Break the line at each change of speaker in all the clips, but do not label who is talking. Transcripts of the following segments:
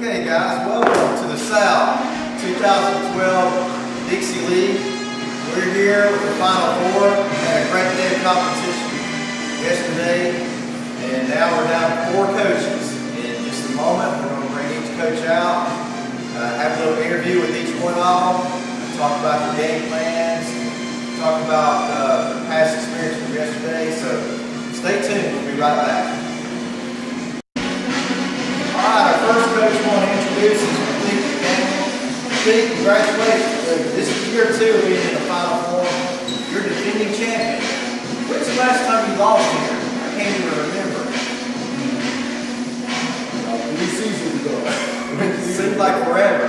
Okay guys, welcome to the South 2012 Dixie League. We're here with the Final Four. We had a great day of competition yesterday, and now we're down to 4 coaches. In just a moment, we're going to bring each coach out, have a little interview with each one of them, talk about their game plans, talk about their past experience from yesterday. So stay tuned, we'll be right back. Alright, our first coach we want to introduce is Pete. Congratulations. This is year 2 of being in the Final Four. You're defending champion. When's the last time you lost here? I can't even remember.
3 seasons ago.
It seems like forever.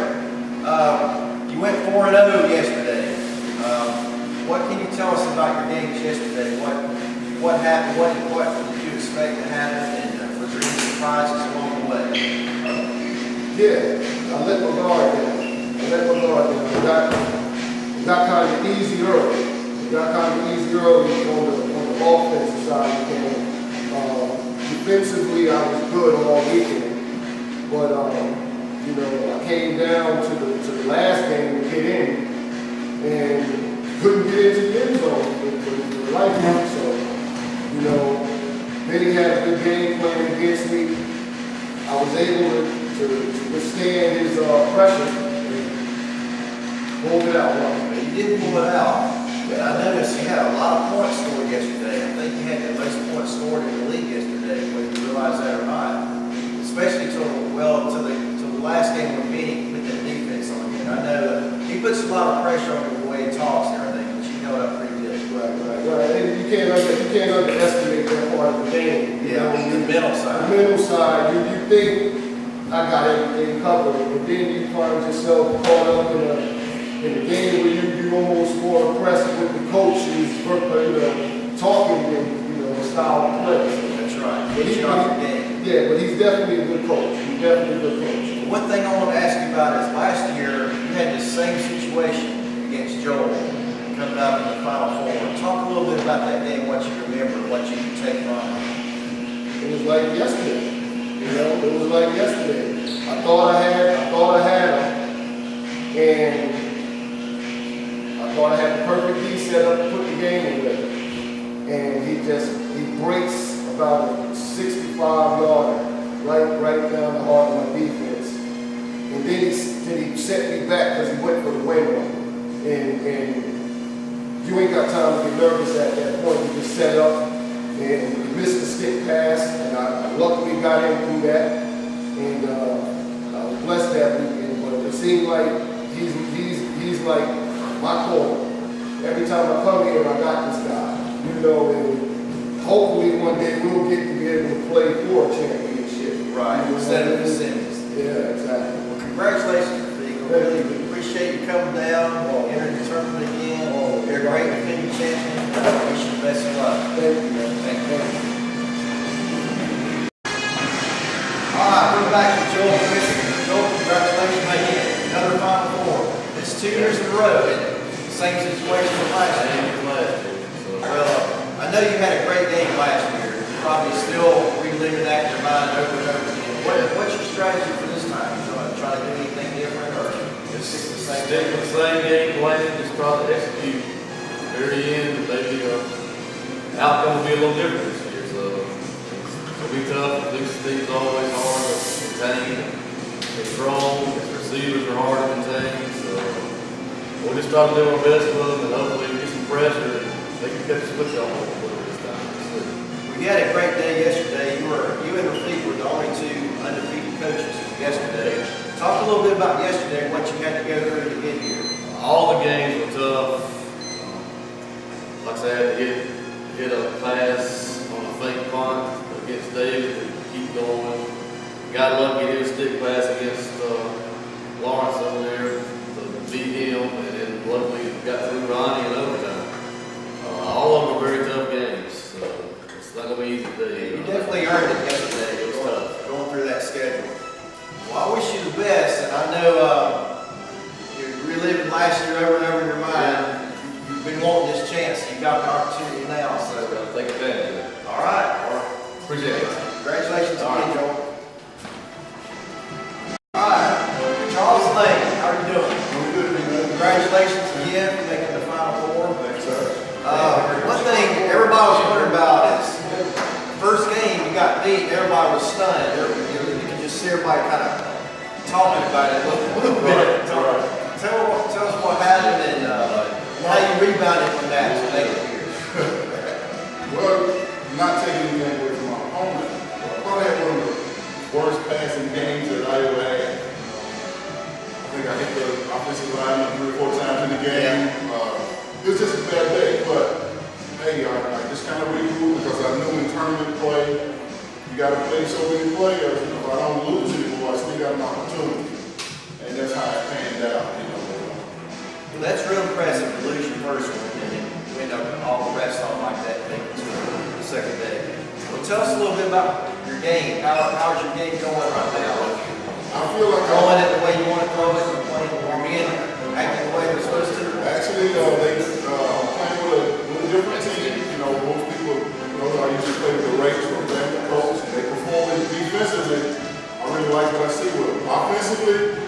You went 4-0 yesterday. What can you tell us about your games yesterday? What happened? What did you expect to happen? And was there any surprises along the way?
Yeah, I let my guard down. It got kind of easy early. On the offensive side. Defensively, I was good all weekend. But I came down to the last game to get in and couldn't get into the end zone for the life of it. So, then he had a good game plan against me. I was able to withstand his pressure and pull it out.
But you did pull it out. But I noticed you had a lot of points scored yesterday. I think you had the most points scored in the league yesterday, whether you realize that or not. Especially to the last game when Benny put that defense on you. And I know he puts a lot of pressure on you the way he talks and everything, but you held up pretty good.
Right. And you can't underestimate that part of the game.
Yeah, the mental side.
The mental side, you think I got everything covered, but then you find yourself caught up in a game where you almost more impressed with the coach who's talking in style of play.
That's right.
Yeah, but he's definitely a good coach.
One thing I want to ask you about is last year you had the same situation against Joel coming out in the Final Four. Talk a little bit about that game, what you remember, what you can take from it.
It was like yesterday. It was like yesterday. I thought I had him, and I thought I had the perfect D set up to put the game away. And he breaks about a 65-yarder right down the heart of my defense. And then he set me back because he went for the win run. And you ain't got time to get nervous at that point. You just set up and you missed the stick pass, and I luckily got in through that. And I was blessed that weekend. But it seemed like he's like my corner. Every time I come here, I got this guy. And hopefully one day we'll get to be able to play for a championship.
Right. Instead of the semis.
Yeah, exactly.
Well, congratulations, Pete. We appreciate you coming down, entering the tournament again. You're a great defending champion. I wish you the best of luck.
Thank you, man.
Thank you. All right, we're back to Joel. Joel, congratulations again. Another Final Four. It's 2 years in a row, isn't it? Same situation with last year. Well, I know you had a great game last year. You're probably still reliving that in your mind over and over again. What's your strategy for this time? You want to try to do anything different or just stick with the same
Stick with the same game plan, just try to execute. Very end, maybe the outcome will be a little different this year. So it'll be tough. This team's always hard to contain. They're strong. Its receivers are hard to contain. So we'll just try to do our best with them and hopefully get some pressure. They can catch a switch on this time.
We had a great day yesterday. You and Rafik were the only 2 undefeated coaches yesterday. Talk a little bit about yesterday and what you had to go through to get here.
All the games were tough. Like I said, I had to hit a pass on a fake punt against David to keep going. Got lucky, hit a stick pass against Lawrence over there to beat him, and then luckily got through Ronnie in overtime. All of them were very tough games, so it's not going to be easy today.
You definitely earned it yesterday. It was tough going through that schedule. Well, I wish you the best, and I know you're reliving last year over and over in your mind. You've been wanting this chance. You got the opportunity now, so
take advantage of it.
All right.
Appreciate it.
Congratulations again, Joel. All right. see everybody kind of talking about it a little bit. Tell us what happened and how you rebounded from that to make it here.
Well, not taking anything away from my opponent, but I probably had one of the worst passing games that I ever had. I think I hit the offensive line 3 or 4 times in the game. It was just a bad day, but hey, I just kind of regrouped because I knew in tournament play, you got to play so many players. You know, if I don't lose anymore, I still got an opportunity. And that's how it panned out, you know.
Well, that's real impressive to lose your first one and then win all the rest on like that and make it to the second day. Well, tell us a little bit about your game. How's your game going right now?
I feel like
Throwing it the way you want to throw it and playing you're being acting the way you're supposed to?
actually, I'm playing with a different team. You know, most people, you know, I usually play with the Rays or the Colts, and they perform it defensively. I really like what I see with them. Offensively,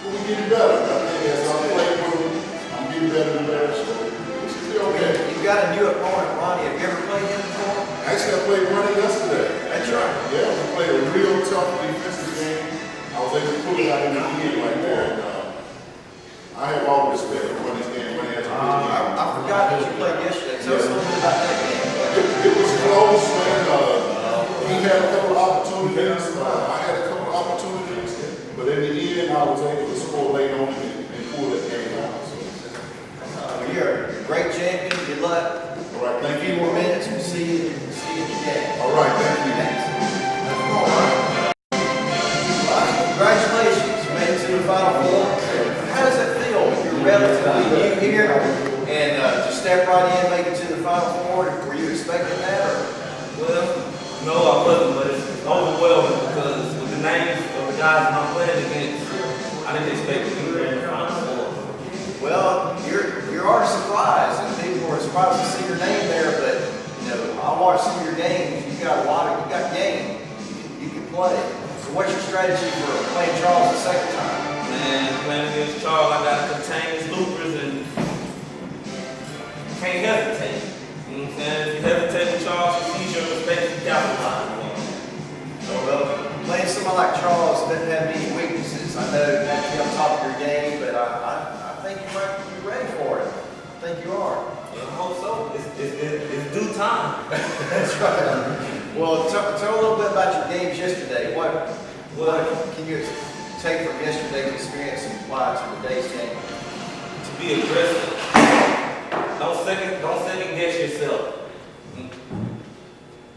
we getting better. I think as I play with them, I'm getting better and better, so it should be okay.
You've got a new opponent, Ronnie. Have you ever played him before?
Actually, I played Ronnie yesterday.
That's right.
Yeah, we played a real tough defensive game. I was able to pull it out in the end like that. And, I have all respect for Ronnie's game. Ronnie has a good game.
I forgot that you played yesterday. Tell us a little bit about that game.
It was close, man. He had a couple of opportunities. I had a couple of opportunities. But in the end, I was able to score late on and pull that game out. So.
You're a great champion. Good luck.
All right,
In a
thank
few
you.
more minutes, we'll see you in the game.
All right, thank you.
All right. Congratulations. You made it to the Final Four. How does it feel? You're relatively new here and just step right in, make it to the Final Four. Were you expecting that? Or?
Well, no, I wasn't, but it's overwhelming because with the names of the guys I'm playing against, I didn't expect to be there in the Final Four.
Well, you are surprised, and people were surprised to see your name there. But you know, I watched some of your games. You got game. You can play. So, what's your strategy for playing Charles the second time?
Man, playing against Charles, I got to contain his loopers and can't hesitate. You know what I'm saying? If you hesitate with Charles, he sees your respect and capitalize on it.
So, playing someone like Charles doesn't have any weaknesses. I know you have to be on top of your game, but I think you might be ready for it. I think you are.
Yeah, I hope so. It's due time.
That's right. Well, tell a little bit about your games yesterday. What can you take from yesterday's experience and apply to today's game?
To be aggressive. Don't second guess yourself. You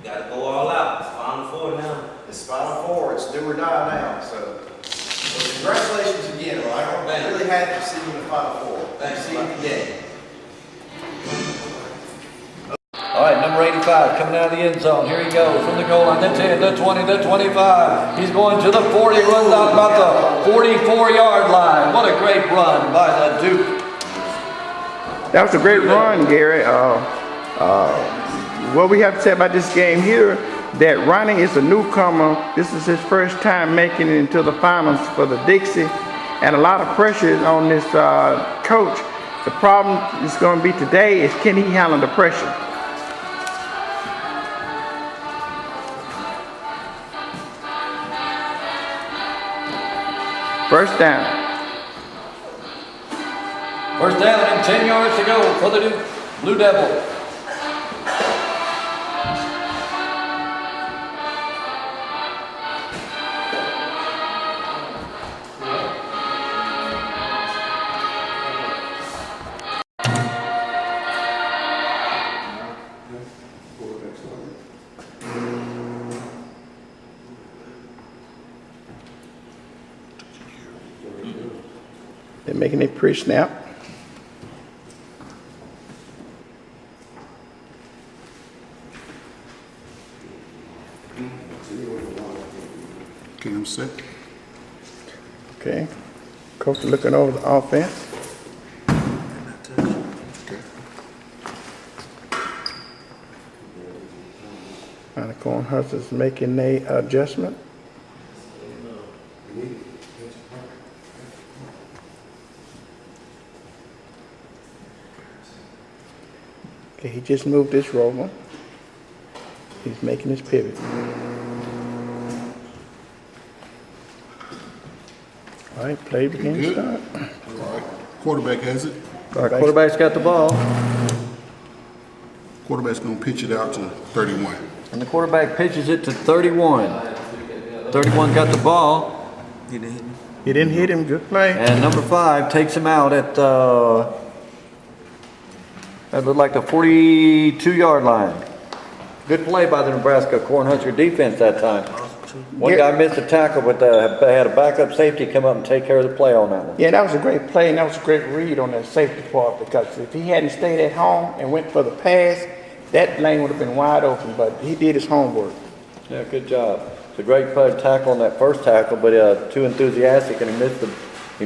gotta go all out. It's Final Four now.
It's Final Four. It's do or die now. So congratulations again, Ryan. I'm really happy to see you in the Final Four.
Thanks.
See you in the game.
All right, number 85 coming out of the end zone. Here he goes from the goal line, the 10, the 20, the 25. He's going to the 40, runs out about the 44-yard line. What a great run by the Duke.
That was a great run, Gary. What we have to say about this game here, that Ronnie is a newcomer. This is his first time making it into the finals for the Dixie, and a lot of pressure is on this coach. The problem is going to be today is can he handle the pressure? First down.
First down and 10 yards to go for the Duke Blue Devils.
They're making a pre-snap.
Okay, I'm set.
Okay. Coach looking over the offense.
Okay.
And the corn hustlers making a adjustment. Okay, he just moved this rover. He's making his pivot. All right, play begin
Good.
start.
All right. Quarterback has it.
All right, quarterback's got the ball.
Quarterback's gonna pitch it out to 31.
And the quarterback pitches it to 31. 31 got the ball.
He didn't hit him. Good play.
And number 5 takes him out at, that looked like the 42-yard line. Good play by the Nebraska Cornhusker defense that time. One guy missed a tackle, but they had a backup safety come up and take care of the play on that one.
Yeah, that was a great play, and that was a great read on that safety part, because if he hadn't stayed at home and went for the pass, that lane would have been wide open, but he did his homework.
Yeah, good job. It's a great play tackle on that first tackle, but too enthusiastic, and he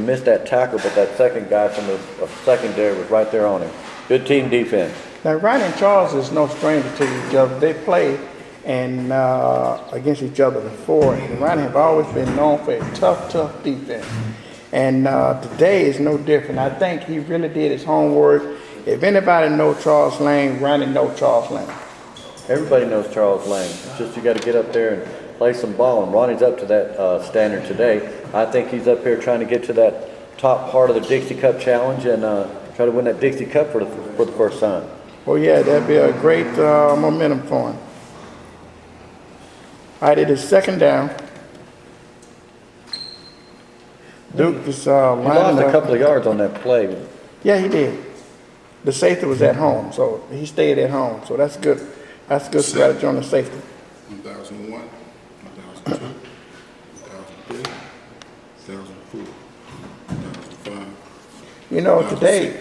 missed that tackle, but that second guy from the secondary was right there on him. Good team defense.
Now, Ronnie and Charles is no stranger to each other. They play and against each other before, and Ronnie have always been known for a tough defense. And today is no different. I think he really did his homework. If anybody knows Charles Lane, Ronnie knows Charles Lane.
Everybody knows Charles Lane. It's just you got to get up there and play some ball, and Ronnie's up to that standard today. I think he's up here trying to get to that top part of the Dixie Cup Challenge and try to win that Dixie Cup for the first time.
Oh yeah, that'd be a great momentum for him. All right, it is second down. Duke is
He lost a couple of yards on that play.
Yeah, he did. The safety was at home, so he stayed at home. So that's good. That's good strategy on the safety.
1001, 1002, 1003, 1004, 1005.
You know, today,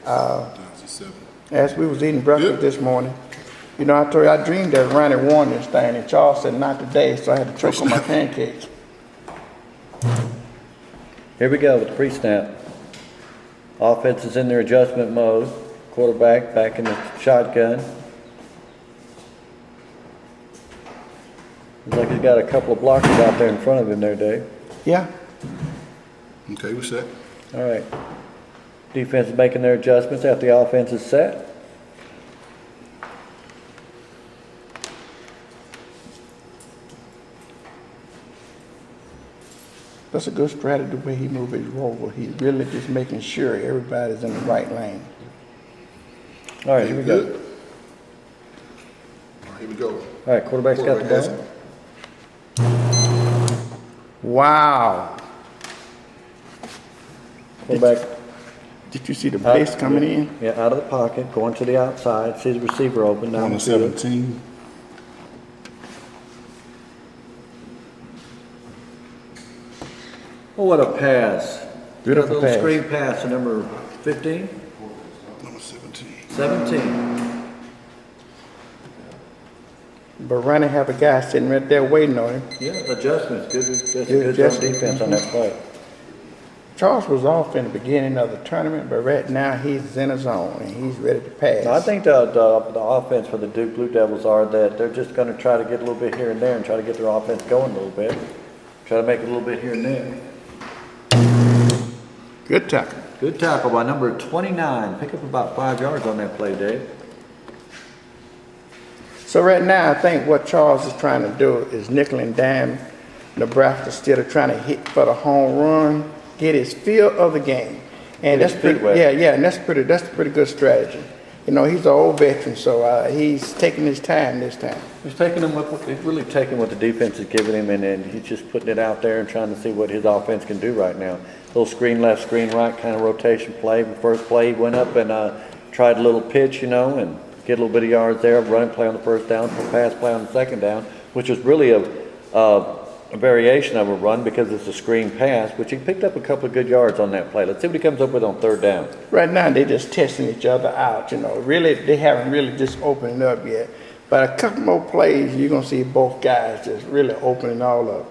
2007.
as we was eating breakfast this morning, you know, I told you I dreamed that Ronnie won this thing, and Charles said not today, so I had to choke on my pancakes.
Here we go with the pre-snap. Offense is in their adjustment mode. Quarterback back in the shotgun. Looks like he's got a couple of blockers out there in front of him there, Dave.
Yeah.
Okay, we set.
All right. Defense is making their adjustments after the offense is set.
That's a good strategy the way he moved his rover. He's really just making sure everybody's in the right lane.
All right, here we go.
Good. All right, here we go.
All right, quarterback's got the
Quarterback has
ball.
it.
Wow.
Quarterback
Did you see the blitz coming in?
yeah, out of the pocket, going to the outside, see the receiver open. Down
On
the
the
field.
17.
Oh, what a pass.
Beautiful
Little
pass.
screen pass to number 15,
Number 17.
17.
But Ronnie have a guy sitting right there waiting on him.
Yeah, adjustments. Good
Good
job
adjustment.
defense on that play.
Charles was off in the beginning of the tournament, but right now he's in his zone and he's ready to pass.
I think the offense for the Duke Blue Devils are that they're just going to try to get a little bit here and there and try to get their offense going a little bit. Try to make it a little bit here and there.
Good tackle.
Good tackle by number 29. Pick up about 5 yards on that play, Dave.
So right now, I think what Charles is trying to do is nickel and dime Nebraska instead of trying to hit for the home run, get his feel of the game. And
Get
that's
his
pretty,
feet wet.
yeah, and that's a pretty good strategy. You know, he's an old veteran, so he's taking his time this time.
He's really taking what the defense is giving him, and then he's just putting it out there and trying to see what his offense can do right now. Little screen left, screen right kind of rotation play. The first play, he went up and tried a little pitch, and get a little bit of yards there. Running play on the first down, pass play on the second down, which was really a variation of a run because it's a screen pass, which he picked up a couple of good yards on that play. Let's see what he comes up with on third down.
Right now, they're just testing each other out, Really, they haven't really just opened up yet. But a couple more plays, you're going to see both guys just really opening all up.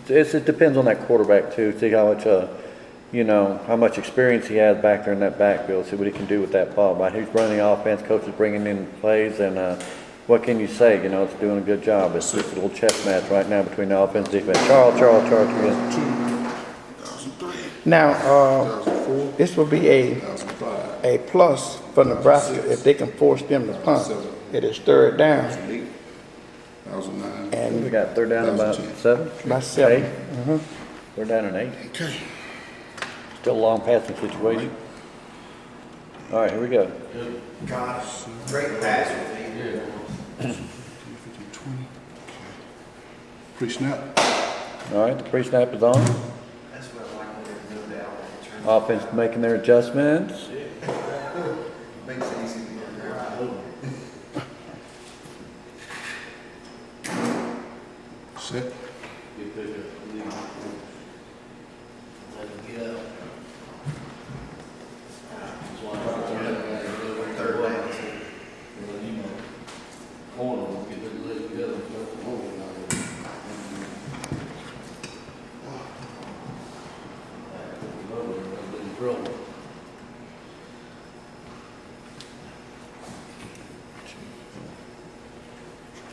It depends on that quarterback, too. See how much, how much experience he has back there in that backfield. See what he can do with that ball. But he's running offense. Coach is bringing in plays. And what can you say? It's doing a good job. It's just a little chess match right now between the offense and defense. Charles again.
2003.
Now,
2004.
this will be a
2005.
plus for Nebraska if they can force them to punt. It is third down
2008. 2009.
We
and
got third down about 7.
by 7.
Eight. We're down an 8.
Okay.
Still a long passing situation. All right, here we go.
Gosh, great pass with me.
20. Pre-snap.
All right, the pre-snap is on.
That's what I like when they move out.
Offense making their adjustments.
Makes it easy to get around.
Set.
Third down.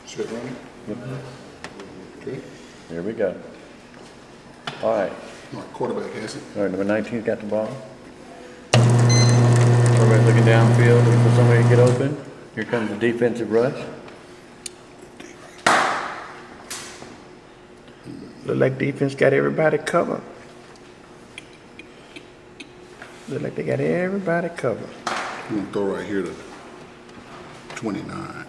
Set running. Okay.
Here we go. All right.
All right, quarterback has it.
All right, number 19's got the ball. Everybody looking downfield, looking for somebody to get open. Here comes the defensive rush.
Look like defense got everybody covered. Look like they got everybody covered.
I'm gonna throw right here to 29.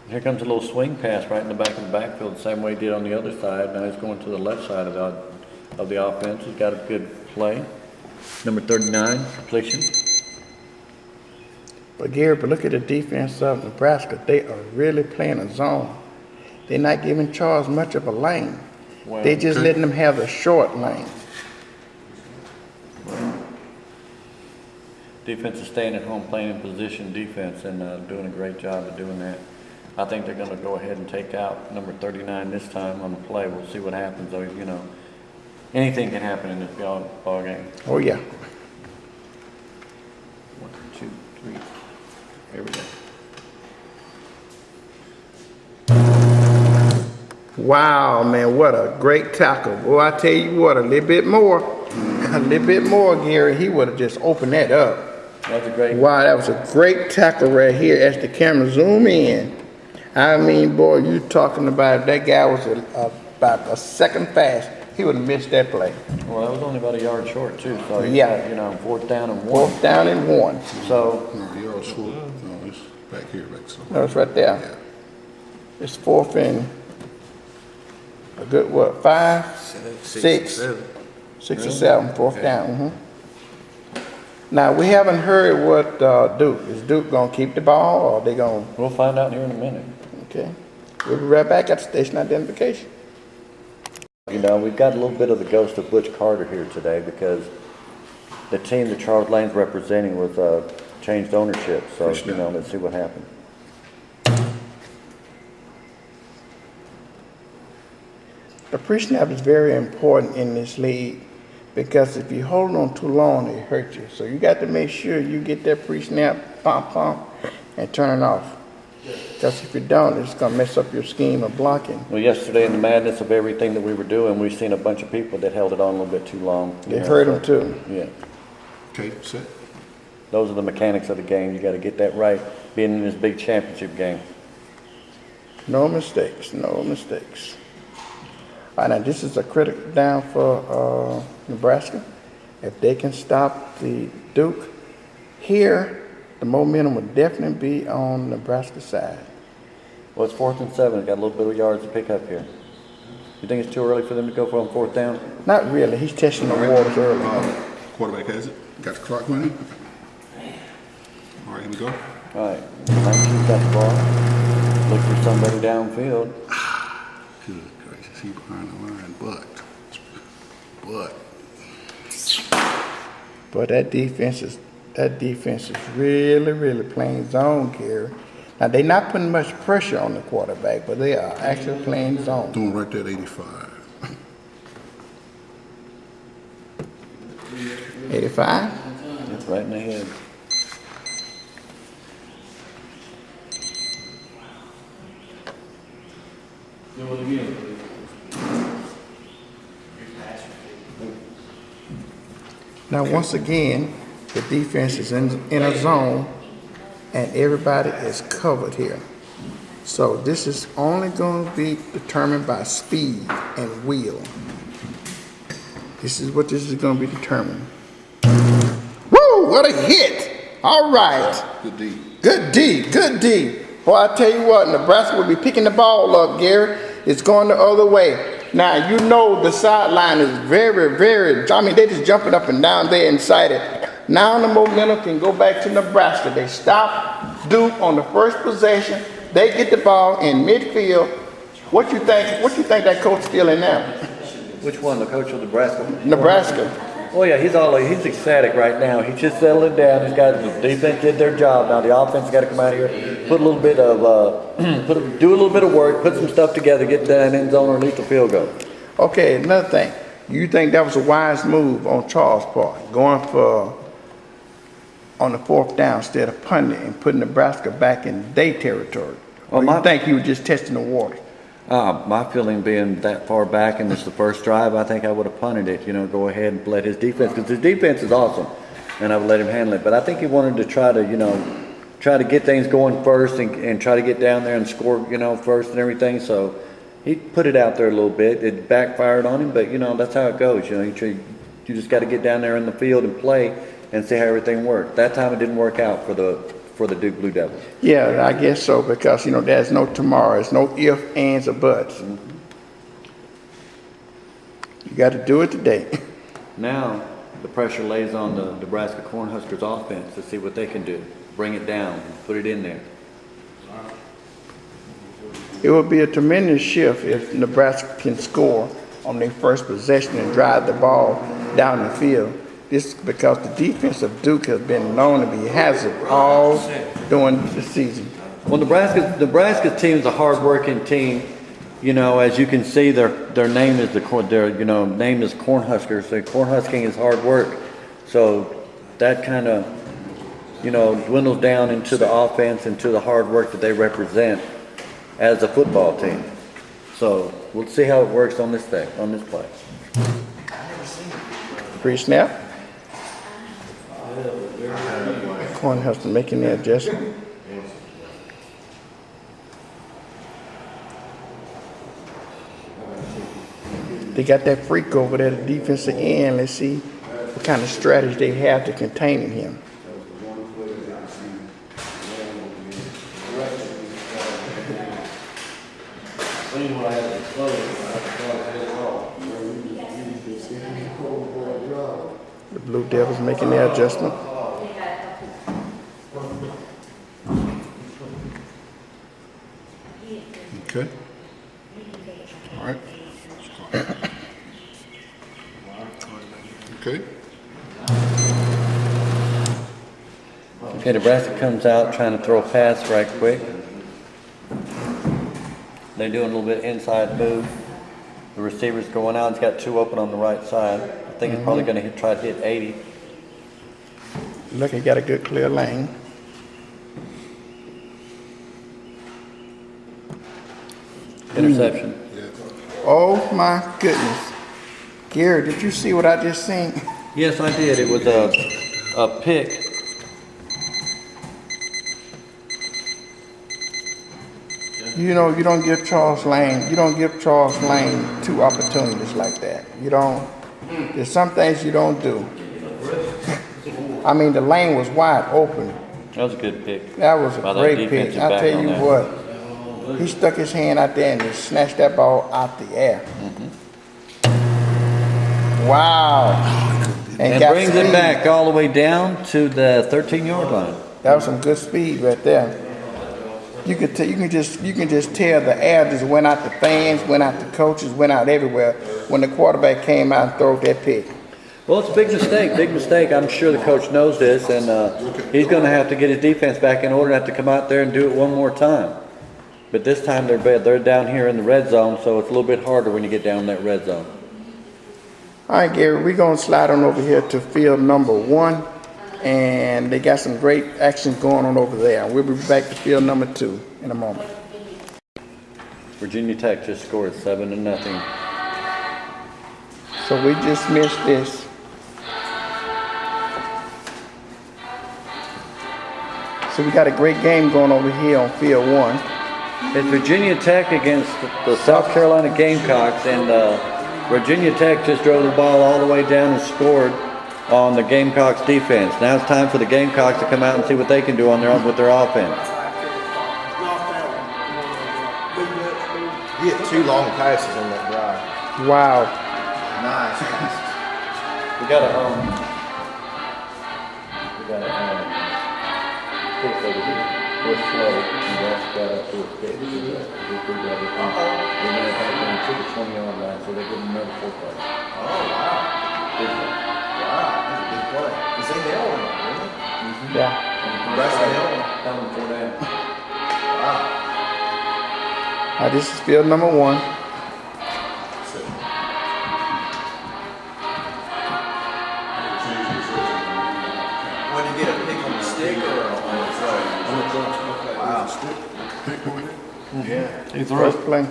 Here comes a little swing pass right in the back of the backfield, the same way he did on the other side. Now he's going to the left side of the offense. He's got a good play. Number 39, completion.
But Gary, but look at the defense of Nebraska. They are really playing a zone. They're not giving Charles much of a lane.
Well,
They're just letting them have the short lane.
Defense is staying at home, playing in position defense, and doing a great job of doing that. I think they're going to go ahead and take out number 39 this time on the play. We'll see what happens, though. You know, anything can happen in this ball game.
Oh yeah.
1, 2, 3. Here we go.
Wow, man, what a great tackle. Boy, I tell you what, a little bit more, Gary, he would have just opened that up.
That's a great.
Wow, that was a great tackle right here as the camera zoom in. I mean, boy, you talking about if that guy was about a second fast, he would have missed that play.
Well, that was only about a yard short, too. So,
Yeah.
you know, 4th down and 1.
4th down and 1.
So,
No, yards full. No, it's back here, back so.
No, it's right there.
Yeah.
It's 4th and a good, what, 5? 6. 6 or 7, 4th down. Now, we haven't heard what Duke. Is Duke going to keep the ball or are they going to?
we'll find out here in a minute.
Okay. We'll be right back at the station identification.
You know, we've got a little bit of the ghost of Butch Carter here today because the team that Charles Lane's representing was changed ownership. So, you know, let's see what happens.
The pre-snap is very important in this league because if you hold on too long, it hurts you. So you got to make sure you get that pre-snap, pump, and turn it off. Because if you don't, it's going to mess up your scheme of blocking.
Well, yesterday in the madness of everything that we were doing, we've seen a bunch of people that held it on a little bit too long.
They hurt them too.
Yeah.
Okay, set.
Those are the mechanics of the game. You got to get that right, being in this big championship game.
No mistakes, no mistakes. All right, now this is a critical down for Nebraska. If they can stop the Duke here, the momentum would definitely be on Nebraska's side.
Well, it's 4th and 7. Got a little bit of yards to pick up here. You think it's too early for them to go for on 4th down?
Not really. He's testing the waters early.
Quarterback has it. Got the clock running. All right, here we go.
All right. 19's got the ball. Look for somebody downfield.
Good gracious, he behind the line, but.
But that defense is really, really playing zone, Gary. Now they're not putting much pressure on the quarterback, but they are actually playing zone.
Doing right there at 85.
85?
It's right in the head.
Now once again, the defense is in a zone and everybody is covered here. So this is only going to be determined by speed and will. This is what this is going to be determined. Woo! What a hit! All right.
Good D.
Good D. Good D. Boy, I tell you what, Nebraska will be picking the ball up, Gary. It's going the other way. Now, you know the sideline is very, very, I mean, they're just jumping up and down there inside it. Now the momentum can go back to Nebraska. They stop Duke on the first possession. They get the ball in midfield. What you think? What you think that coach feeling now?
Which one? The coach of Nebraska?
Nebraska.
Oh yeah, he's ecstatic right now. He's just settling down. He's got the defense did their job. Now the offense got to come out here, put a little bit of, do a little bit of work, put some stuff together, get that end zone or at least a field goal.
Okay, another thing. You think that was a wise move on Charles' part, going for on the fourth down instead of punting and putting Nebraska back in their territory? Or you think you were just testing the water?
My feeling being that far back and it's the first drive, I think I would have punted it, go ahead and let his defense, because his defense is awesome, and I would let him handle it. But I think he wanted to try to get things going first and try to get down there and score, first and everything. So he put it out there a little bit. It backfired on him, but, that's how it goes. You just got to get down there in the field and play and see how everything worked. That time it didn't work out for the Duke Blue Devils.
Yeah, I guess so, because, there's no tomorrow. There's no ifs, ands, or buts.
Mm-hmm.
You got to do it today.
Now the pressure lays on the Nebraska Cornhuskers offense to see what they can do. Bring it down, put it in there.
It would be a tremendous shift if Nebraska can score on their first possession and drive the ball down the field. This is because the defense of Duke has been known to be hazard all during the season.
Well, Nebraska's team is a hard-working team. As you can see, their name is name is Cornhuskers. So cornhusking is hard work. So that kind of dwindles down into the offense and to the hard work that they represent as a football team. So we'll see how it works on this play.
Pre-snap. Cornhusker making the adjustment. They got that freak over there, the defensive end. Let's see what kind of strategy they have to contain him. The Blue Devils making their adjustment.
Okay. All right. Okay.
Okay, Nebraska comes out trying to throw a pass right quick. They're doing a little bit inside move. The receiver's going out. He's got two open on the right side. I think he's probably going to try to hit 80.
Look, he got a good clear lane.
Interception.
Oh my goodness. Gary, did you see what I just seen?
Yes, I did. It was a pick.
You don't give Charles Lane two opportunities like that. There's some things you don't do. I mean, the lane was wide open.
That was a good pick.
That was a
By that
great pick.
defensive
I
back
tell
on
you
that.
what, he stuck his hand out there and just snatched that ball out the air. Wow.
And
got
brings it
speed.
back all the way down to the 13-yard line.
That was some good speed right there. You can just tell the air just went out the fans, went out the coaches, went out everywhere when the quarterback came out and threw that pick.
Well, it's a big mistake. I'm sure the coach knows this, and he's going to have to get his defense back in order and have to come out there and do it one more time. But this time they're down here in the red zone, so it's a little bit harder when you get down in that red zone.
All right, Gary, we're going to slide on over here to field number 1, and they got some great action going on over there. We'll be back to field number 2 in a moment.
Virginia Tech just scored 7-0.
So we just missed this. So we got a great game going over here on field 1.
It's Virginia Tech against the South Carolina Gamecocks, and Virginia Tech just drove the ball all the way down and scored on the Gamecocks defense. Now it's time for the Gamecocks to come out and see what they can do with their offense.
He had 2 long passes on that drive.
Wow.
Nice passes.
We got a kick over here. First play, Nebraska got up to a kick. They ran it back down to the 20-yard line, so they give them another 4 play.
Oh, wow.
Big play.
Wow, that's a big play. Because they held him, didn't they?
Yeah.
Nebraska held him.
Held them 4 down.
Wow.
This is field number 1.
When you get a pick on the stick or on the throw?
On the throw.
Wow.
Pick on it.
Yeah.
He threw
First play.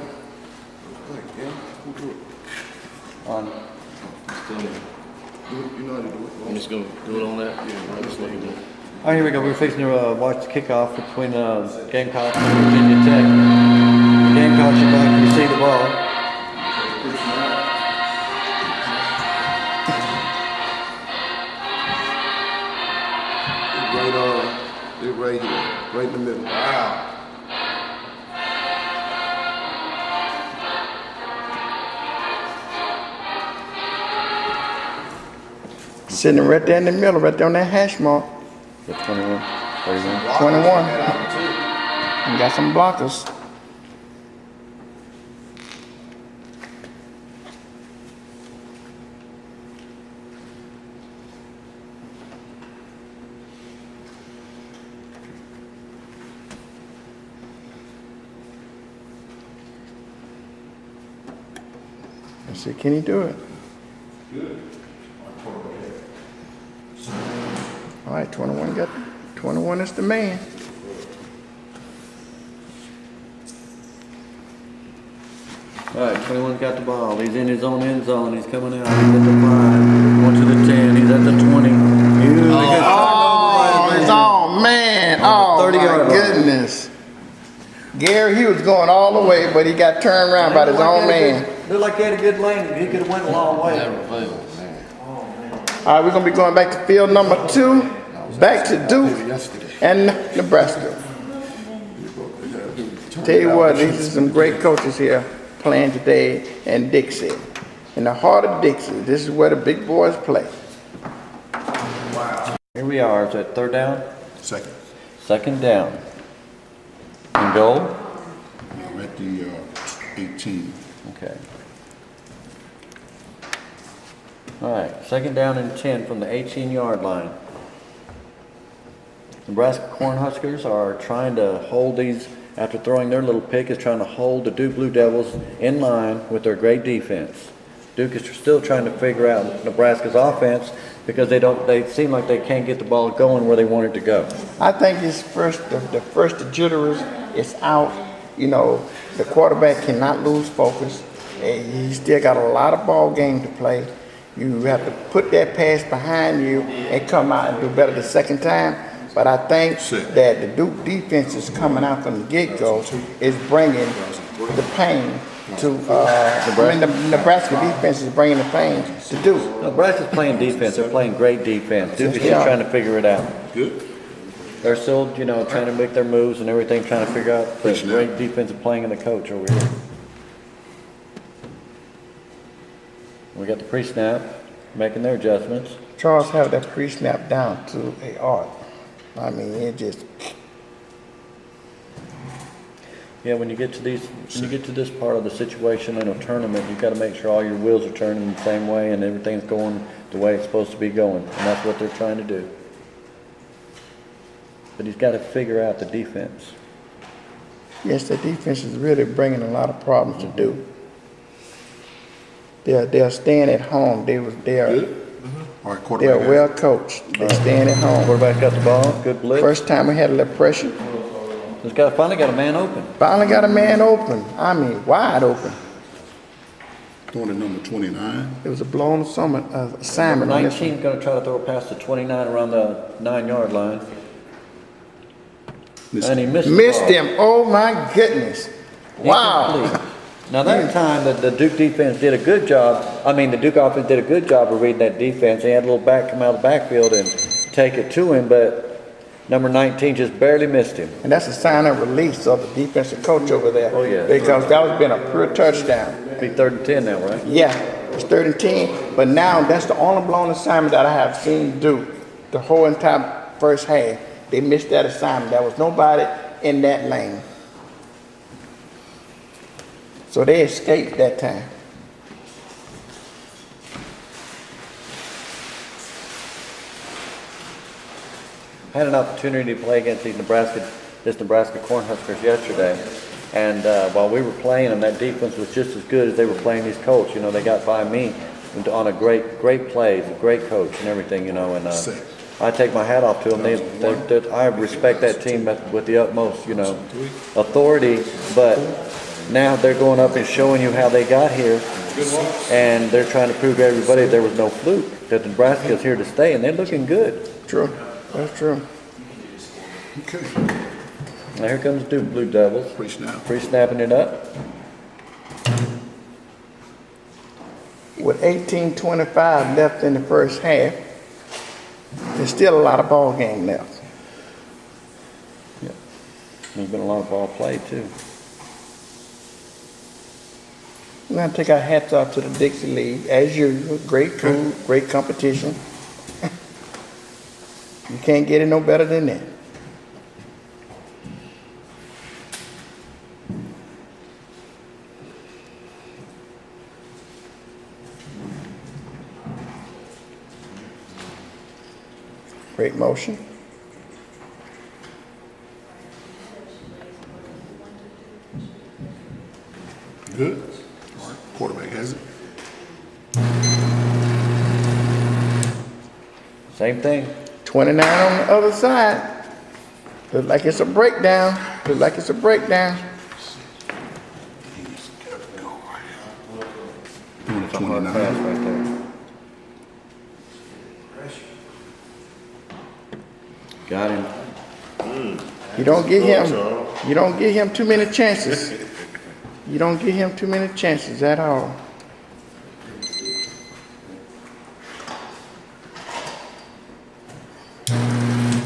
on.
You know how to do it.
I'm just gonna do it on that. Yeah, just leave it.
All right, here we go. We're fixing to watch the kickoff between Gamecocks and Virginia Tech. The Gamecocks are back to receive the ball.
They're right here, right in the middle.
Wow.
Sitting right there in the middle, right there on that hash mark.
The 21, 31.
21.
That too.
And got some blockers. Let's see, can he do it? All right, 21 is the man.
All right, 21's got the ball. He's in his own end zone. He's coming out. He's at the 5. Going to the 10. He's at the 20.
Oh, his own man.
On the
Oh,
30-yard
my
line.
goodness. Gary, he was going all the way, but he got turned around by his own man.
Looked like he had a good lane. He could have went a long way.
Never failed, man.
All right, we're going to be going back to field number 2, back to Duke and Nebraska. Tell you what, these are some great coaches here playing today in Dixie. In the heart of Dixie, this is where the big boys play.
Here we are. Is that third down?
Second.
Second down. And goal?
We're at the 18.
Okay. All right, second down and 10 from the 18-yard line. Nebraska Cornhuskers are trying to hold these, after throwing their little pick, is trying to hold the Duke Blue Devils in line with their great defense. Duke is still trying to figure out Nebraska's offense because they seem like they can't get the ball going where they want it to go.
I think it's the first jitters is out. You know, the quarterback cannot lose focus. He still got a lot of ball game to play. You have to put that pass behind you and come out and do better the second time. But I think that the Duke defense is coming out from the get-go is bringing the pain to, the Nebraska defense is bringing the pain to Duke.
Nebraska's playing defense. They're playing great defense. Duke is just trying to figure it out.
Good.
They're still, trying to make their moves and everything, trying to figure out the great defensive playing of the coach over here. We got the pre-snap, making their adjustments.
Charles have that pre-snap down to a art. I mean, it just.
Yeah, when you get to this part of the situation in a tournament, you've got to make sure all your wheels are turning the same way and everything's going the way it's supposed to be going, and that's what they're trying to do. But he's got to figure out the defense.
Yes, the defense is really bringing a lot of problems to Duke. They're staying at home. They're
All right, quarterback.
they're well coached. They're staying at home.
Quarterback got the ball, good blitz.
First time we had a little pressure.
Finally got a man open.
Finally got a man open. I mean, wide open.
Throwing to number 29.
It was a blown assignment on this one.
19's going to try to throw past the 29 around the 9-yard line. And he missed the
Missed
ball.
him. Oh my goodness. Wow.
Incomplete. Now that time that the Duke defense did a good job, the Duke offense did a good job of reading that defense. They had a little back come out of the backfield and take it to him, but number 19 just barely missed him.
And that's a sign of release of the defensive coach over there.
Oh, yeah.
Because that was been a pure touchdown.
It'll be 3rd and 10 now, right?
Yeah, it's 3rd and 10, but now that's the only blown assignment that I have seen Duke the whole entire first half. They missed that assignment. There was nobody in that lane. So they escaped that time.
I had an opportunity to play against this Nebraska Cornhuskers yesterday, and while we were playing them, that defense was just as good as they were playing these Colts. You know, they got by me on a great plays, a great coach and everything. You know, and I take my hat off to them. I respect that team with the utmost, authority. But now they're going up and showing you how they got here, and they're trying to prove to everybody there was no fluke. That Nebraska is here to stay, and they're looking good.
True. That's true.
Okay.
Now here comes the Blue Devils. Pre-snapping it up.
With 18:25 left in the first half, there's still a lot of ball game left.
Yeah. There's been a lot of ball played too.
We're going to take our hats off to the Dixie League. As usual, great food, great competition. You can't get it no better than that. Great motion.
Good. All right. Quarterback has it.
Same thing.
29 on the other side. Looks like it's a breakdown. Looks like it's a breakdown.
It's a hard pass right there. Got him.
You don't get him too many chances. You don't give him too many chances at all.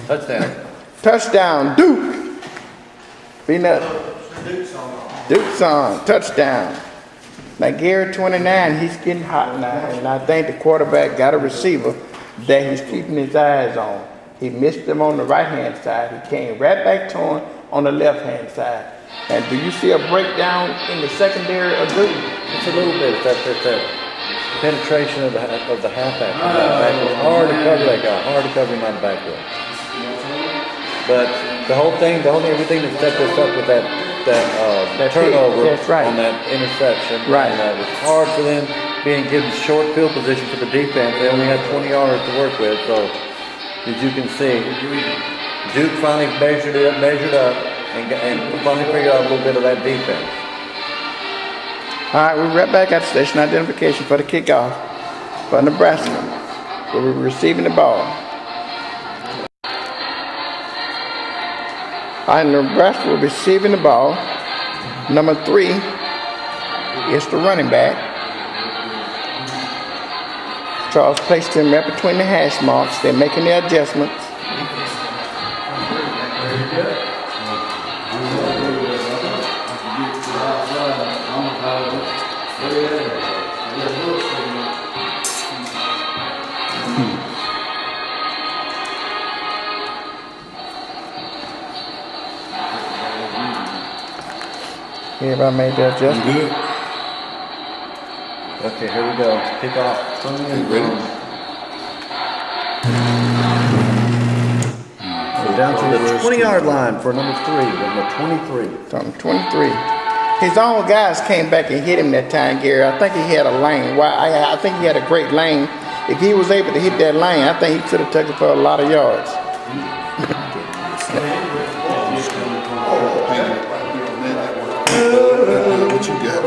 Touchdown.
Touchdown, Duke. Peanut. Duke's on. Touchdown. Now Gary 29, he's getting hot now. And I think the quarterback got a receiver that he's keeping his eyes on. He missed him on the right-hand side. He came right back to him on the left-hand side. And do you see a breakdown in the secondary of Duke?
It's a little bit. It's that penetration of the halfback. It's hard to cover that guy. Hard to cover him on the backfield. But everything that set this up with that turnover on that interception.
Right.
And it was hard for them being given short field position for the defense. They only had 20 yards to work with. So, as you can see, Duke finally measured up, and finally figured out a little bit of that defense.
All right, we're right back at the station identification for the kickoff for Nebraska. We're receiving the ball. All right, Nebraska will be receiving the ball. Number 3 is the running back. Charles placed him right between the hash marks. They're making their adjustments. Everybody made their adjustment.
Good.
Okay, here we go. Kick off. We're down to the 20-yard line for number 3, number 23.
Number 23. His own guys came back and hit him that time, Gary. I think he had a lane. I think he had a great lane. If he was able to hit that lane, I think he could have taken for a lot of yards.
What you got?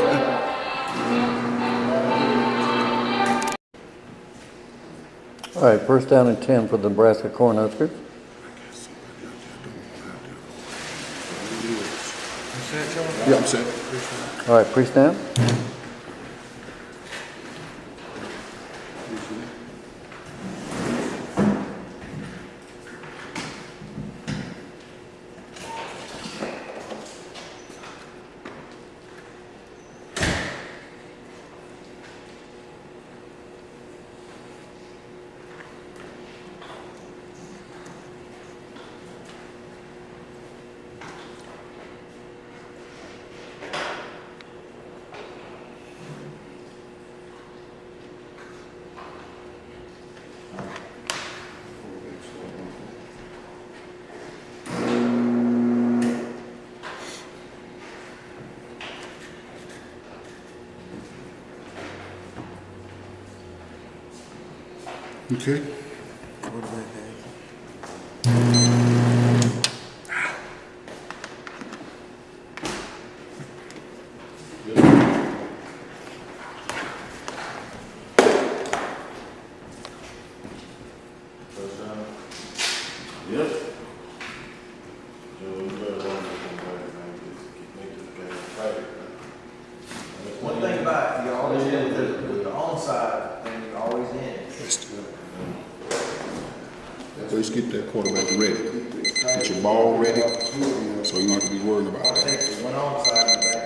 All right, first down and 10 for the Nebraska Cornhuskers.
What's that, y'all? Yeah, I'm set.
All right, pre-snap.
Okay.
Yep.
One thing about it, you always end with the onside, and you always end.
At least get that quarterback ready. Get your ball ready, so you don't have to be worried about it.
Takes one onside and back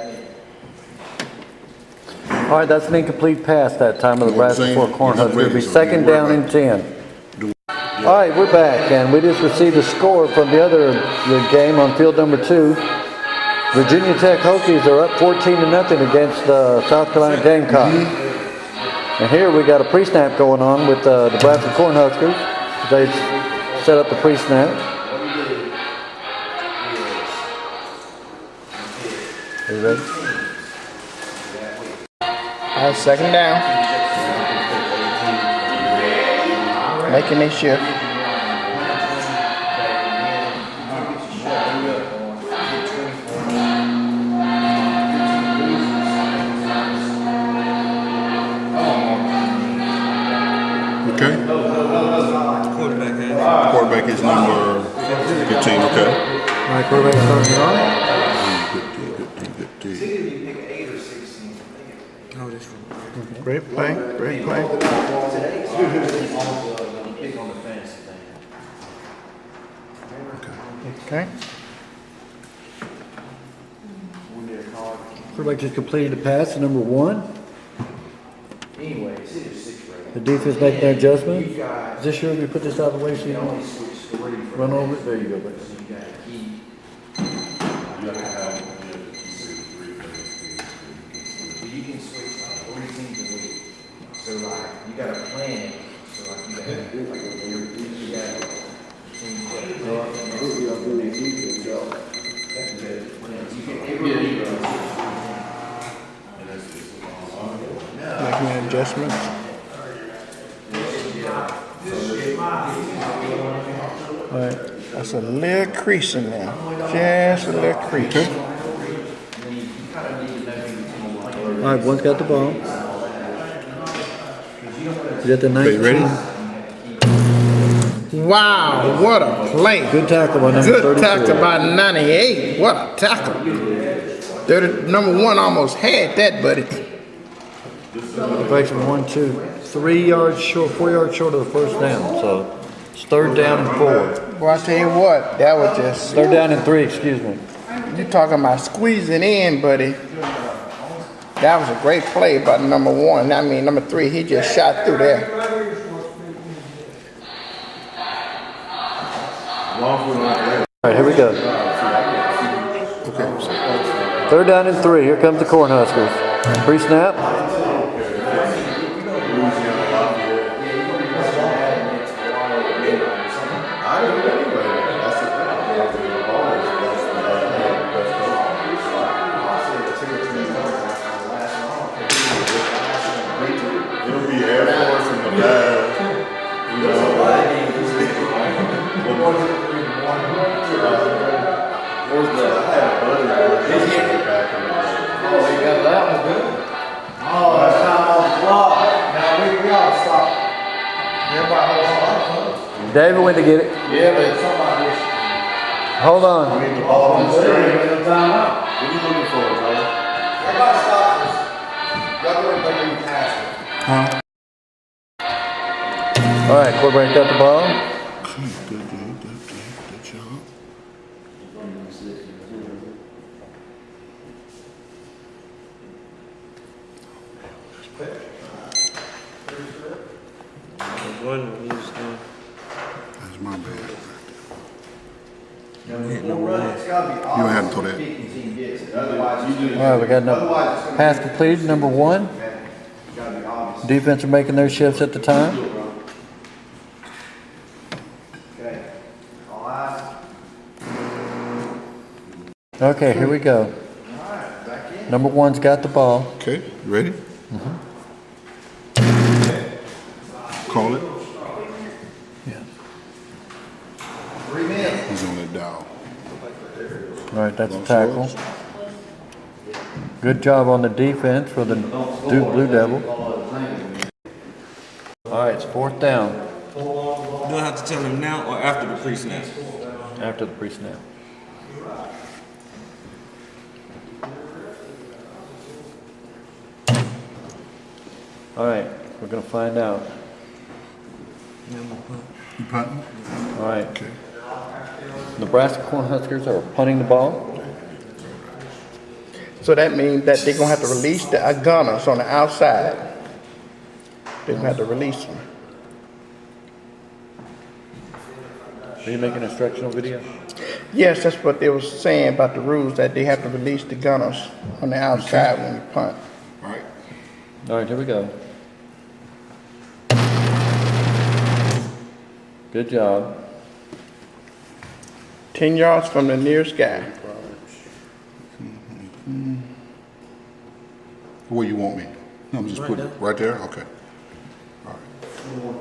in.
All right, that's an incomplete pass that time of the Nebraska Fort Cornhuskers. It'll be second down and 10. All right, we're back, and we just received a score from the other game on field number 2. Virginia Tech Hokies are up 14-0 against the South Carolina Gamecocks. And here we got a pre-snap going on with the Nebraska Cornhuskers. They set up the pre-snap. Are you ready?
All right, second down. Making a shift.
Okay. Quarterback is number 15. Okay.
All right, quarterback starting it off.
Good
It's either you pick 8 or 16.
Great play, great play.
Today's pick on the fantasy thing.
Okay.
Quarterback just completed the pass to number 1.
Anyway, it's either 6 or 8.
The defense making their adjustment.
You guys
Is this sure we put this out of the way so you
can only
don't
switch 3 for
run over it? There you go, buddy.
So you got to keep. You can switch like 3 teams a week. So like you got to plan it. So like you got to do like you got to.
Making adjustments.
All right.
That's a little crease in there. Just a little crease.
All right, one's got the ball. You got the 19.
Okay, ready?
Wow, what a play.
Good tackle by number 34.
Good tackle by 98. What a tackle. Number 1 almost had that, buddy.
Breaks from 1, 2, 3 yards short, 4 yards short of the first down. So it's third down and 4.
Boy, I tell you what, that was just,
Third down and 3, excuse me.
you talking about squeezing in, buddy. That was a great play by number 1. I mean, number 3, he just shot through there.
All right, here we go.
Okay.
Third down and 3. Here comes the Cornhuskers. Pre-snap.
It'll be Air Force in the bag. You know. What was that? I had a buddy back in the day.
Oh, you got that one good. Oh, that's time on the clock. Now we all stop. Everybody holds a lot of fun.
David went to get it.
Yeah, but somebody just.
Hold on.
I mean, the ball on the string.
Time out.
What are you looking for?
All right, quarterback got the ball.
Good job. That's my bad.
It's gotta be
You had to throw that.
he gets it. Otherwise, you do.
All right, we got no pass completed, number 1.
It's gotta be obvious.
Defense are making their shifts at the time.
Okay. All eyes.
Okay, here we go.
All right, back in.
Number 1's got the ball.
Okay, you ready? Call it.
Yeah.
3 minutes.
He's on that dial.
All right, that's a tackle. Good job on the defense for the Duke Blue Devil. All right, it's 4th down
Do I have to tell him now or after the pre-snap?
after the pre-snap. All right, we're gonna find out.
You punting?
All right,
Okay.
Nebraska Cornhuskers are punting the ball.
So that means that they're gonna have to release the gunners on the outside. They're gonna have to release them.
Are you making an instructional video?
Yes, that's what they was saying about the rules, that they have to release the gunners on the outside when you punt.
All right.
All right, here we go. Good job.
10 yards from the nearest guy.
Where you want me? I'm just putting it right there? Okay. All right.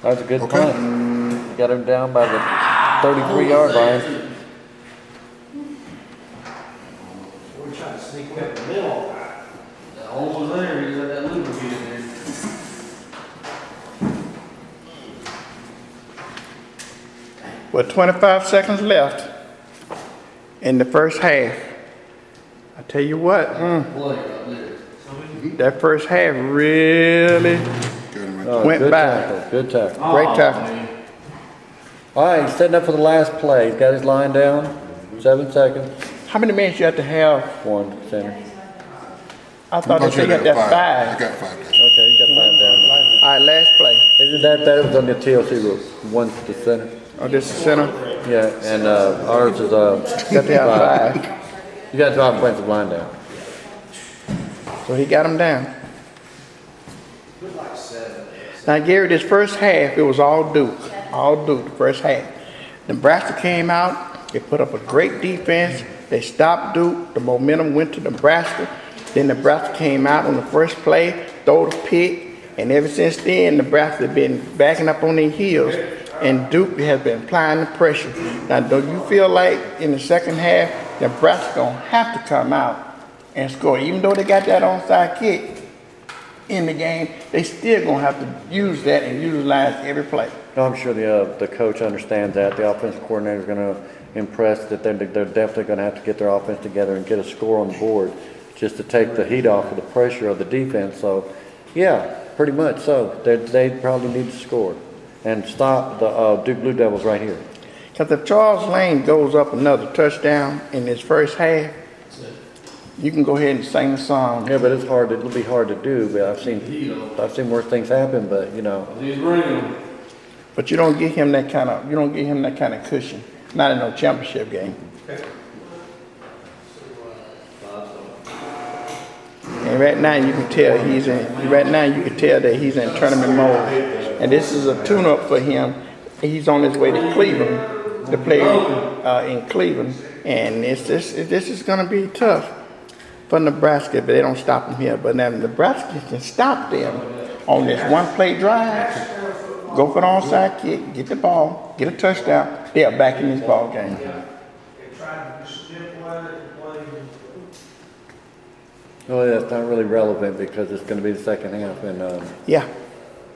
That was a good
Okay.
punt. You got him down by the 33-yard line.
We're trying to sneak up the middle.
The hole was there, you let that lubricant in there.
With 25 seconds left in the first half. I tell you what, that first half really
Got him right
Oh,
Went
good
by.
tackle, good tackle.
great tackle.
All right, he's setting up for the last play. He's got his line down. 7 seconds.
How many minutes you have to have?
1 center.
I thought they said you had that
I
5.
got 5.
Okay, you got 5 down.
All right, last play.
Isn't that was on the TLC rule? 1 to the center.
Oh, this is center.
Yeah, and ours is
Got to have 5.
You got to drop offensive line down.
So he got him down. Now, Gary, this first half, it was all Duke, the first half. Nebraska came out, they put up a great defense, they stopped Duke, the momentum went to Nebraska. Then Nebraska came out on the first play, throw the pick, and ever since then, Nebraska has been backing up on their heels, and Duke has been applying the pressure. Now, do you feel like in the second half, Nebraska gonna have to come out and score? Even though they got that onside kick in the game, they still gonna have to use that and utilize every play.
No, I'm sure the coach understands that. The offensive coordinator is going to impress that they're definitely going to have to get their offense together and get a score on the board just to take the heat off of the pressure of the defense. So, yeah, pretty much so. They probably need to score and stop the Duke Blue Devils right here.
Because if Charles Lane goes up another touchdown in his first half, you can go ahead and sing the song.
Yeah, but it's hard. It'll be hard to do. But I've seen worse things happen. But you know,
He's bringing.
But you don't give him that kind of cushion. Not in no championship game. And right now you can tell that he's in tournament mode. And this is a tune-up for him. He's on his way to Cleveland to play in Cleveland, and this is going to be tough for Nebraska, but they don't stop him here. But now Nebraska can stop them on this one-play drive. Go for the onside kick, get the ball, get a touchdown. They are back in this ball game.
well, that's not really relevant because it's going to be the second half. And
Yeah,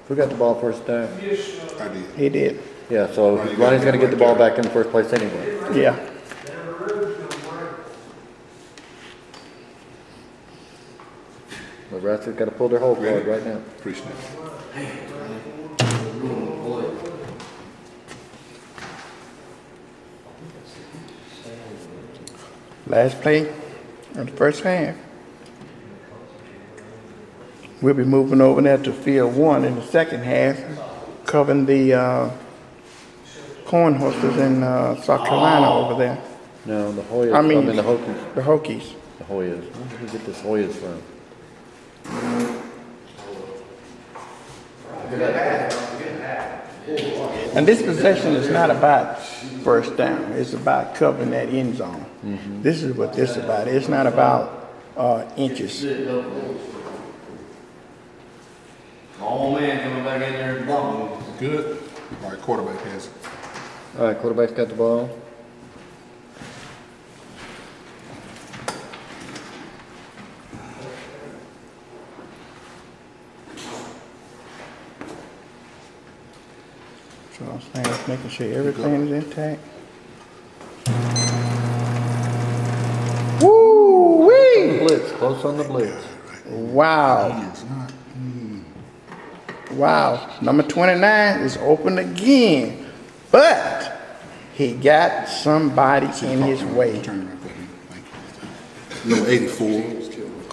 who got the ball first time?
I did.
he did.
Yeah, so Ronnie's going to get the ball back in the first place anyway.
Yeah.
Was Nebraska's got to pull their whole card right now.
Appreciate it.
Last play of the first half. We'll be moving over there to field 1 in the second half, covering the corn horses in South Carolina over there.
No, the Hoyas.
I mean,
the Hokies.
The Hokies.
The Hoyas. Where did we get this Hoyas from?
And this possession is not about first down. It's about covering that end zone. This is what this is about. It's not about inches.
Oh man, coming back in there and blocking.
Good. All right, quarterback has it.
All right, quarterback's got the ball.
So I'm saying, it's making sure everything is intact. Woo-wee!
Blitz, close on the blitz.
Wow.
He is not.
Wow. Number 29 is open again. But he got somebody in his way.
Turn right there. Thank you. No, 84.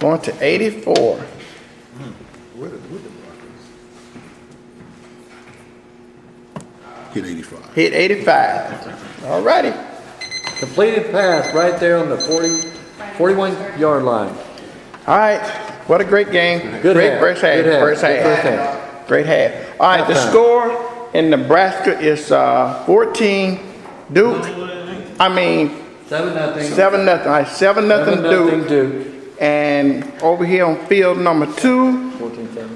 Going to 84.
Hit 85.
Hit 85. All righty.
Completed pass right there on the 41-yard line.
All right. What a great game.
Good
great
half.
first half.
Good half.
First
Good
half.
first half.
Great half. All right. The
Halftime.
score in Nebraska is 14 Duke. I mean,
7-0.
7-0. All right, 7-0 Duke.
Duke.
And over here on field number 2,
14-7.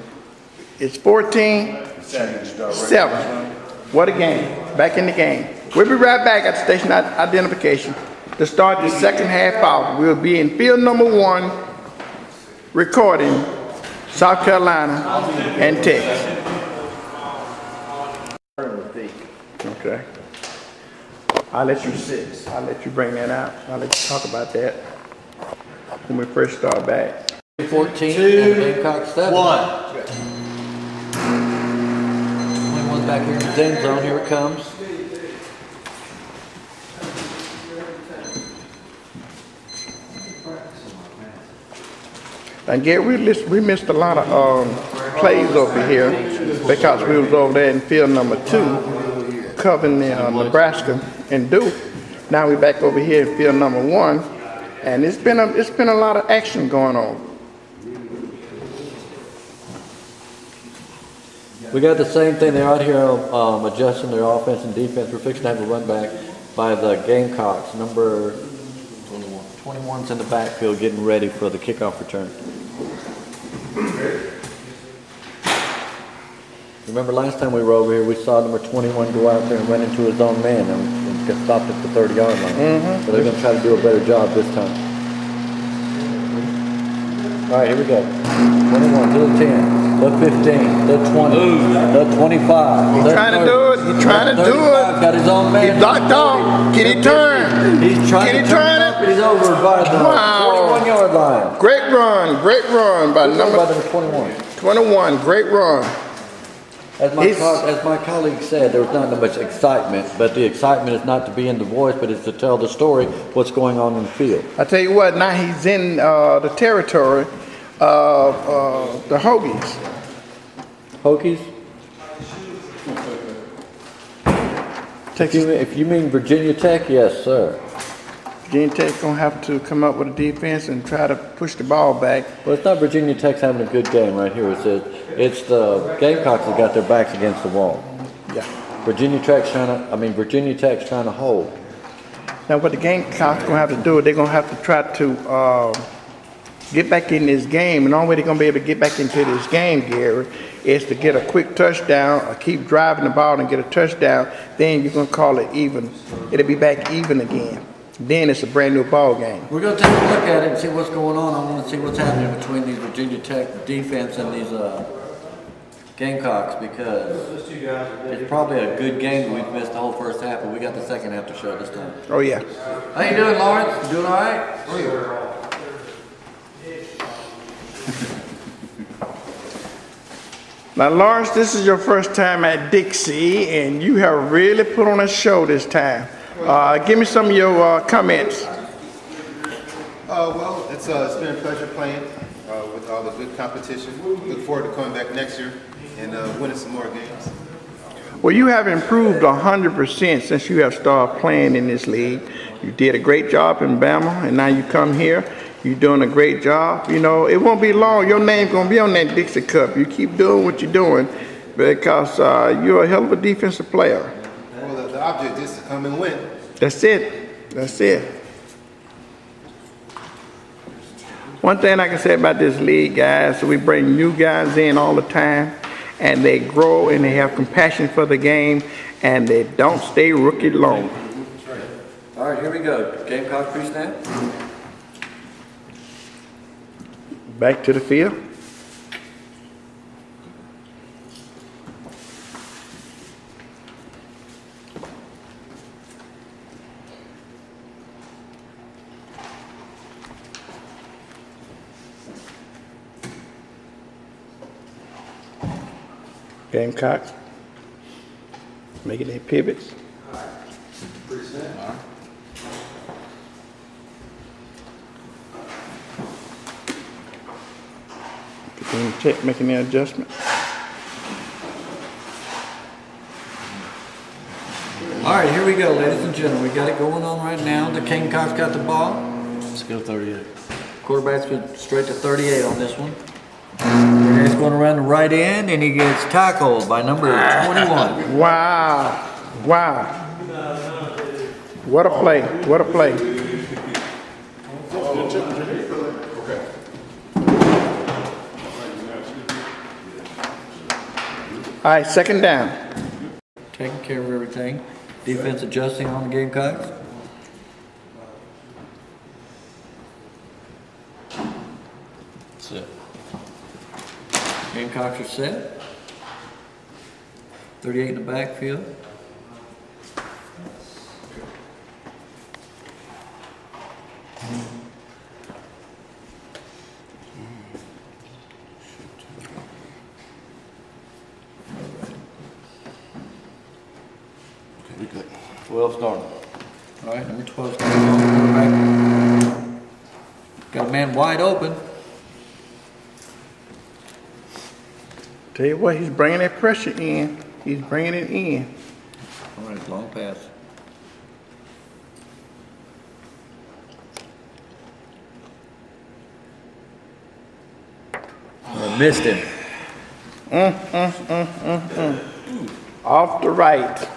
it's 14-7. What a game. Back in the game. We'll be right back at the station identification to start the second half out. We'll be in field number 1 recording South Carolina and Texas. Okay. I'll let you bring that out. I'll let you talk about that when we first start back.
14.
2,
Gamecock 7.
1.
21's back here in the end zone. Here it comes.
And Gary, we missed a lot of plays over here because we was over there in field number 2 covering the, Nebraska and Duke. Now we're back over here in field number 1, and it's been a lot of action going on.
We got the same thing. They're out here adjusting their offense and defense. We're fixing to have a run back by the Gamecocks. Number 21's in the backfield getting ready for the kickoff return. Remember last time we were over here, we saw number 21 go out there and run into his own man and get stopped at the 30-yard line. So they're going to try to do a better job this time. All right, here we go. 21 to the 10, the 15, the 20, the 25.
He's trying to do it. He's trying to do it.
Got his own man.
He blocked off. Can he turn?
He's trying
Can
to
he turn
up, but he's over by the
Wow.
41-yard line.
Great run by
By
number
number 21.
21. Great run.
As my colleague said, there was not that much excitement, but the excitement is not to be in the voice, but it's to tell the story, what's going on in the field.
I tell you what, now he's in the territory of the Hokies.
Hokies? If you mean Virginia Tech, yes, sir.
Virginia Tech gonna have to come up with a defense and try to push the ball back.
Well, it's not Virginia Tech's having a good game right here. It's the Gamecocks that got their backs against the wall.
Yeah.
Virginia Tech's trying to hold.
Now what the Gamecocks gonna have to do, they're gonna have to try to get back in this game, and the only way they're gonna be able to get back into this game, Gary, is to get a quick touchdown or keep driving the ball and get a touchdown. Then you're gonna call it even. It'll be back even again. Then it's a brand new ball game.
We're going to take a look at it and see what's going on. I want to see what's happening between these Virginia Tech defense and these Gamecocks, because it's probably a good game. We've missed the whole first half, but we got the second half to show this time.
Oh yeah.
How you doing, Lawrence? You doing all right?
Now, Lawrence, this is your first time at Dixie, and you have really put on a show this time. Give me some of your comments.
Well, it's been a pleasure playing with all the good competition. Look forward to coming back next year and winning some more games.
Well, you have improved 100% since you have started playing in this league. You did a great job in Bama, and now you come here. You're doing a great job. You know, it won't be long. Your name's going to be on that Dixie Cup. You keep doing what you're doing because you're a hell of a defensive player.
Well, the object is to come and win.
That's it. That's it. One thing I can say about this league, guys, we bring new guys in all the time, and they grow and they have compassion for the game, and they don't stay rookie long.
All right, here we go. Gamecock pre-snap.
Back to the field. Gamecocks making their pivots. Check, making the adjustment.
All right, here we go, ladies and gentlemen. We got it going on right now. The Gamecocks got the ball.
Let's go 38.
Quarterback's been straight to 38 on this one. He's going around the right end, and he gets tackled by number 21.
Wow. Wow. What a play. What a play. All right, second down.
Taking care of everything. Defense adjusting on the Gamecocks.
That's it.
Gamecocks are set. 38 in the backfield.
We good. 12 starting.
All right, number 12 is coming on quarterback. Got a man wide open.
Tell you what, he's bringing that pressure in. He's bringing it in.
All right, long pass. Missed him.
Off the right.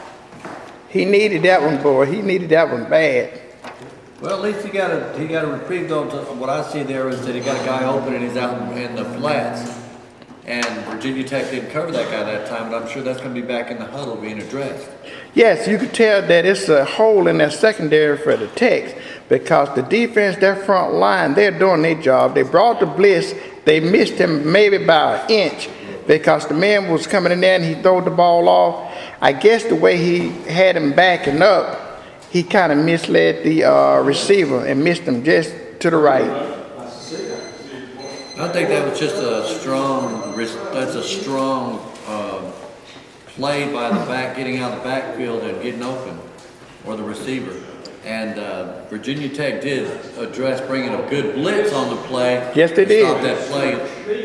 He needed that one, boy. He needed that one bad.
Well, at least he got a reprieve though. What I see there is that he got a guy open and he's out in the flats. And Virginia Tech didn't cover that guy that time, but I'm sure that's going to be back in the huddle being addressed.
Yes, you could tell that it's a hole in that secondary for the Techs because the defense, their front line, they're doing their job. They brought the blitz. They missed him maybe by an inch because the man was coming in there and he threw the ball off. I guess the way he had him backing up, he kind of misled the receiver and missed him just to the right.
I think that was just a strong play by the back, getting out of the backfield and getting open, or the receiver. And Virginia Tech did address bringing a good blitz on the play.
Yes, they did.
Stop that play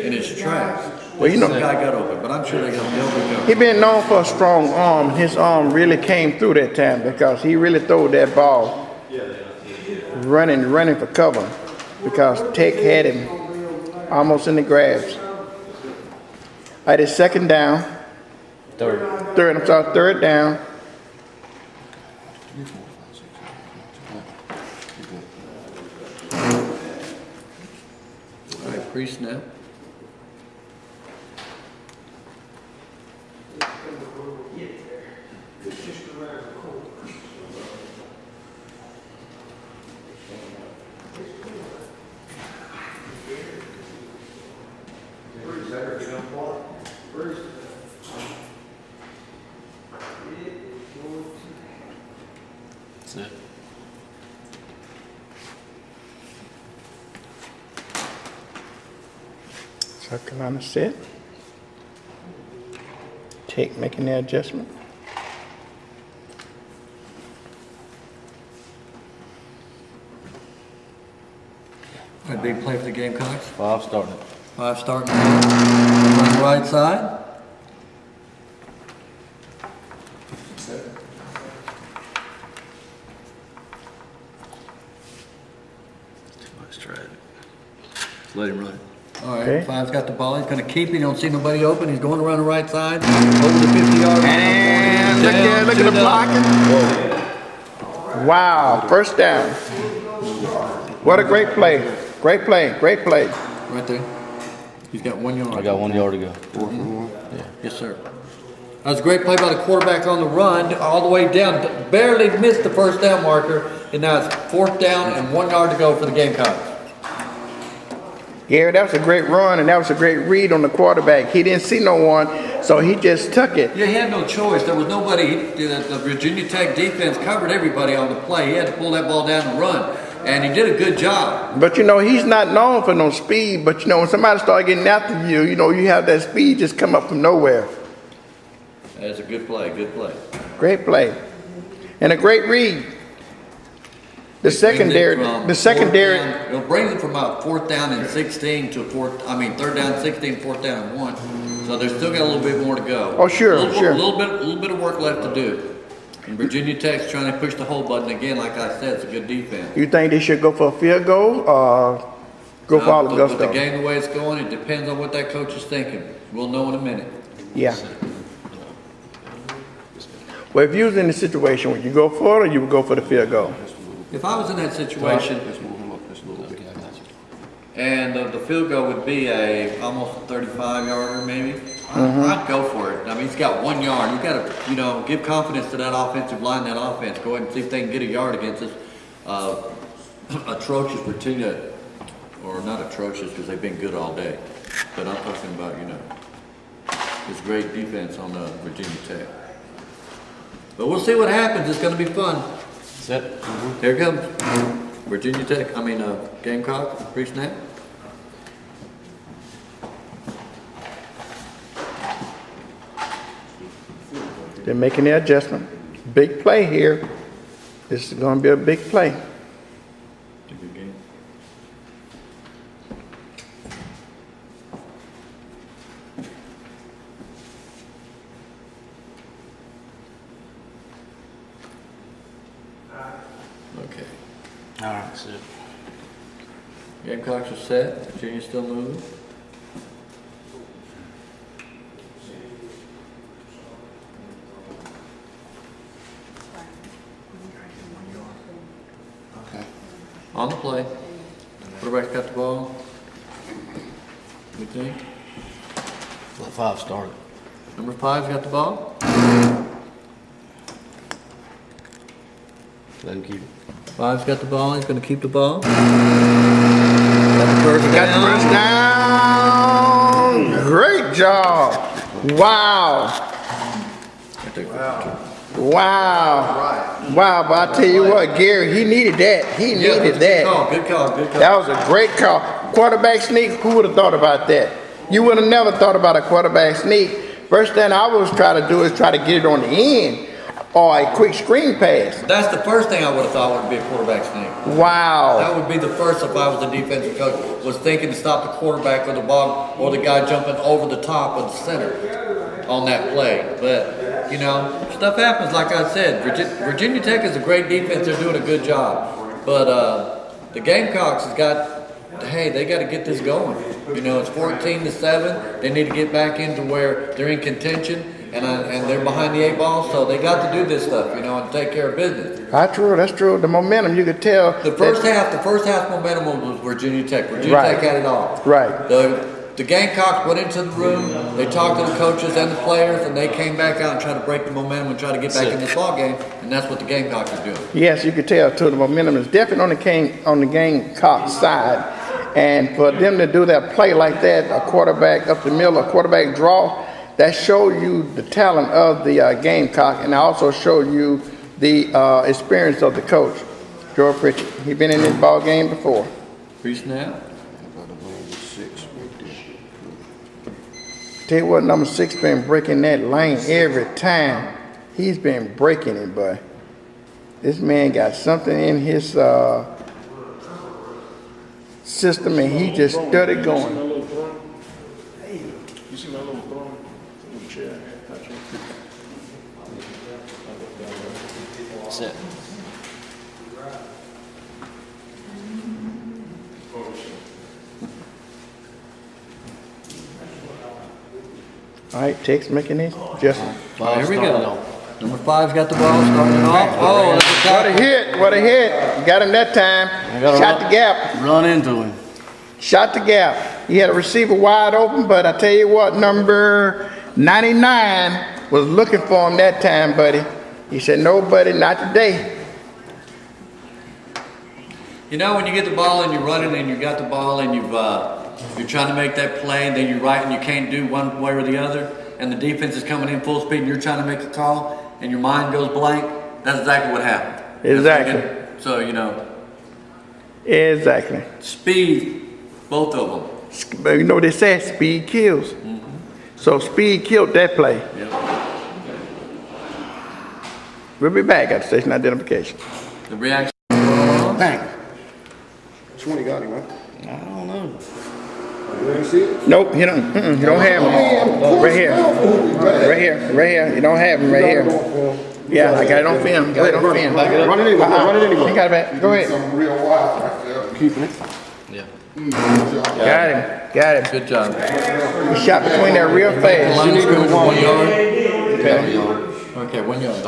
in its tracks.
Well, you know,
the guy got open, but I'm sure they'll be able to go.
He been known for a strong arm. His arm really came through that time because he really threw that ball running for cover because Tech had him almost in the grabs. All right, it's second down. Third down.
All right, pre-snap.
That's it.
South Carolina set. Tech making their adjustment.
A big play for the Gamecocks.
5 starting.
5 starting on the right side.
Too much traffic. Let him run.
All right,
Okay.
5's got the ball. He's going to keep it. You don't see nobody open. He's going around the right side. Over the 50-yard line.
And look at the blocking. Wow, first down. What a great play. Great play, great play.
Right there. He's got 1 yard.
I got 1 yard to go.
Yes, sir. That was a great play by the quarterback on the run, all the way down. Barely missed the first down marker, and now it's 4th down and 1 yard to go for the Gamecocks.
Gary, that was a great run, and that was a great read on the quarterback. He didn't see no one, so he just took it.
Yeah, he had no choice. There was nobody. The Virginia Tech defense covered everybody on the play. He had to pull that ball down and run, and he did a good job.
But you know, he's not known for no speed, but you know, when somebody starts getting after you, you know, you have that speed just come up from nowhere.
That's a good play, good play.
Great play. And a great read. The secondary,
It brings it from about 4th down and 16 to 3rd down, 16, 4th down and 1. So there's still got a little bit more to go.
Oh, sure,
A little
sure.
little bit of work left to do. And Virginia Tech's trying to push the hold button again. Like I said, it's a good defense.
You think they should go for a field goal or go for all the
With the
gusto?
game the way it's going, it depends on what that coach is thinking. We'll know in a minute.
Yeah. Well, if you was in the situation, would you go for it or you would go for the field goal?
If I was in that situation, and the field goal would be almost a 35-yarder maybe, I'd go for it. I mean, he's got 1 yard. You got to, give confidence to that offensive line, that offense. Go ahead and see if they can get a yard against this atrocious Virginia, or not atrocious because they've been good all day. But I'm talking about, this great defense on Virginia Tech. But we'll see what happens. It's going to be fun.
Set.
Here it comes. Virginia Tech, Gamecock, pre-snap.
They're making their adjustment. Big play here. This is going to be a big play.
It's a good game. Okay.
All right, set.
Gamecocks are set. Virginia's still moving. On the play. Quarterback's got the ball. Good thing.
Let 5 start it.
Number 5's got the ball.
Let him keep it.
5's got the ball. He's going to keep the ball. Got the first
Got the
down.
first down. Great job. Wow.
Right there.
Wow. Wow, but I tell you what, Gary, he needed that. He needed that.
Good call.
That was a great call. Quarterback sneak, who would have thought about that? You would have never thought about a quarterback sneak. First thing I was trying to do is try to get it on the end or a quick screen pass.
That's the first thing I would have thought would be a quarterback sneak.
Wow.
That would be the first if I was the defensive coach, was thinking to stop the quarterback or the ball or the guy jumping over the top of the center on that play. But, stuff happens, like I said. Virginia Tech is a great defense. They're doing a good job. But the Gamecocks has got, they got to get this going. It's 14-7. They need to get back into where they're in contention. And they're behind the 8 ball, so they got to do this stuff, and take care of business.
That's true. The momentum, you could tell.
The first half momentum was Virginia Tech. Virginia Tech had it all.
Right.
The Gamecocks went into the room, they talked to the coaches and the players, and they came back out and tried to break the momentum and try to get back in this ball game, and that's what the Gamecocks are doing.
Yes, you could tell too. The momentum is definitely on the Gamecock side, and for them to do that play like that, a quarterback up the middle, a quarterback draw, that showed you the talent of the Gamecock, and also showed you the experience of the coach, George Pritchett. He's been in this ball game before. Tell you what, number 6 been breaking that lane every time. He's been breaking it, but this man got something in his system, and he just started going.
You see my little throne? Little chair.
Sit.
All right, Tex making this. Justin.
Well, here we go. Number 5's got the ball starting it off. Oh, that's a
What a
tackle.
hit, what a hit. You got him that time. Shot the gap.
Run into him.
Shot the gap. He had a receiver wide open, but I tell you what, number 99 was looking for him that time, buddy. He said, no, buddy, not today.
You know, when you get the ball and you're running and you got the ball and you're trying to make that play and then you're right and you can't do one way or the other, and the defense is coming in full speed and you're trying to make a call and your mind goes blank, that's exactly what happened.
Exactly.
So, you know,
Exactly.
speed, both of them.
But you know what they say, speed kills. So speed killed that play.
Yep.
We'll be back at station identification.
The reaction.
Bang.
20 got him, right?
I don't know.
You ain't see it?
Nope, you don't. You don't have him. Right here. Right here. Right here. You don't have him right here. Yeah, I got it on film. Got it on film.
Run it anyway. Run it anyway.
You got it back. Go ahead.
Something real wild right there.
Keeping it.
Yeah.
Got him. Got him.
Good job.
He shot between that real
The
fast.
line of scrimmage is 1 yard.
Okay.
Okay, 1 yard.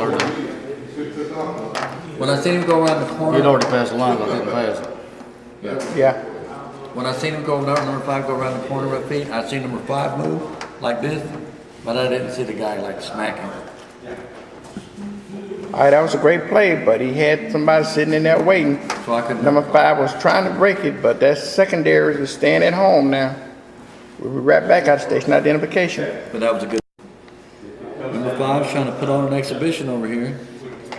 When I seen him go around the corner.
He'd already passed the line, but I didn't pass it.
Yeah.
When I seen him go number 5 go around the corner with feet, I seen number 5 move like this, but I didn't see the guy like smack him.
All right, that was a great play, but he had somebody sitting in there waiting.
So I couldn't.
Number 5 was trying to break it, but that secondary is staying at home now. We'll be right back out of station identification.
But that was a good. Number 5's trying to put on an exhibition over here.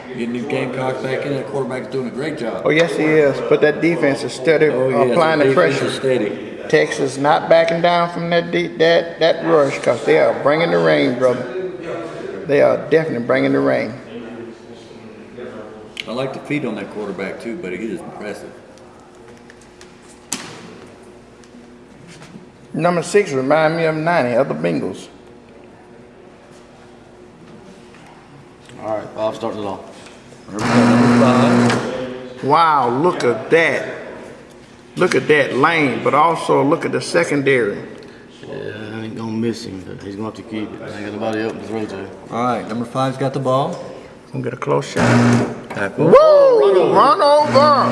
Getting these Gamecocks back in. That quarterback's doing a great job.
Oh, yes, he is. But that defense is steady applying the
defense
pressure.
is steady.
Texas not backing down from that rush because they are bringing the rain, brother. They are definitely bringing the rain.
I like the feet on that quarterback too, but he is impressive.
Number 6 remind me of 90 of the Bengals.
All right, Bob, start it off.
Number 5.
Wow, look at that. Look at that lane, but also look at the secondary.
Yeah, I ain't gonna miss him, but he's gonna have to keep it. I ain't got nobody else to throw to.
All right, number 5's got the ball.
Gonna get a close shot.
Tackle.
Woo! Run over!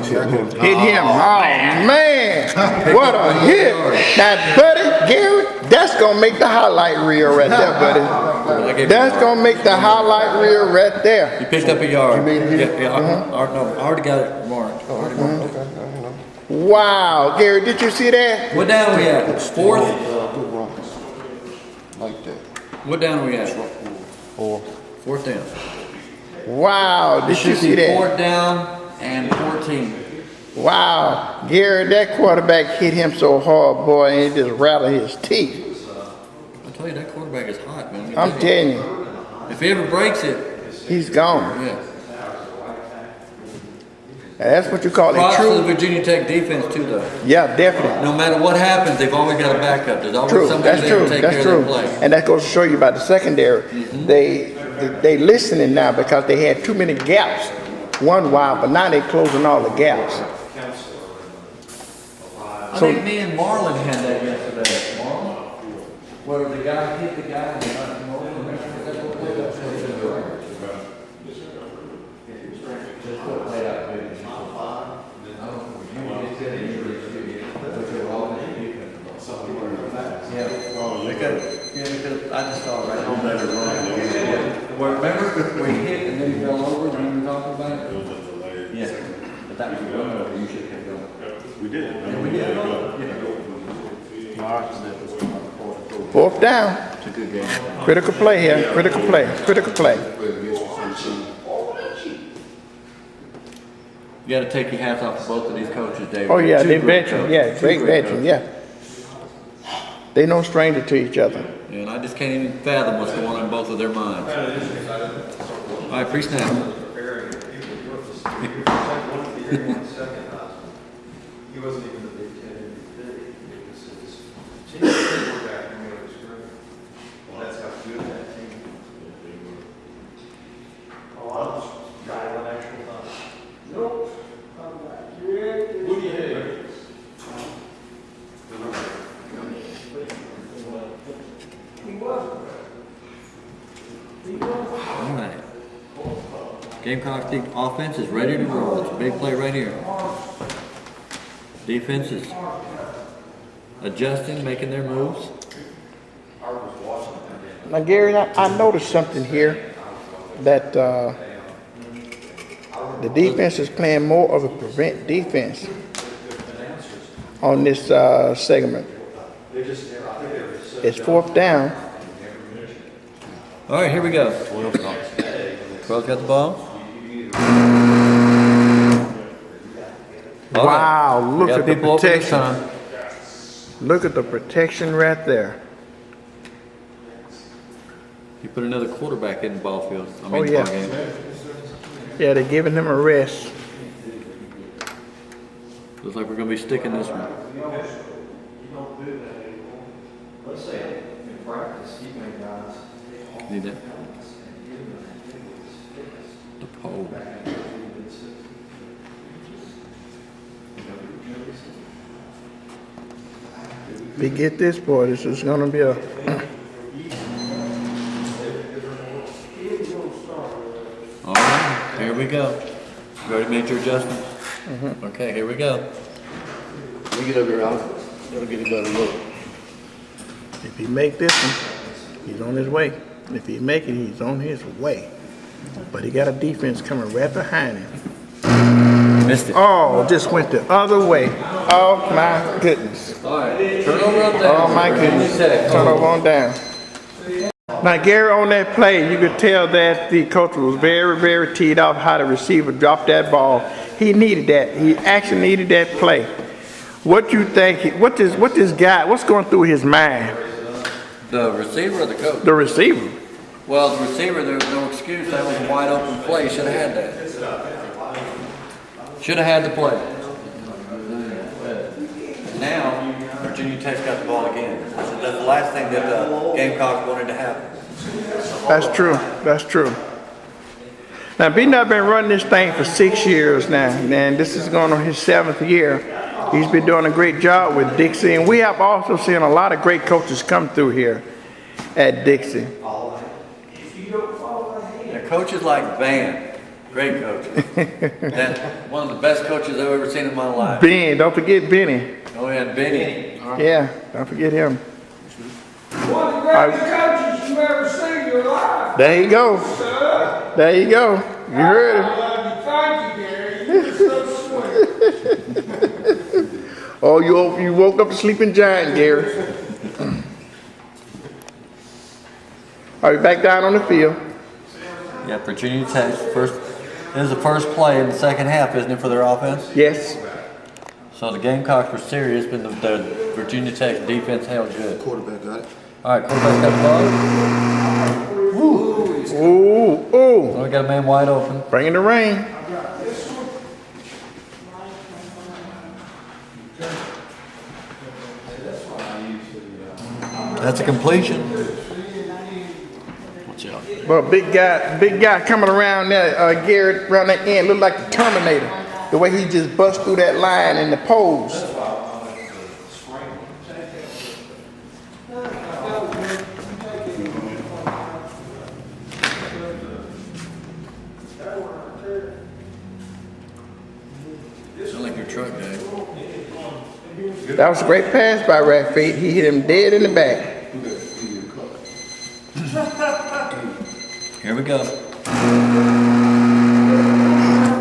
Hit him. Oh, man. What a hit. Now, buddy, Gary, that's going to make the highlight reel right there, buddy. That's going to make the highlight reel right there.
You picked up a yard. You made it hit? Yeah, I already got it marked.
Wow. Gary, did you see that?
What down are we at? 4th?
Like that.
What down are we at?
4.
4th down.
Wow. Did you see that?
4th down and 14.
Wow. Gary, that quarterback hit him so hard, boy, and it just rattled his teeth.
I tell you, that quarterback is hot, man.
I'm telling you,
If he ever breaks it,
he's gone.
yeah.
Now, that's what you call a
Props to the
true.
Virginia Tech defense too, though.
Yeah, definitely.
No matter what happens, they've always got a backup. There's always
True,
somebody
that's
there
true,
to take
that's
care
true.
of that play.
And that goes to show you about the secondary. They listening now because they had too many gaps one while, but now they closing all the gaps.
I think me and Marlon had that yesterday. Marlon? Where the guy hit the guy and knocked him over. Because I just saw it right home there. Well, remember where he hit and then he fell over when you were talking about it? Yeah. But that was a run over. You should have gone.
We did.
Yeah, we did. Yeah.
4th down.
It's a good game.
Critical play here. Critical play. Critical play.
You got to take your hats off to both of these coaches, David.
Oh yeah,
Two
they
great
veteran.
coaches.
Yeah,
Two
great veteran.
coaches.
Yeah. They no stranger to each other.
And I just can't even fathom what's going on in both of their minds. All right, pre-snap.
He wasn't even the Big Ten MVP. It was his team quarterback when he was great. Well, that's how good that team was. Oh, I was right on actual time.
Nope.
Who do you hate?
All right. Gamecocks offense is ready to roll. It's a big play right here. Defense is adjusting, making their moves.
Now, Gary, I noticed something here that the defense is playing more of a prevent defense on this segment. It's 4th down.
All right, here we go. 12's got the ball. All
Wow,
right.
look
We got
at the
people open this
protection.
time.
Look at the protection right there.
You put another quarterback in the ball field. I mean,
Oh, yeah.
ball game.
Yeah, they're giving him a rest.
Looks like we're going to be sticking this one.
Let's say in practice, he made guys.
Need that? The pole.
If we get this, boy, this is going to be a...
All right, here we go. You already made your adjustment? Okay, here we go.
Let me get over here, Alex. That'll get a better look.
If he make this one, he's on his way. If he make it, he's on his way. But he got a defense coming right behind him.
Missed it.
Oh, just went the other way. Oh, my goodness.
All right, turn over up there.
Oh, my goodness. Turn over on down. Now, Gary, on that play, you could tell that the coach was very, very teed off how the receiver dropped that ball. He needed that. He actually needed that play. What you think? What this guy? What's going through his mind?
The receiver or the coach?
The receiver.
Well, the receiver, there's no excuse. That was a wide open play. Should have had that. Should have had the play. Now, Virginia Tech's got the ball again. That's the last thing that the Gamecocks wanted to happen.
That's true. That's true. Now, B-Nut been running this thing for 6 years now, and this is going on his 7th year. He's been doing a great job with Dixie, and we have also seen a lot of great coaches come through here at Dixie.
The coach is like Van. Great coach. That's one of the best coaches I've ever seen in my life.
Ben, don't forget Benny.
Oh, yeah, Benny.
Yeah, don't forget him.
One of the greatest coaches you've ever seen in your life.
There you go. There you go. You heard him.
Thank you, Gary. You're so sweet.
Oh, you woke up a sleeping giant, Gary. Are we back down on the field?
Yeah, Virginia Tech's first. This is the first play in the second half, isn't it, for their offense?
Yes.
So the Gamecocks were serious, but the Virginia Tech defense held good.
Quarterback got it.
All right, quarterback's got the ball.
Ooh, ooh.
So we got a man wide open.
Bringing the rain.
That's a completion. Watch out.
Well, big guy coming around there, Garrett, around that end, looked like the Terminator. The way he just bust through that line in the post.
Sound like your truck, Dave.
That was a great pass by Rafiq. He hit him dead in the back.
Here we go.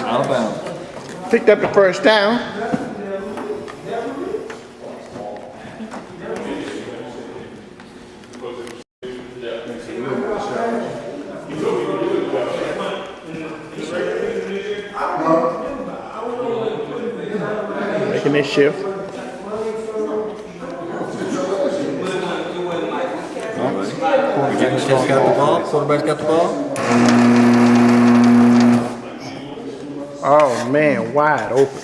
Out of bounds.
Picked up the first down. Making this shift.
Just got the ball. Quarterback's got the ball.
Oh man, wide open.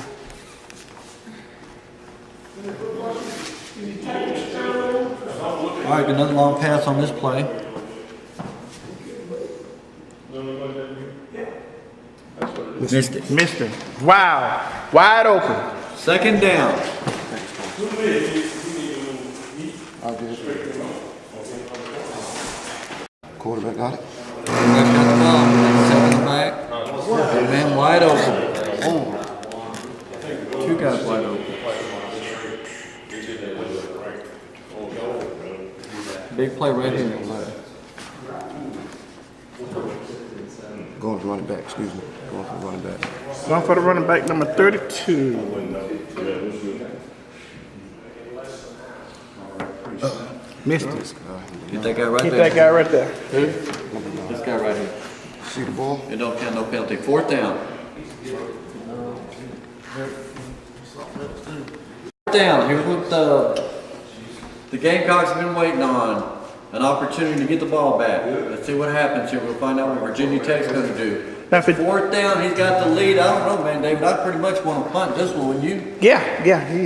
All right, another long pass on this play. Missed it.
Missed him. Wow, wide open.
Second down.
Quarterback got it.
Quarterback's got the ball. Second back. And man wide open. Two guys wide open. Big play right here.
Going for running back, excuse me. Going for running back.
Going for the running back, number 32. Missed it.
Get that guy right
Keep
there.
that guy right there.
Who? This guy right here.
See the ball?
It don't count, no penalty. Fourth down. Fourth down. Here's what the Gamecocks have been waiting on. An opportunity to get the ball back. Let's see what happens here. We'll find out what Virginia Tech's going to do.
Now, if it-
Fourth down, he's got the lead. I don't know, man, David. I pretty much want to punt this one, wouldn't you?
Yeah,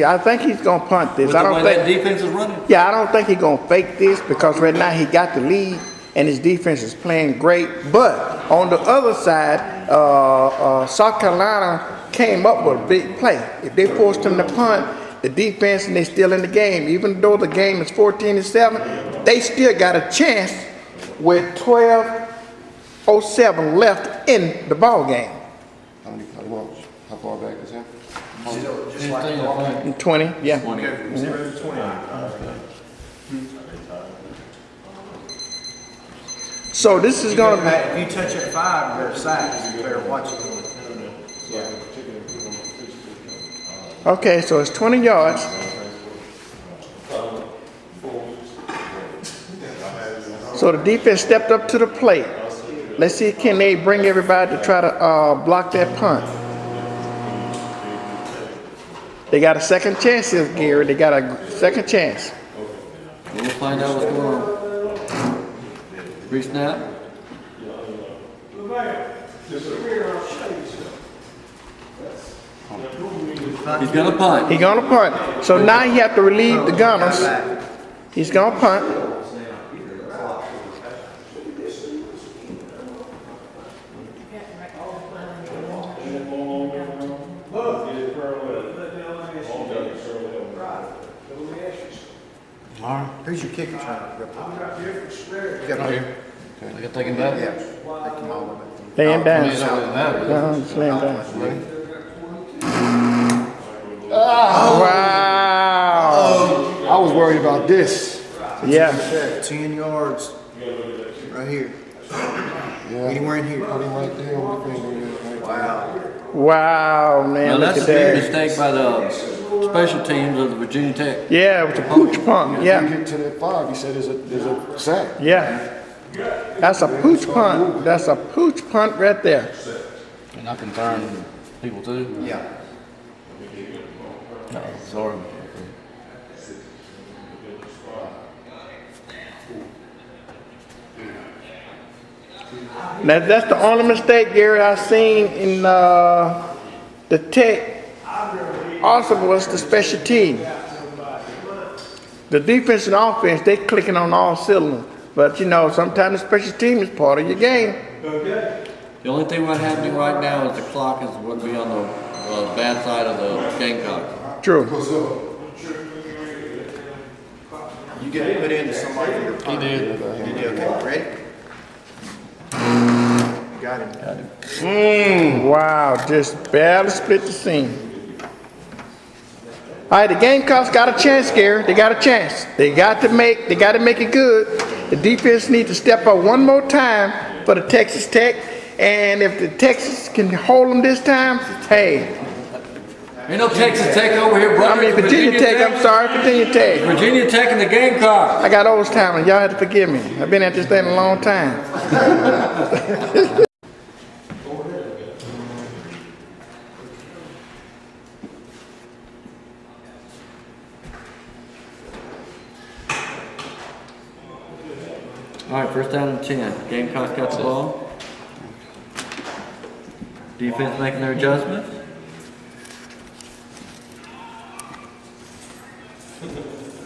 I think he's gonna punt this.
With
I
the
don't
way that
think.
defense is running.
Yeah, I don't think he's gonna fake this because right now he got the lead and his defense is playing great. But on the other side, South Carolina came up with a big play. If they forced him to punt, the defense and they still in the game. Even though the game is 14-7, they still got a chance with 12:07 left in the ball game.
How far back is him?
Just like
20, yeah.
20.
0 to 20.
So this is gonna be.
If you touch at 5, you're sacked. You better watch it.
Okay, so it's 20 yards. So the defense stepped up to the plate. Let's see, can they bring everybody to try to block that punt? They got a second chance here, Gary. They got a second chance.
We'll find out what's going on. Pre-snap. He's gonna punt.
He's gonna punt. So now he have to relieve the Gunners. He's gonna punt.
Who's your kicker trying to grip?
Right here. I can take him back.
Yeah. They come all the way back.
Laying down.
It doesn't really matter.
No, just laying down. Wow.
I was worried about this.
Yeah.
10 yards right here.
Yeah.
Anywhere in here.
Put him right there on the finger.
Wow.
Wow, man.
Now
Look
that's
at
a big
that.
mistake by the special teams of the Virginia Tech.
Yeah, it was a pooch punt.
If
Yeah.
you get to that 5, he said there's a sack.
Yeah. That's a pooch punt. That's a pooch punt right there.
And I can turn people too.
Yeah.
No, sorry.
Now that's the only mistake, Gary, I seen in the Tech. Also was the special team. The defense and offense, they clicking on all cylinders. But you know, sometimes the special team is part of your game.
The only thing that's happening right now is the clock is would be on the bad side of the Gamecocks.
True.
You get put into somebody for your punt.
He did.
You did. Okay, ready? You got him.
Wow, just barely split the seam. All right, the Gamecocks got a chance, Gary. They got a chance. They got to make it good. The defense needs to step up one more time for the Texas Tech. And if the Texas can hold them this time, hey.
Ain't no Texas Tech over here, brother.
I mean, Virginia Tech, I'm sorry, Virginia Tech.
Virginia Tech and the Gamecocks.
I got old timers. Y'all have to forgive me. I've been at this thing a long time.
All right, first down and 10. Gamecocks got the ball. Defense making their adjustments.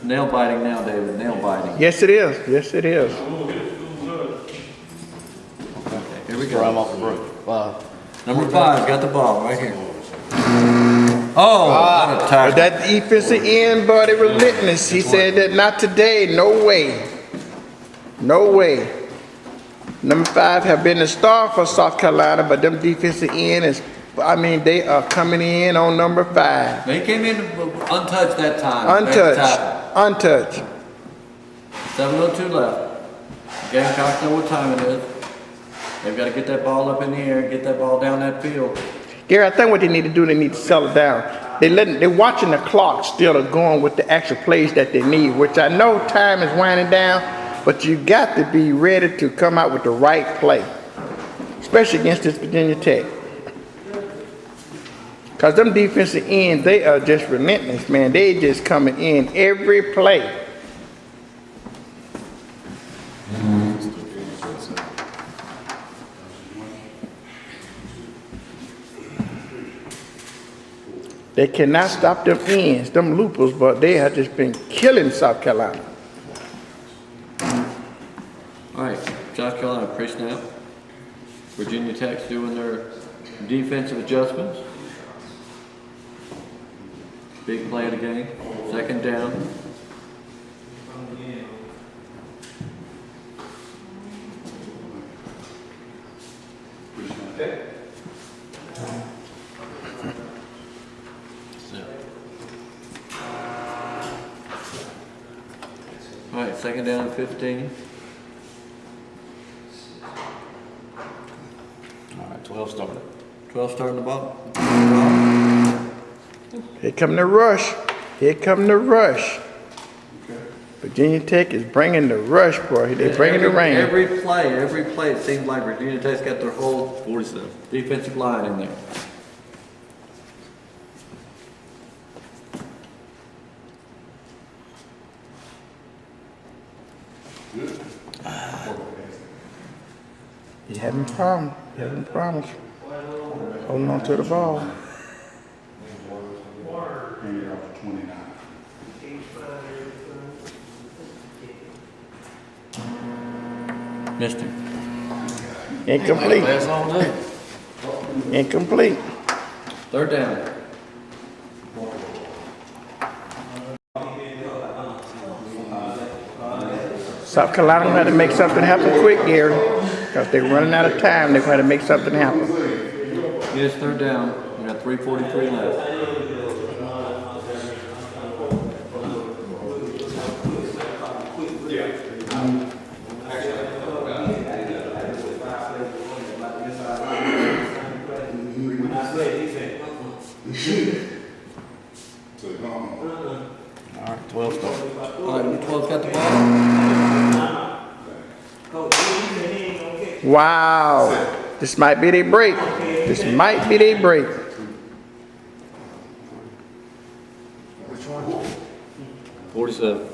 Nail biting now, David. Nail biting.
Yes, it is. Yes, it is.
Okay, here we go. I'm off the break. Number 5 got the ball right here. Oh, what a tackle.
That defensive end, buddy, relentless. He said that not today. No way. No way. Number 5 have been the star for South Carolina, but them defensive end is, I mean, they are coming in on number 5.
They came in untouched that time.
Untouched. Untouched.
7:02 left. Gamecocks know what time it is. They've got to get that ball up in the air, get that ball down that field.
Gary, I think what they need to do, they need to settle down. They're watching the clock still of going with the actual plays that they need, which I know time is winding down, but you got to be ready to come out with the right play, especially against this Virginia Tech. Because them defensive ends, they are just relentless, man. They just coming in every play. They cannot stop them ends, them loopers, but they have just been killing South Carolina.
All right, South Carolina pre-snap. Virginia Tech's doing their defensive adjustments. Big play of the game. Second down. All right, second down and 15.
All right, 12 started.
12 starting the ball.
Here come the rush. Here come the rush. Virginia Tech is bringing the rush, boy. They're bringing the rain.
Every play, it seems like Virginia Tech's got their whole 47 defensive line in there.
He having problems. He having problems. Holding on to the ball.
Missed him.
Incomplete. Incomplete.
Third down.
South Carolina going to have to make something happen quick, Gary, because they're running out of time. They're going to make something happen.
Yes, third down. We got 3:43 left.
All right, 12 started.
All right, number 12's got the ball.
Wow. This might be their break. This might be their break.
Which one?
47.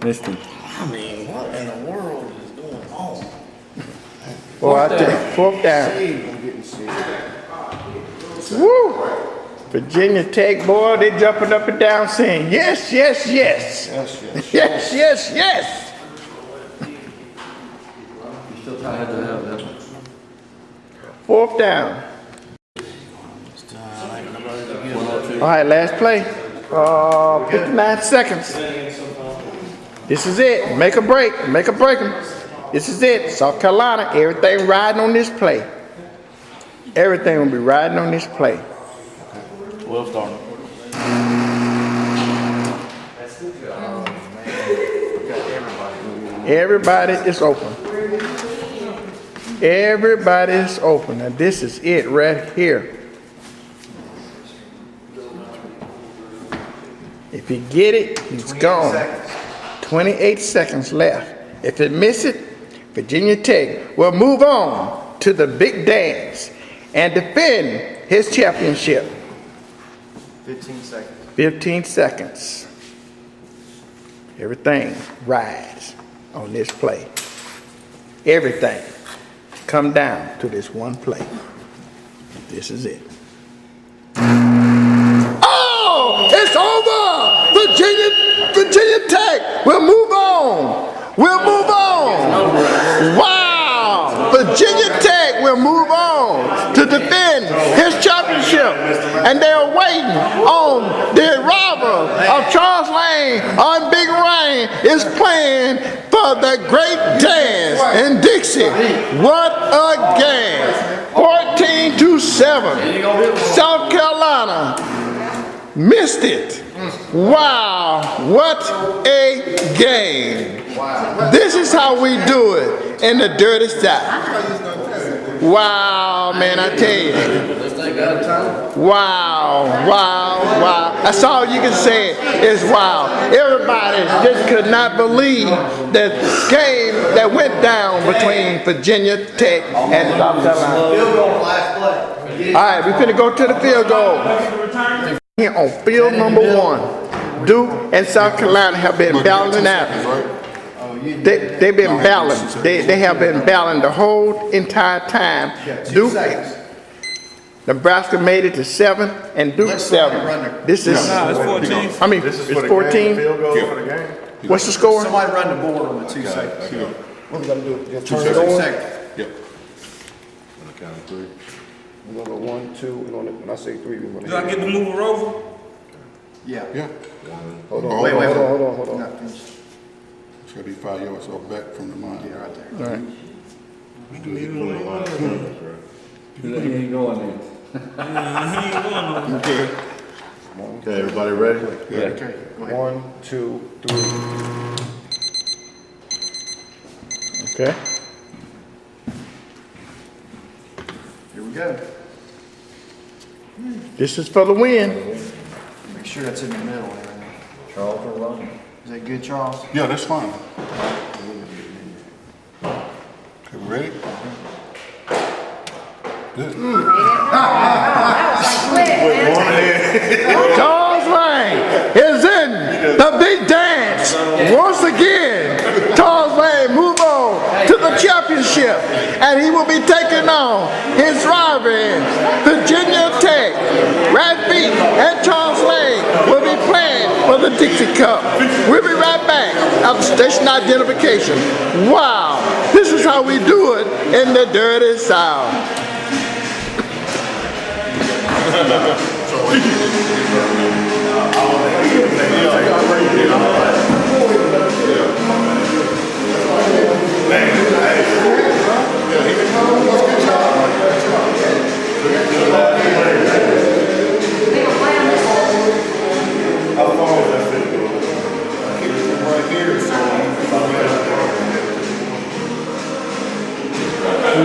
Missed him.
I mean, what in the world is going on?
Boy, I tell you, fourth down.
I'm getting sick.
Woo! Virginia Tech, boy, they jumping up and down saying, yes, yes, yes.
Yes, yes.
Yes, yes, yes.
You still trying to have that.
Fourth down. All right, last play. 59 seconds. This is it. Make a break. Make a break 'em. This is it. South Carolina, everything riding on this play. Everything will be riding on this play.
12 starting.
Everybody is open. Everybody is open. Now this is it right here. If you get it, he's gone. 28 seconds left. If it miss it, Virginia Tech will move on to the big dance and defend his championship.
15 seconds.
15 seconds. Everything rides on this play. Everything come down to this one play. This is it. Oh, it's over. Virginia Tech. We'll move on. We'll move on. Wow. Virginia Tech will move on to defend his championship. And they're waiting on the arrival of Charles Lane on Big Rain is playing for the great dance in Dixie. What a game. 14-7. South Carolina missed it. Wow, what a game. This is how we do it in the dirty South. Wow, man, I tell you. Wow. That's all you can say is wow. Everybody just could not believe the game that went down between Virginia Tech and South Carolina.
Field goal, last play.
All right, we're finna go to the field goal. Here on field number 1, Duke and South Carolina have been battling out. They've been battling. They have been battling the whole entire time. Duke, Nebraska made it to 7 and Duke 7. This is,
it's 14.
I mean,
This is
it's
for the
14.
game, field goal for the game.
What's the score?
Somebody run the board on the 2 seconds.
What we gonna do? Just
2
turn it
seconds.
on?
Yep. On the count of 3.
We're gonna go 1, 2, when I say 3, we're gonna
Do I get to move her over?
Yeah.
Yeah.
Hold on,
Wait,
hold
wait,
on,
wait.
hold on.
Not finished.
It's gonna be 5 yards off back from the line.
Yeah, right there.
All right.
He ain't going there.
Okay, everybody ready?
Yeah.
Okay, go ahead.
1, 2, 3.
Okay.
Here we go.
This is for the win.
Make sure that's in the middle there.
Charles will run.
Is that good, Charles?
Yeah, that's fine. Okay, we ready? Good.
Charles Lane is in the big dance. Once again, Charles Lane move on to the championship, and he will be taking on his rival, Virginia Tech. Rat Beat and Charles Lane will be playing for the Dixie Cup. We'll be right back after station identification. Wow, this is how we do it in the dirty South.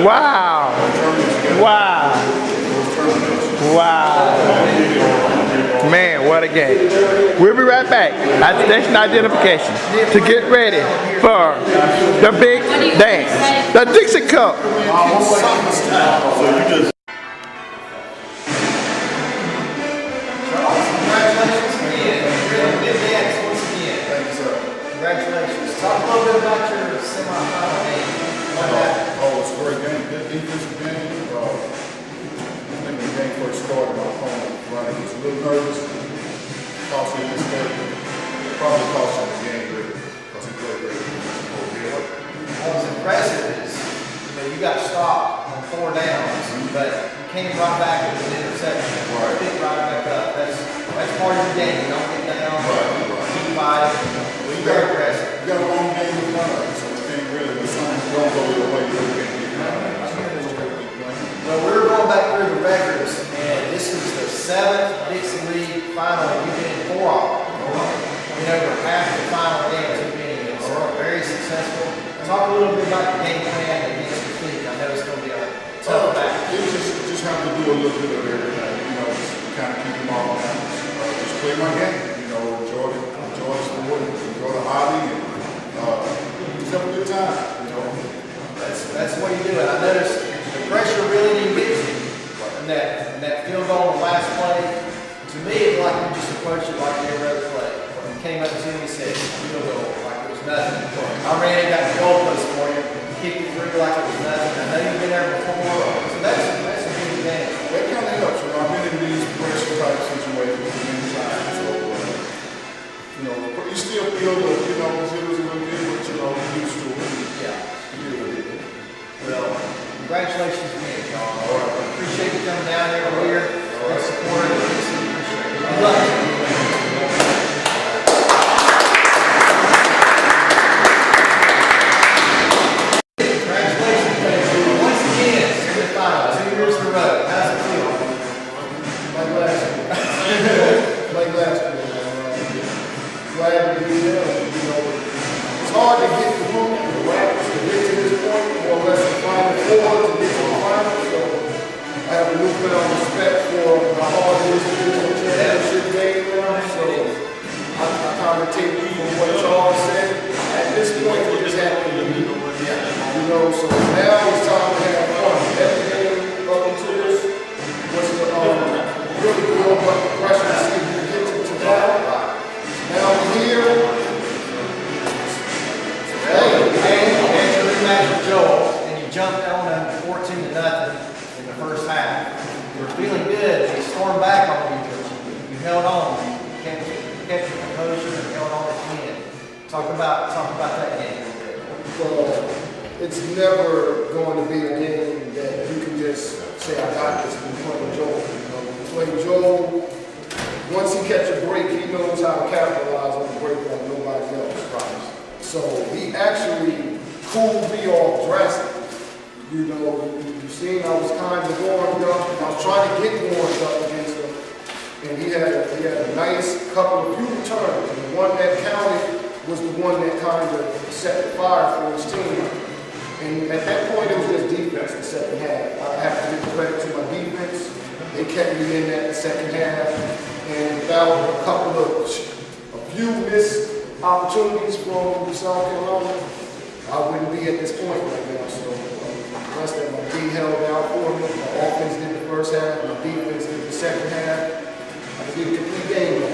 Wow. Wow. Wow. Man, what a game. We'll be right back at station identification to get ready for the big dance, the Dixie Cup.
Congratulations again. You're in the big dance once again.
Thank you, sir.
Congratulations. Talk a little bit about your semifinal game. What happened?
Oh, it's a great game, good defensive game. I think the game first started, my opponent running, he was a little nervous, cost him this game. Probably cost him the game, really, because he played great defense the whole game.
What was impressive is, you got stopped on 4 downs, but you came right back with an interception.
Right.
Pick right back up. That's part of the game. You don't get down.
Right.
Keep fighting.
We
Very impressive.
We got a long game in front of us, so we can't really, when something don't go your way, you really can't get it out.
Well, we were going back through the records, and this is the 7th Dixie League final, and you've been in 4 of them. Over half the final games you've been in, so very successful. Talk a little bit about the game plan against the Fleet. I know it's going to be a tough match.
It was just have to do a little bit of everything, just kind of keep them all down. Just play my game, enjoy the sport, enjoy the hobby, and just have a good time,
That's the way you do it. I noticed the pressure really didn't get you. And that field goal in the last play, to me, it's like you just approached it like every other play. You came up to him and said, field goal. I ran and got the goalpost for you, kicked it through like it was nothing. I know you've been there before, so that's a big advantage.
That kind of helps, you know, I've been in these pressure type situations many times, so, you know, you still feel the, you know, it was a little bit, but, you know, you used to it.
Yeah.
You deal with it.
Well, congratulations again, John. I appreciate you coming down here and supporting us. Appreciate it. Good luck.
Glad to be there. You know, it's hard to get the group, the Raptors, to get to this point, more or less the Final Four to get to the final. So I have a newfound respect for how hard it is to get to the championship game now. So I kind of take from what Charles said. At this point, we're just happy to be. You know, so now it's time to have fun. Everything up until this was really build up the pressure to see if we can get to now. Now here,
and you rematch with Joel, and you jumped on him 14-0 in the first half. You were feeling good, and you stormed back on you, but you held on. You kept your composure and held on at the end. Talk about that game a little bit.
well, it's never going to be a game that you can just say, I got this when playing Joel. You know, when playing Joel, once he catches a break, he knows how to capitalize on the break like nobody else. Right. So he actually cooled me off drastically. You know, you seen I was kind of warmed up. I was trying to get warmed up against him. And he had a nice couple of few returns. And the one that counted was the one that kind of set the fire for his team. And at that point, it was just defense the second half. I have to give credit to my defense. They kept me in that the second half. And without a few missed opportunities from South Carolina, I wouldn't be at this point right now. So the rest of my D held out for me. My offense did the first half, my defense did the second half. I did a complete game.
Your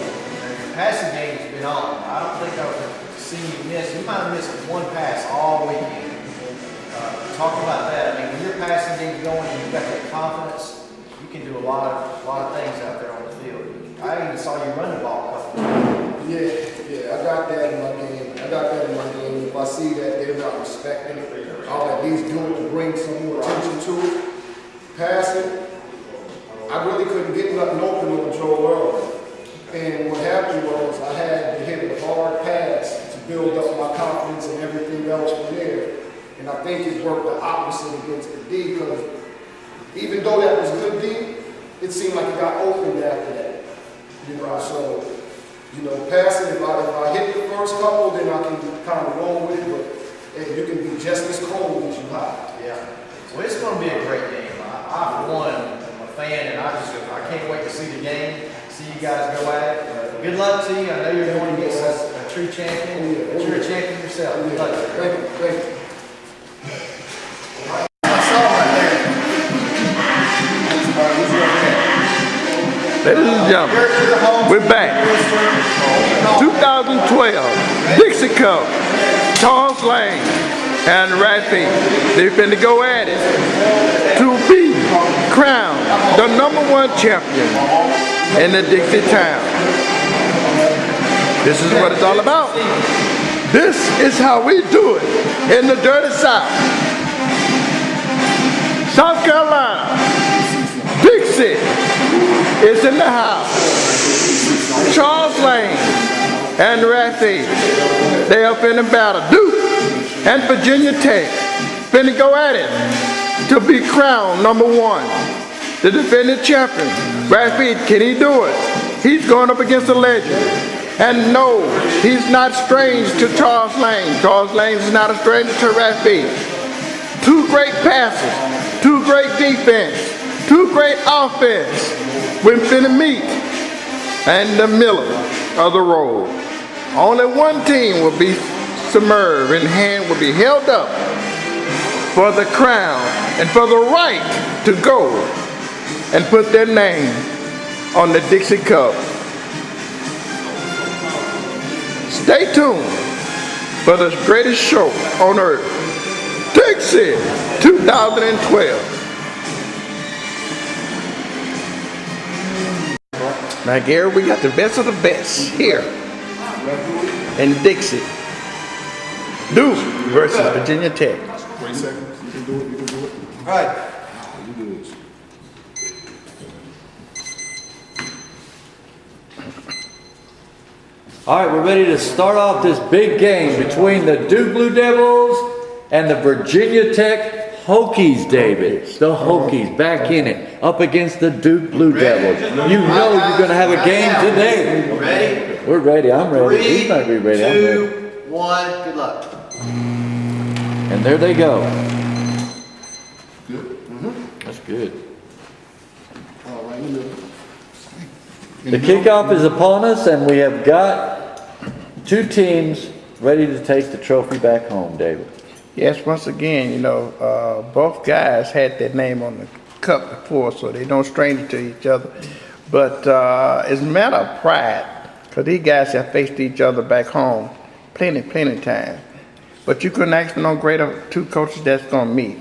passing game's been on. I don't think I've seen you miss. You might have missed one pass all weekend. Talk about that. I mean, when your passing game's going and you've got that confidence, you can do a lot of things out there on the field. I even saw you run the ball a couple times.
Yeah, I got that in my game. If I see that they're not respecting it, I'll at least do it to bring some more attention to it. Passing, I really couldn't get nothing open on Joe early. And what happened was I had to hit a hard pass to build up my confidence and everything else from there. And I think it worked the opposite against the D, because even though that was good D, it seemed like it got opened after that. You know, so, you know, passing, if I hit the first couple, then I can kind of roll with it, but hey, you can be just as cold as you hot.
Yeah. Well, it's going to be a great game. I for one, am a fan, and I can't wait to see the game, see you guys go at it. Good luck to you. I know you're going to get a true champion, but you're a champion yourself. Good luck.
Thank you.
Ladies and gentlemen, we're back. 2012 Dixie Cup, Charles Lane and Rafi. They're finna go at it to be crowned the #1 champion in the Dixie town. This is what it's all about. This is how we do it in the dirty South. South Carolina, Dixie is in the house. Charles Lane and Rafi, they up in the battle. Duke and Virginia Tech finna go at it to be crowned #1, the defending champion. Rafi, can he do it? He's going up against a legend. And no, he's not strange to Charles Lane. Charles Lane is not a stranger to Rafi. Two great passes, two great defense, two great offense. We're finna meet in the middle of the road. Only one team will be submerged and hand will be held up for the crown and for the right to go and put their name on the Dixie Cup. Stay tuned for the greatest show on earth, Dixie 2012. Now, Gary, we got the best of the best here in Dixie. Duke versus Virginia Tech.
3 seconds. You can do it. You can do it.
All right.
You do this.
All right, we're ready to start off this big game between the Duke Blue Devils and the Virginia Tech Hokies, David. The Hokies back in it, up against the Duke Blue Devils. You know you're going to have a game today.
Ready?
We're ready. I'm ready. He's not be ready. I'm
2,
ready.
1, good luck.
And there they go.
Good.
That's good.
All right, in the middle.
The kickoff is upon us, and we have got two teams ready to take the trophy back home, David.
Yes, once again, you know, both guys had their name on the cup before, so they don't stranger to each other. But it's a matter of pride, because these guys have faced each other back home plenty times. But you couldn't ask for no greater two coaches that's going to meet.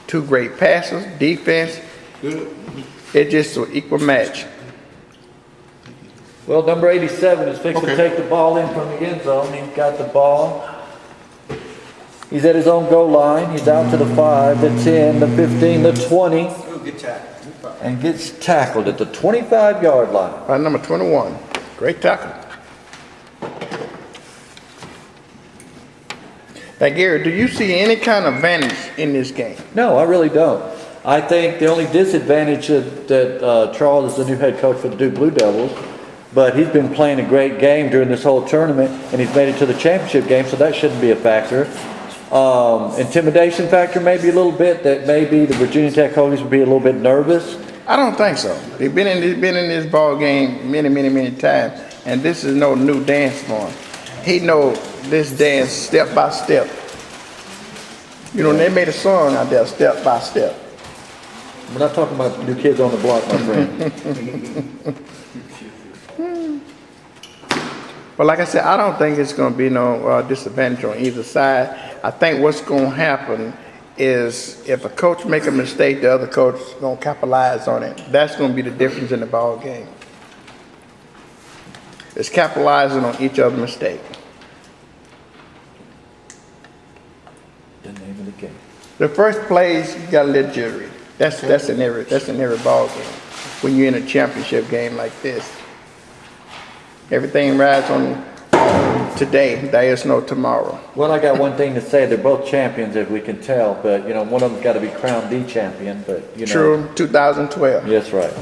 Two great passers, defense.
Good.
It's just an equal match.
Well, number 87 is fixing to
Okay.
take the ball in from the end zone. He's got the ball. He's at his own goal line. He's out to the 5, the 10, the 15, the 20,
Ooh, good tackle.
and gets tackled at the 25-yard line.
By number 21. Great tackle. Now, Gary, do you see any kind of advantage in this game?
No, I really don't. I think the only disadvantage that Charles is the new head coach for the Duke Blue Devils, but he's been playing a great game during this whole tournament, and he's made it to the championship game, so that shouldn't be a factor. Intimidation factor maybe a little bit, that maybe the Virginia Tech Hokies would be a little bit nervous.
I don't think so. They've been in this ball game many times, and this is no new dance for him. He knows this dance step by step. You know, they made a song out there, step by step.
We're not talking about new kids on the block, my friend.
But like I said, I don't think it's going to be no disadvantage on either side. I think what's going to happen is if a coach make a mistake, the other coach is going to capitalize on it. That's going to be the difference in the ball game. It's capitalizing on each other's mistake.
The name of the game.
The first plays, you got a little jittery. That's in every ball game. When you're in a championship game like this, everything rides on today. There is no tomorrow.
Well, I got one thing to say. They're both champions, if we can tell, but you know, one of them's got to be crowned the champion. But you know,
True, 2012.
Yes, right.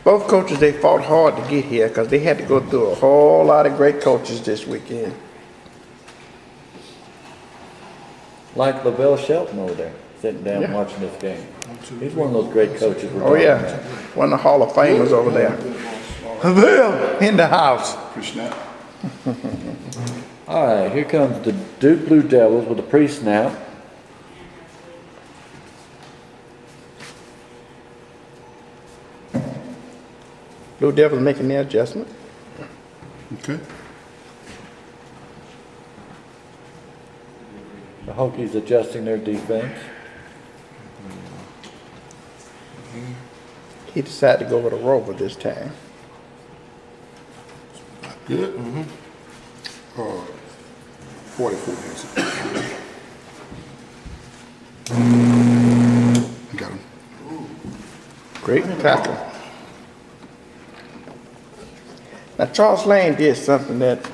Both coaches, they fought hard to get here because they had to go through a whole lot of great coaches this weekend.
Like Lavelle Shelton over there, sitting down
Yeah.
watching this game. He's one of those great coaches. we're
Oh
talking
yeah,
about.
one of the Hall of Famers over there. Lavelle in the house.
Pre-snap.
All right, here comes the Duke Blue Devils with a pre-snap.
Blue Devils making their adjustment.
Okay.
The Hokies adjusting their defense.
He decided to go with a rover this time.
Good. 44 minutes. Got him.
Great tackle. Now Charles Lane did something that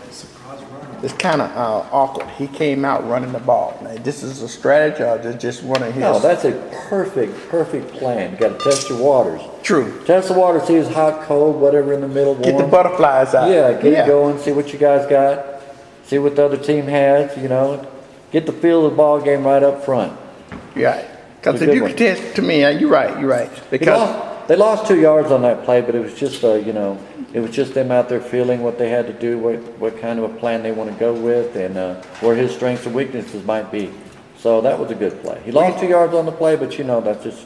is kind of awkward. He came out running the ball. Now this is a strategy or just one of his?
No, that's a perfect plan. You got to test your waters.
True.
Test the water, see it's hot, cold, whatever in the middle.
Get the
warm.
butterflies out.
Yeah, get it going. See what you guys got. See what the other team has. You know, get the feel of the ball game right up front.
Yeah. Because
It's a
if
good
you
one.
can test, to me, you're right. Because
They lost 2 yards on that play, but it was just it was just them out there feeling what they had to do, what kind of a plan they want to go with, and where his strengths and weaknesses might be. So that was a good play. He lost 2 yards on the play, but that's just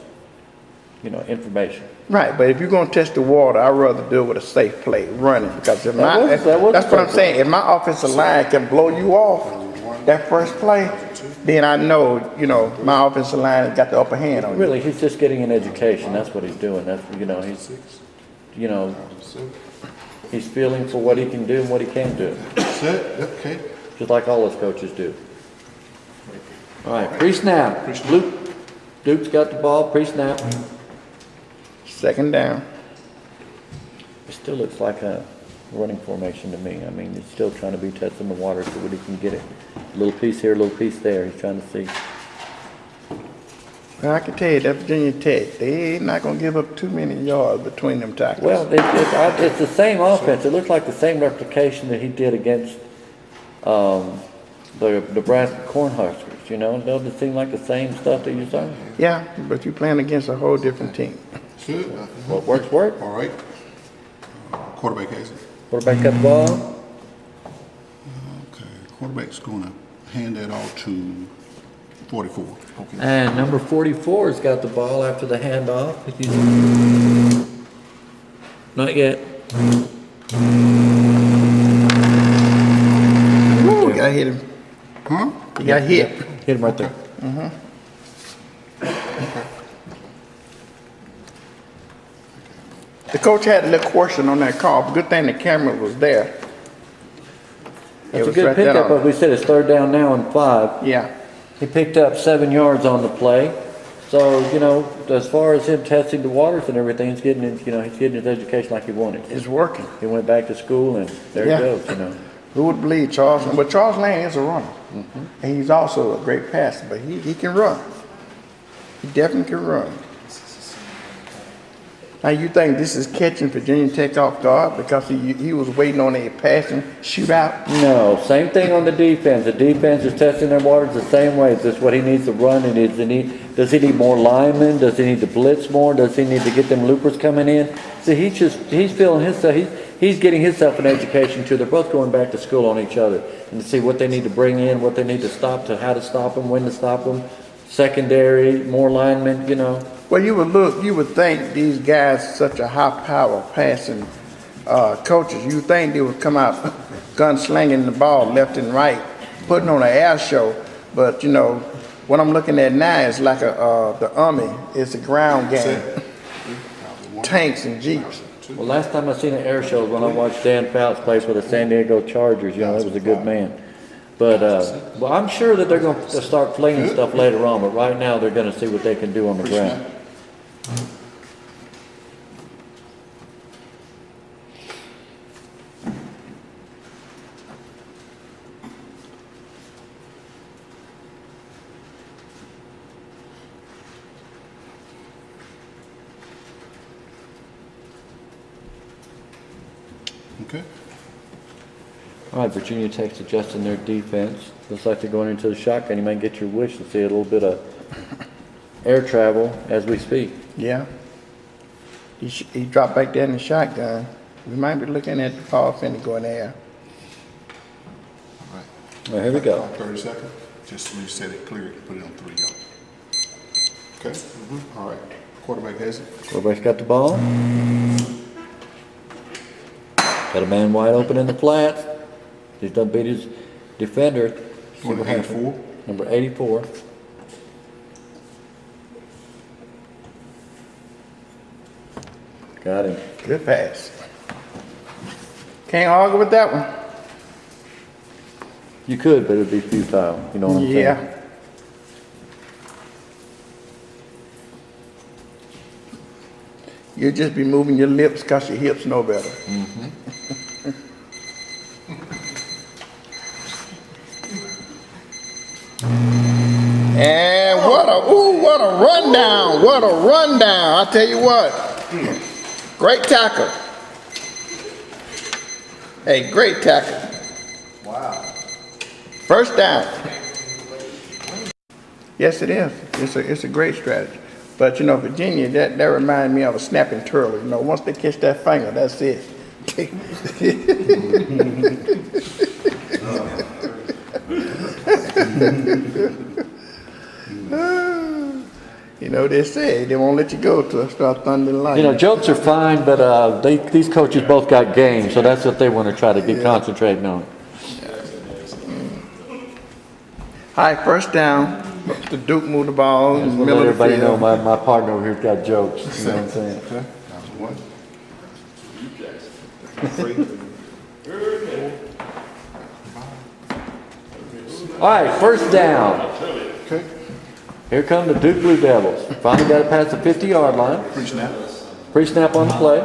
information.
Right, but if you're gonna test the water, I'd rather do it with a safe play, running, because if
That was
that's
a
what I'm
safe
saying. If my offensive line can blow you off that first play, then I know, you know, my offensive line has got the upper hand on you.
Really, he's just getting an education. That's what he's doing. That's, you know, he's feeling for what he can do and what he can't do.
Set, okay.
Just like all his coaches do. All right, pre-snap. Duke's got the ball, pre-snap.
Second down.
It still looks like a running formation to me. I mean, he's still trying to be testing the water so that he can get it. A little piece here, a little piece there. He's trying to see.
Well, I can tell you that Virginia Tech, they ain't not gonna give up too many yards between them tackles.
Well, it's the same offense. It looks like the same replication that he did against the Nebraska Cornhuskers. You know, doesn't it seem like the same stuff that you saw?
Yeah, but you're playing against a whole different team.
Good.
What works, work.
All right. Quarterback Casey.
Quarterback got the ball.
Okay, quarterback's gonna hand that off to 44. Okay.
And number 44 has got the ball after the handoff. Not yet.
Ooh, you gotta hit him.
Huh?
You got hit.
Hit him right there.
The coach had a little question on that call. Good thing the camera was there.
That's a good pickup, but we said it's third down now and 5.
Yeah.
He picked up 7 yards on the play. So, you know, as far as him testing the waters and everything, he's getting his education like he wanted.
It's working.
He went back to school and there
Yeah.
he goes, you know.
Who would believe Charles? But Charles Lane is a runner. And he's also a great passer, but he can run. He definitely can run. Now you think this is catching Virginia Tech off guard because he was waiting on a passing shootout?
No, same thing on the defense. The defense is testing their waters the same way. Is this what he needs to run? Does he need more linemen? Does he need to blitz more? Does he need to get them loopers coming in? See, he's feeling himself. He's getting himself an education too. They're both going back to school on each other and to see what they need to bring in, what they need to stop, to how to stop them, when to stop them. Secondary, more linemen, you know.
Well, you would think these guys, such a high-power passing coaches, you would think they would come out gunslinging the ball left and right, putting on an air show. But you know, what I'm looking at now is like the Army. It's a ground game, tanks and jeeps.
Well, last time I seen an air show was when I watched Dan Fouts play for the San Diego Chargers. You know, he was a good man. But well, I'm sure that they're going to start flinging stuff later on. But right now, they're going to see what they can do on the ground.
Okay.
All right, Virginia Tech's adjusting their defense. Looks like they're going into the shotgun. You might get your wish to see a little bit of air travel as we speak.
Yeah. He dropped back there in the shotgun. We might be looking at the ball finna go in the air.
All right.
Well, here we go.
30 seconds. Just reset it, clear it, put it on 3 yards. Okay. All right. Quarterback has it.
Quarterback's got the ball. Got a man wide open in the flats. He's done beat his defender. See what happens.
84.
Number 84. Got him.
Good pass. Can't argue with that one.
You could, but it'd be futile. You know what I'm saying?
Yeah. You'll just be moving your lips because your hips know better. And what a rundown. What a rundown. I tell you what. Great tackle. Hey, great tackle.
Wow.
First down. Yes, it is. It's a great strategy. But you know, Virginia, that reminds me of a snapping turtle. You know, once they catch that finger, that's it. You know what they say. They won't let you go till it start thundering lightning.
You know, jokes are fine, but these coaches both got game, so that's what they want to try to get concentrating on.
All right, first down. The Duke moved the ball in the
Let
middle of the
everybody know
field.
my partner over here's got jokes. You know what I'm saying?
Okay. That was one.
All right, first down.
Okay.
Here come the Duke Blue Devils. Finally got it past the 50-yard line.
Pre-snap.
Pre-snap on the play.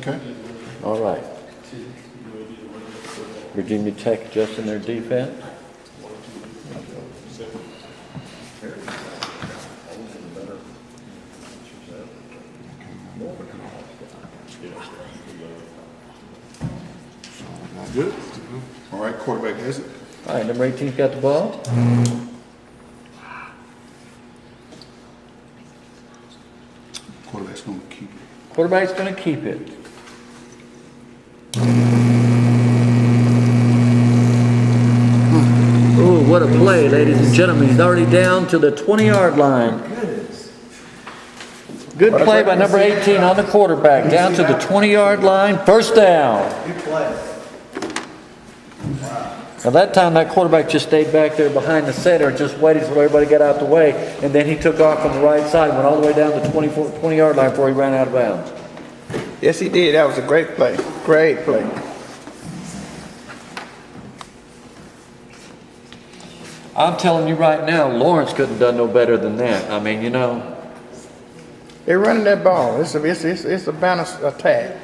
Okay.
All right. Virginia Tech adjusting their defense.
Good. All right, quarterback has it.
All right, number 18's got the ball.
Quarterback's going to keep it.
Quarterback's going to keep it. Ooh, what a play, ladies and gentlemen. He's already down to the 20-yard line. Good play by number 18 on the quarterback. Down to the 20-yard line. First down.
Good play.
Now that time that quarterback just stayed back there behind the center and just waited till everybody got out the way, and then he took off on the right side and went all the way down to the 20-yard line before he ran out of bounds.
Yes, he did. That was a great play. Great play.
I'm telling you right now, Lawrence couldn't have done no better than that. I mean, you know.
They're running that ball. It's a balanced attack.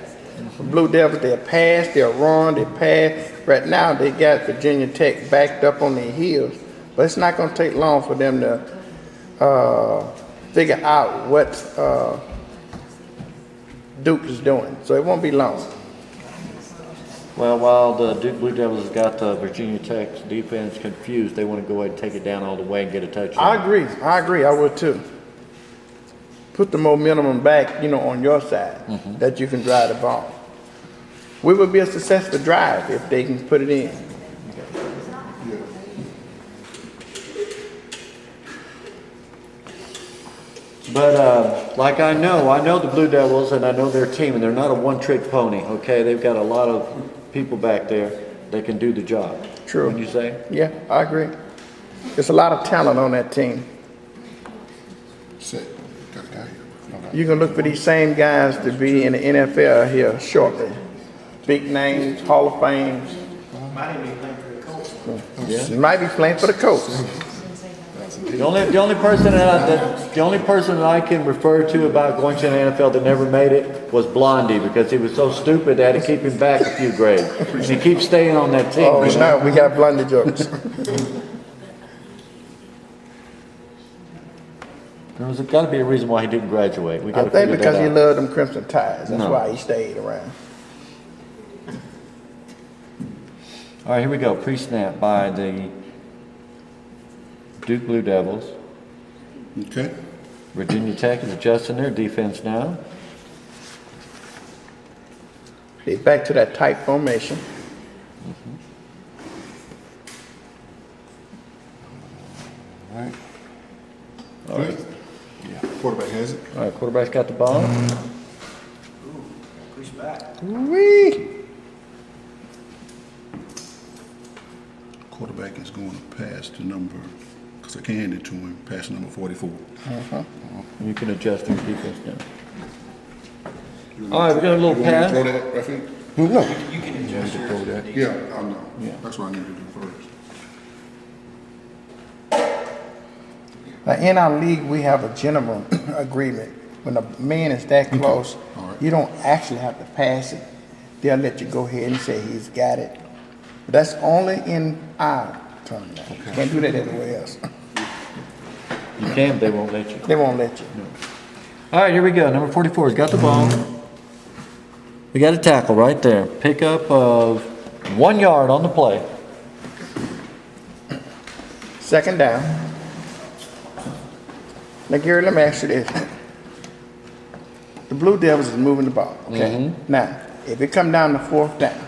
The Blue Devils, they'll pass, they'll run, they pass. Right now, they got Virginia Tech backed up on their heels. But it's not going to take long for them to figure out what Duke is doing. So it won't be long.
Well, while the Duke Blue Devils has got the Virginia Tech's defense confused, they want to go ahead and take it down all the way and get a touchdown.
I agree. I would too. Put the momentum back, on your side, that you can drive the ball. We would be a successful drive if they can put it in.
But like I know the Blue Devils and I know their team, and they're not a one-trick pony, okay? They've got a lot of people back there that can do the job.
True.
Wouldn't you say?
Yeah, I agree. There's a lot of talent on that team.
Set. Got a guy here. Okay.
You can look for these same guys to be in the NFL here shortly. Big names, Hall of Fame.
Might even be playing for the Colts.
Yeah.
Might be playing for the Colts.
The only person that I can refer to about going to the NFL that never made it was Blondie, because he was so stupid they had to keep him back a few grades. And he keeps staying on that team.
Oh, now we got Blondie jokes.
There's got to be a reason why he didn't graduate. We got
I
to
think
figure
because
that
he
out.
loved them Crimson Tides. That's
No.
why he stayed around.
All right, here we go. Pre-snap by the Duke Blue Devils.
Okay.
Virginia Tech is adjusting their defense now.
They back to that tight formation.
All right.
All right.
Good. Yeah. Quarterback has it.
All right, quarterback's got the ball.
Push back.
Wee!
Quarterback is going to pass to number, because I can hand it to him, pass to number 44.
You can adjust their defense now. All right, we got a little
You want me to
pass.
throw that, Rafi?
No.
You can adjust
Throw
yours.
that? Yeah, I know.
Yeah.
That's what I need to do first.
In our league, we have a gentleman agreement. When a man is that close,
All right.
you don't actually have to pass it. They'll let you go ahead and say he's got it. But that's only in our tournament. Can't do that anywhere else.
You can, but they won't let you.
They won't let you.
All right, here we go. Number 44 has got the ball. We got a tackle right there. Pickup of 1 yard on the play.
Second down. Now, Gary, let me ask you this. The Blue Devils is moving the ball, okay? Now, if it come down to 4th down,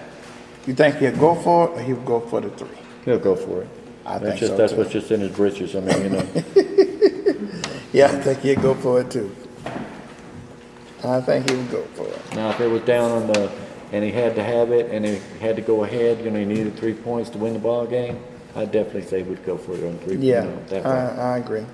you think he'll go for it or he'll go for the 3?
He'll go for it.
I
That's
think
just
so,
that's
too.
what's just in his britches. I mean, you know.
Yeah, I think he'll go for it too. I think he would go for it.
Now, if it was down on the, and he had to have it, and he had to go ahead, you know, he needed 3 points to win the ball game, I'd definitely say we'd go for it on 3.
Yeah,
You know, that way.
I agree.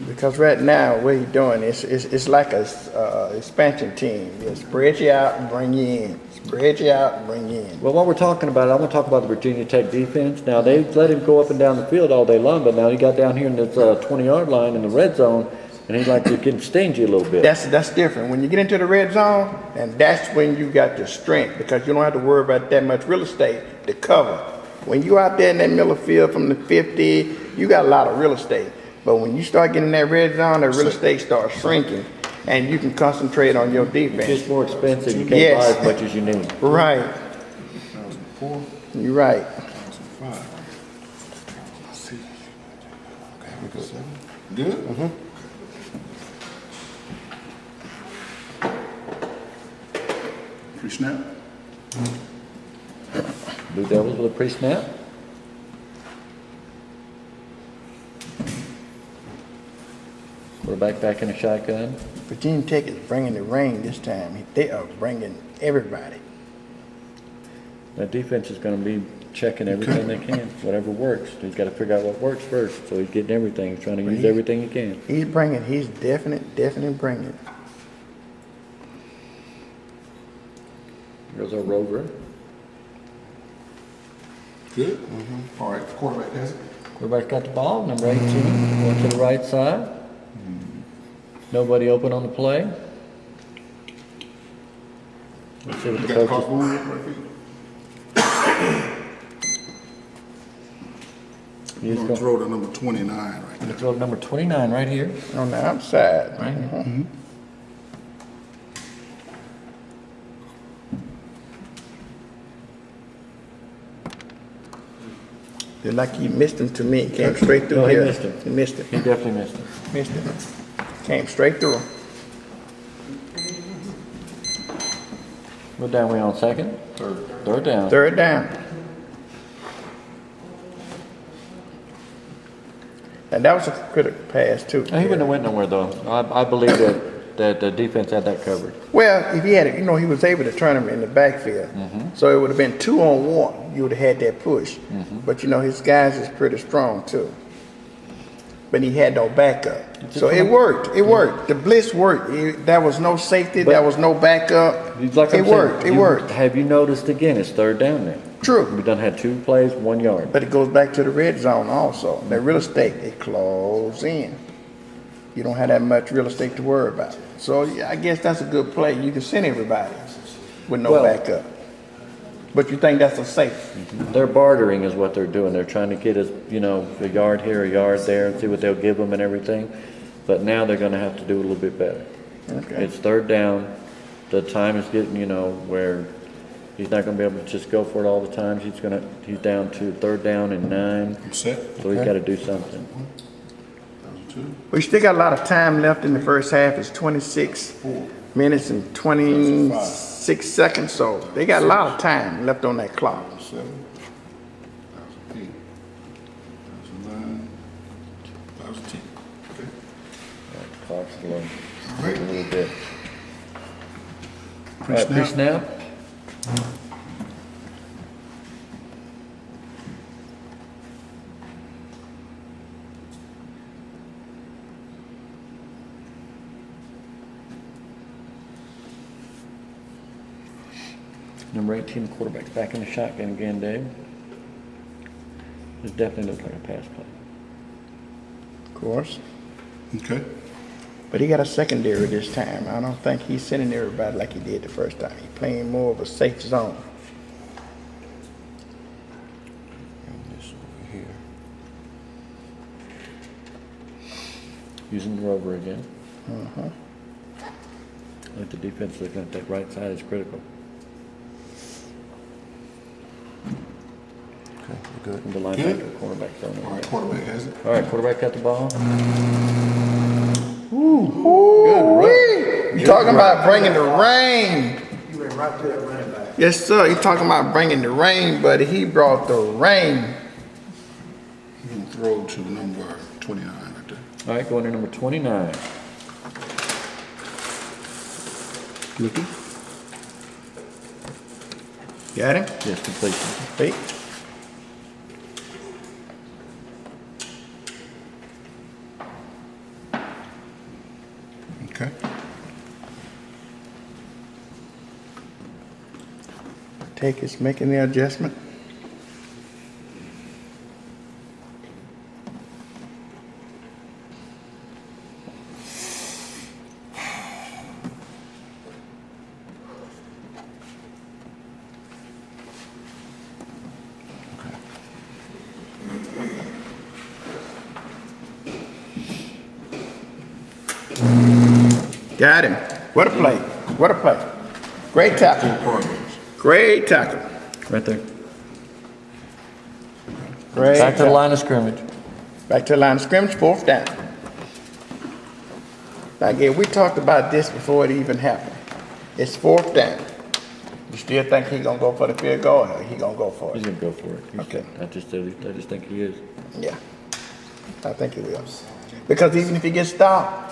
Because right now, what he's doing it's like a expansion team. You spread you out and bring you in. Spread you out and bring you in.
Well, what we're talking about, I want to talk about the Virginia Tech defense. Now, they let him go up and down the field all day long, but now he got down here in this 20-yard line in the red zone, and he's like getting stingy a little bit.
That's different. When you get into the red zone, and that's when you got your strength because you don't have to worry about that much real estate to cover. When you out there in that middle field from the 50, you got a lot of real estate. But when you start getting in that red zone, that real estate starts shrinking, and you can concentrate on your defense.
It's just more expensive. You can't
Yes.
buy as much as you need.
Right.
2004,
You're right.
2005. Good? Pre-snap?
Blue Devils with a pre-snap. Quarterback back in the shotgun.
Virginia Tech is bringing the rain this time. They are bringing everybody.
That defense is going to be checking everything they can, whatever works. He's got to figure out what works first. So he's getting everything. He's trying to use everything he can.
He's definitely bringing it.
Here's our rover.
Good? All right, quarterback has it.
Quarterback got the ball, number 18, going to the right side. Nobody open on the play. Let's see what the
You got the
coach is.
crossbones right for you?
He's
You're gonna
going
throw to number 29 right
to
there.
throw to number 29 right here.
On the outside.
Right here.
Mhm. It's like he missed him to me. Came straight through
No, he
here.
missed him.
He missed
He
him.
definitely missed him.
Missed him. Came straight through him.
What down we on, second? Third down.
Third down. And that was a critical pass too.
He wouldn't have went nowhere though. I believe that the defense had that covered.
Well, if he had it, he was able to turn him in the backfield. So it would have been 2-on-1. You would have had that push. But his guys is pretty strong too. But he had no backup. So it worked. It worked. The blitz worked. There was no safety. There was no backup.
Like I'm
It worked.
saying,
It worked.
Have you noticed again? It's third down now.
True.
We done had 2 plays, 1 yard.
But it goes back to the red zone also. That real estate, it close in. You don't have that much real estate to worry about. So yeah, I guess that's a good play. You can send everybody with no
Well-
backup. But you think that's a safe?
They're bartering is what they're doing. They're trying to get us, a yard here, a yard there, and see what they'll give them and everything. But now they're going to have to do a little bit better.
Okay.
It's third down. The time is getting, where he's not going to be able to just go for it all the time. He's down to third down and 9.
I'm set.
So he's got to do something.
2.
We still got a lot of time left in the first half. It's 26 minutes and 26 seconds. So they got a lot of time left on that clock.
7, 1008, 1009, 1010. Okay.
Clock's slow.
All right.
A little bit. All right, pre-snap. Number 18, quarterback's back in the shotgun again, Dave. This definitely looks like a pass play.
Of course.
Okay.
But he got a secondary this time. I don't think he's sending everybody like he did the first time. He's playing more of a safe zone.
And this over here.
Using the rover again. I think the defense looking at that right side is critical.
Okay, we're good.
The linebacker, cornerback throwing
All right,
it.
quarterback has it.
All right, quarterback got the ball.
You talking about bringing the rain?
You went right to that running back.
Yes, sir. You talking about bringing the rain, buddy? He brought the rain.
He's gonna throw to number 29 right there.
All right, going to number 29.
Looking.
Got him?
Yes, completion.
Wait.
Okay.
Take is making the adjustment. Got him. What a play. What a play. Great tackle. Great tackle.
Right there.
Great
Back to the
tackle.
line of scrimmage.
Back to the line of scrimmage, fourth down. Now again, we talked about this before it even happened. It's fourth down. You still think he gonna go for the field goal or he gonna go for
He's
it?
going to go for it.
Okay.
I just think he is.
Yeah, I think he will. Because even if he gets stopped,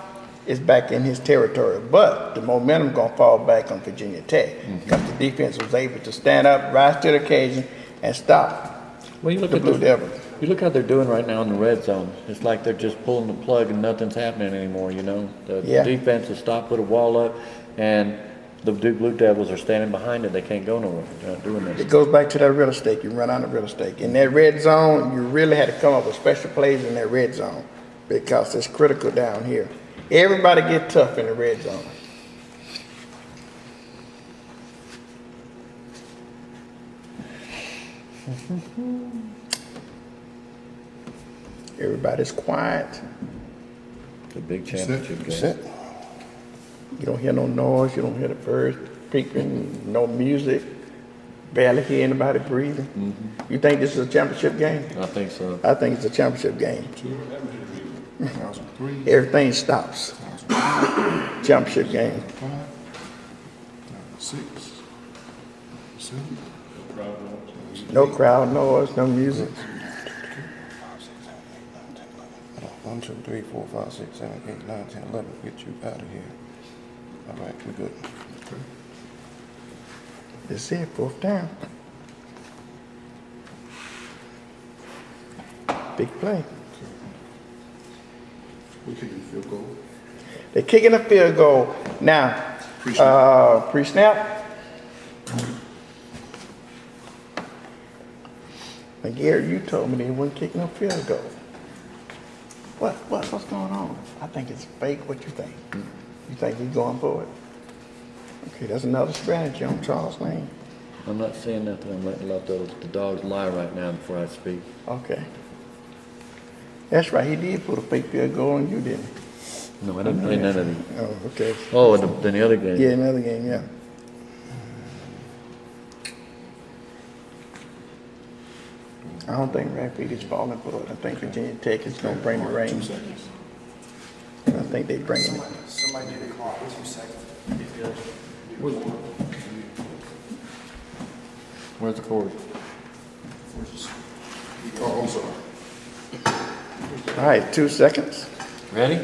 it's back in his territory. But the momentum gonna fall back on Virginia Tech because the defense was able to stand up, rise to the occasion, and stop
Well, you look
the
at
Blue
this,
Devils.
you look how they're doing right now in the red zone. It's like they're just pulling the plug and nothing's happening anymore, you know? The
Yeah.
defense has stopped, put a wall up, and the Duke Blue Devils are standing behind it. They can't go nowhere. They're not doing this.
It goes back to that real estate. You run out of real estate. In that red zone, you really had to come up with special plays in that red zone because it's critical down here. Everybody get tough in the red zone. Everybody's quiet.
It's a big
That's
championship
it. That's
game.
it.
You don't hear no noise. You don't hear the birds peeping, no music. Barely hear anybody breathing. You think this is a championship game?
I think so.
I think it's a championship game.
2003,
Everything stops. Championship game.
2006, 7,
No crowd noise, no music.
1, 2, 3, 4, 5, 6, 7, 8, 9, 10, 11. Get you out of here. All right, we're good.
That's it, fourth down. Big play.
we're kicking the field goal.
They're kicking a field goal. Now, pre-snap. Now, Gary, you told me they wouldn't kick no field goal. What's going on? I think it's fake. What you think? You think he's going for it? Okay, that's another strategy on Charles Lane.
I'm not saying nothing. I'm letting the dogs lie right now before I speak.
Okay. That's right, he did put a fake field goal and you didn't.
No, I didn't play none of these.
Oh, okay.
Oh, and then the other game.
Yeah, another game, yeah. I don't think Rapid is falling for it. I think Virginia Tech is gonna bring the
2
rain.
seconds.
I think they bring it.
Somebody did the clock, 2 seconds.
Where's the cord?
Oh, I'm sorry.
All right, 2 seconds.
Ready?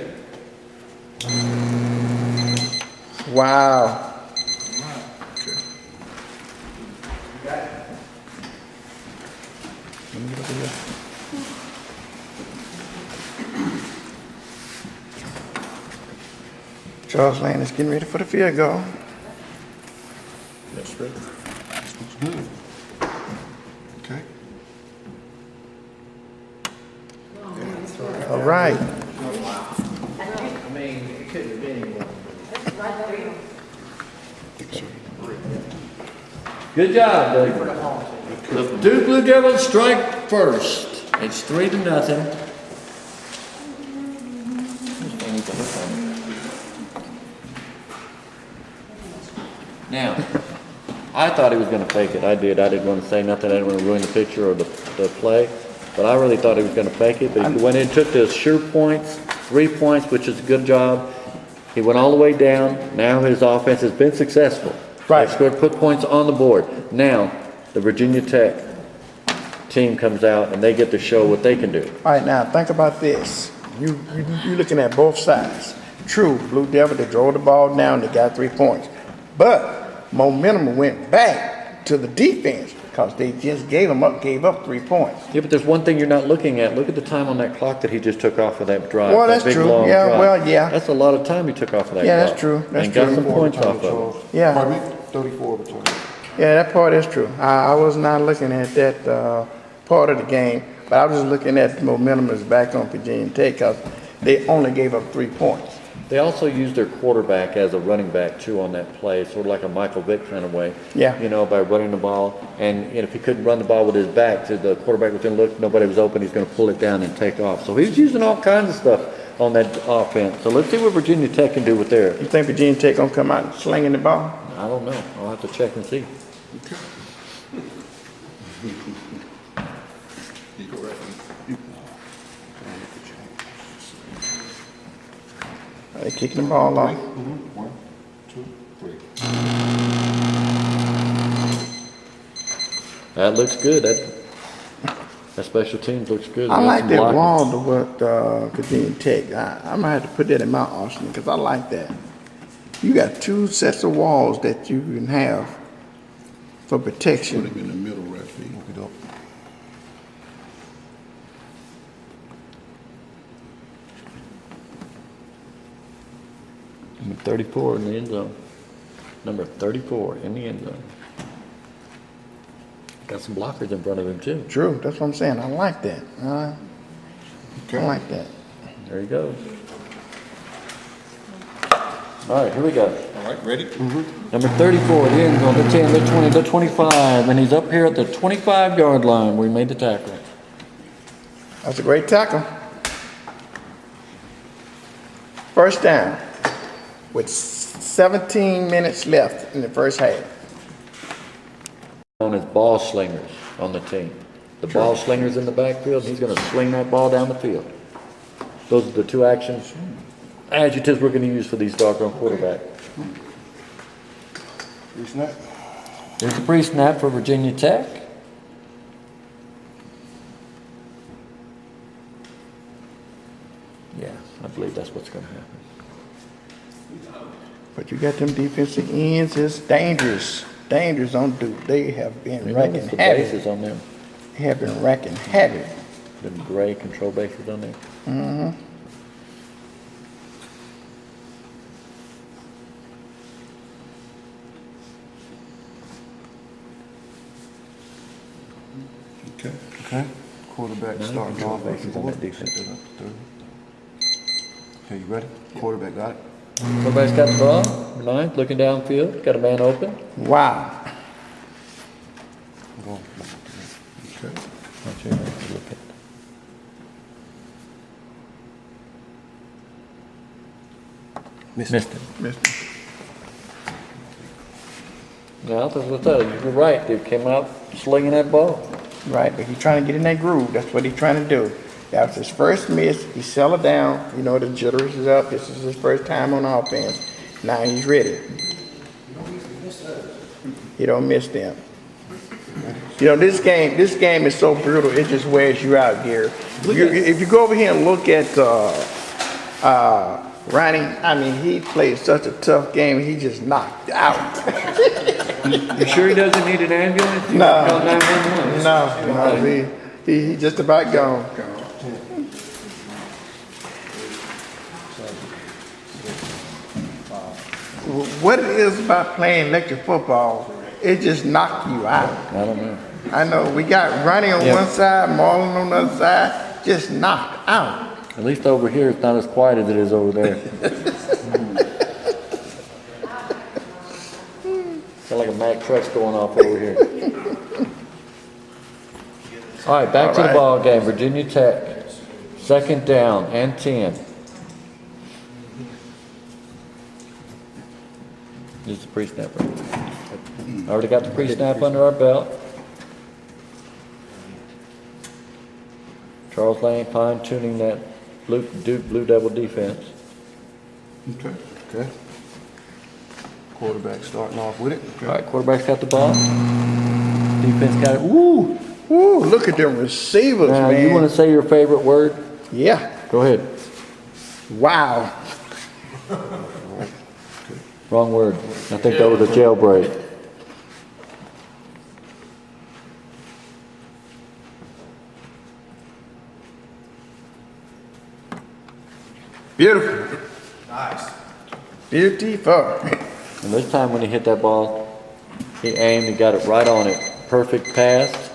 Wow.
Okay.
Let me get over here. Charles Lane is getting ready for the field goal.
That's ready. This looks good. Okay.
All right.
I mean, it couldn't have been anyone.
Good job, Doug. The Duke Blue Devils strike first. It's 3-0. Now, I thought he was going to fake it. I did. I didn't want to say nothing. I didn't want to ruin the picture or the play. But I really thought he was going to fake it. But he went in and took the sure points, 3 points, which is a good job. He went all the way down. Now his offense has been successful.
Right.
They scored, put points on the board. Now the Virginia Tech team comes out and they get to show what they can do.
All right, now think about this. You looking at both sides. True, Blue Devil, they drove the ball down, they got 3 points. But momentum went back to the defense because they just gave up 3 points.
Yeah, but there's one thing you're not looking at. Look at the time on that clock that he just took off of that drive.
Well,
that
that's
big,
true.
long
Yeah,
drive.
well, yeah.
That's a lot of time he took off of that
Yeah,
clock.
that's true. That's
and got
true.
some points off of it.
Yeah.
Pardon me? 34 returns.
Yeah, that part is true. I was not looking at that part of the game, but I was just looking at the momentum is back on Virginia Tech because they only gave up 3 points.
They also used their quarterback as a running back too on that play, sort of like a Michael Vick kind of way.
Yeah.
You know, by running the ball, and if he couldn't run the ball with his back to the quarterback was going to look, nobody was open, he's going to pull it down and take off. So he's using all kinds of stuff on that offense. So let's see what Virginia Tech can do with theirs.
You think Virginia Tech gonna come out slinging the ball?
I don't know. I'll have to check and see.
You go right.
Are they kicking the ball off?
1, 2, 3.
That looks good. That special teams looks good.
I
We got
like
some
that
blocking.
wall to what Virginia Tech. I might have to put that in my arsenal because I like that. You got 2 sets of walls that you can have for protection.
Put him in the middle, right feet.
Number 34 in the end zone. Number 34 in the end zone. Got some blockers in front of him too.
True, that's what I'm saying. I like that. I like that.
There he goes. All right, here we go.
All right, ready?
Number 34, the end zone, the 10, the 20, the 25, and he's up here at the 25-yard line where he made the tackle.
That's a great tackle. First down with 17 minutes left in the first half.
Known as ball slingers on the team. The ball slingers in the backfield, he's going to sling that ball down the field. Those are the 2 adjectives we're going to use for these doggone quarterbacks.
Pre-snap.
There's a pre-snap for Virginia Tech. Yeah, I believe that's what's going to happen.
But you got them defensive ends, it's dangerous. Dangerous on Duke. They have been
You
wrecking
notice the
havoc.
bases on them.
They have been wrecking havoc.
The gray control bases on there.
Mm-hmm.
Okay. Quarterback starting
control
off.
bases on that defense.
Okay, you ready? Quarterback got it.
Everybody's got the ball. 9, looking downfield. Got a man open.
Wow.
Go. Okay.
Watch here, let's look at. Missed it.
Missed it.
Now, that's what I said. You're right. They came out slinging that ball.
Right, but he's trying to get in that groove. That's what he's trying to do. That was his first miss. He settled down. You know, the jitters is up. This is his first time on offense. Now he's ready. He don't miss them. You know, this game is so brutal. It just wears you out, Gary. If you go over here and look at Ronnie, I mean, he played such a tough game. He just knocked out.
You sure he doesn't need an ambulance? You
No.
can call 911.
No, he just about gone. What it is about playing electric football, it just knocked you out.
I don't know.
I know we got Ronnie on one side, Marlon on the other side, just knocked out.
At least over here, it's not as quiet as it is over there. Sound like a Mack truck's going off over here. All right, back to the ball game. Virginia Tech, 2nd down and 10. This is the pre-snap. Right? Already got the pre-snap under our belt. Charles Lane fine-tuning that Duke Blue Devil defense.
Okay. Okay. Quarterback starting off with it. Okay.
All right, quarterback's got the ball. Defense got it. Woo!
Woo, look at them receivers,
Now,
man.
you want to say your favorite word?
Yeah.
Go ahead.
Wow.
Wrong word. I think that was a jailbreak.
Beautiful.
Nice.
Beautiful.
And this time when he hit that ball, he aimed and got it right on it. Perfect pass.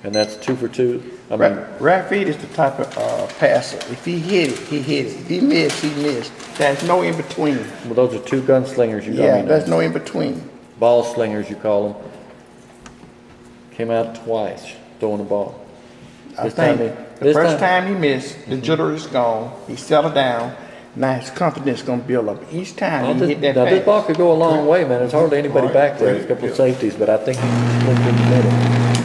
And that's 2 for 2. I mean,
Rapid is the type of passer. If he hit it, he hit it. If he missed, he missed. There's no in between.
well, those are 2 gunslingers.
Yeah, there's no in between.
Ball slingers, you call them. Came out twice throwing the ball.
I
This
think
time
the first time he missed, the jitter is gone. He settled down. Now his confidence gonna build up. Each time he hit that
Now this
pass.
ball could go a long way, man. There's hardly anybody back there. There's a couple of safeties, but I think he slipped in the middle.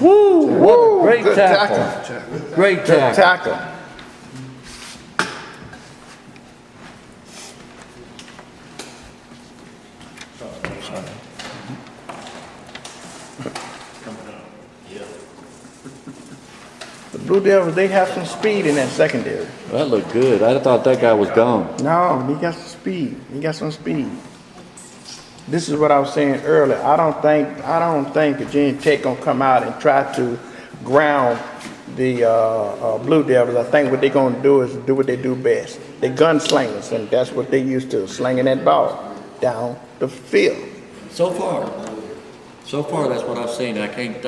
Woo! What a great
Good
tackle. Great
Good
tackle.
tackle. The Blue Devils, they have some speed in that secondary.
That looked good. I thought that guy was gone.
No, he got some speed. He got some speed. This is what I was saying earlier. I don't think Virginia Tech gonna come out and try to ground the Blue Devils. I think what they're gonna do is do what they do best. They gunslingers, and that's what they used to, slinging that ball down the field.
So far that's what I've seen. I can't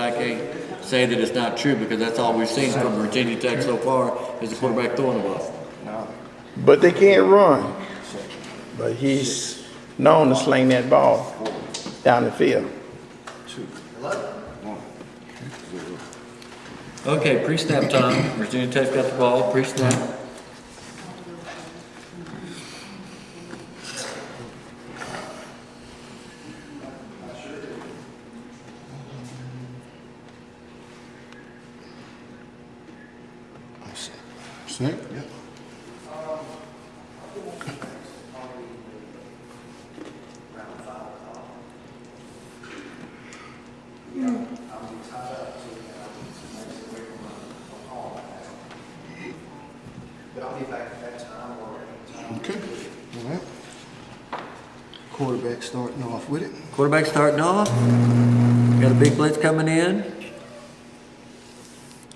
say that it's not true because that's all we've seen from Virginia Tech so far is the quarterback throwing the ball.
But they can't run. But he's known to sling that ball down the field.
Okay, pre-snap time. Virginia Tech's got the ball. Pre-snap.
Set? Yep. Okay. All right. Quarterback starting off with it.
Quarterback starting off. Got a big blitz coming in.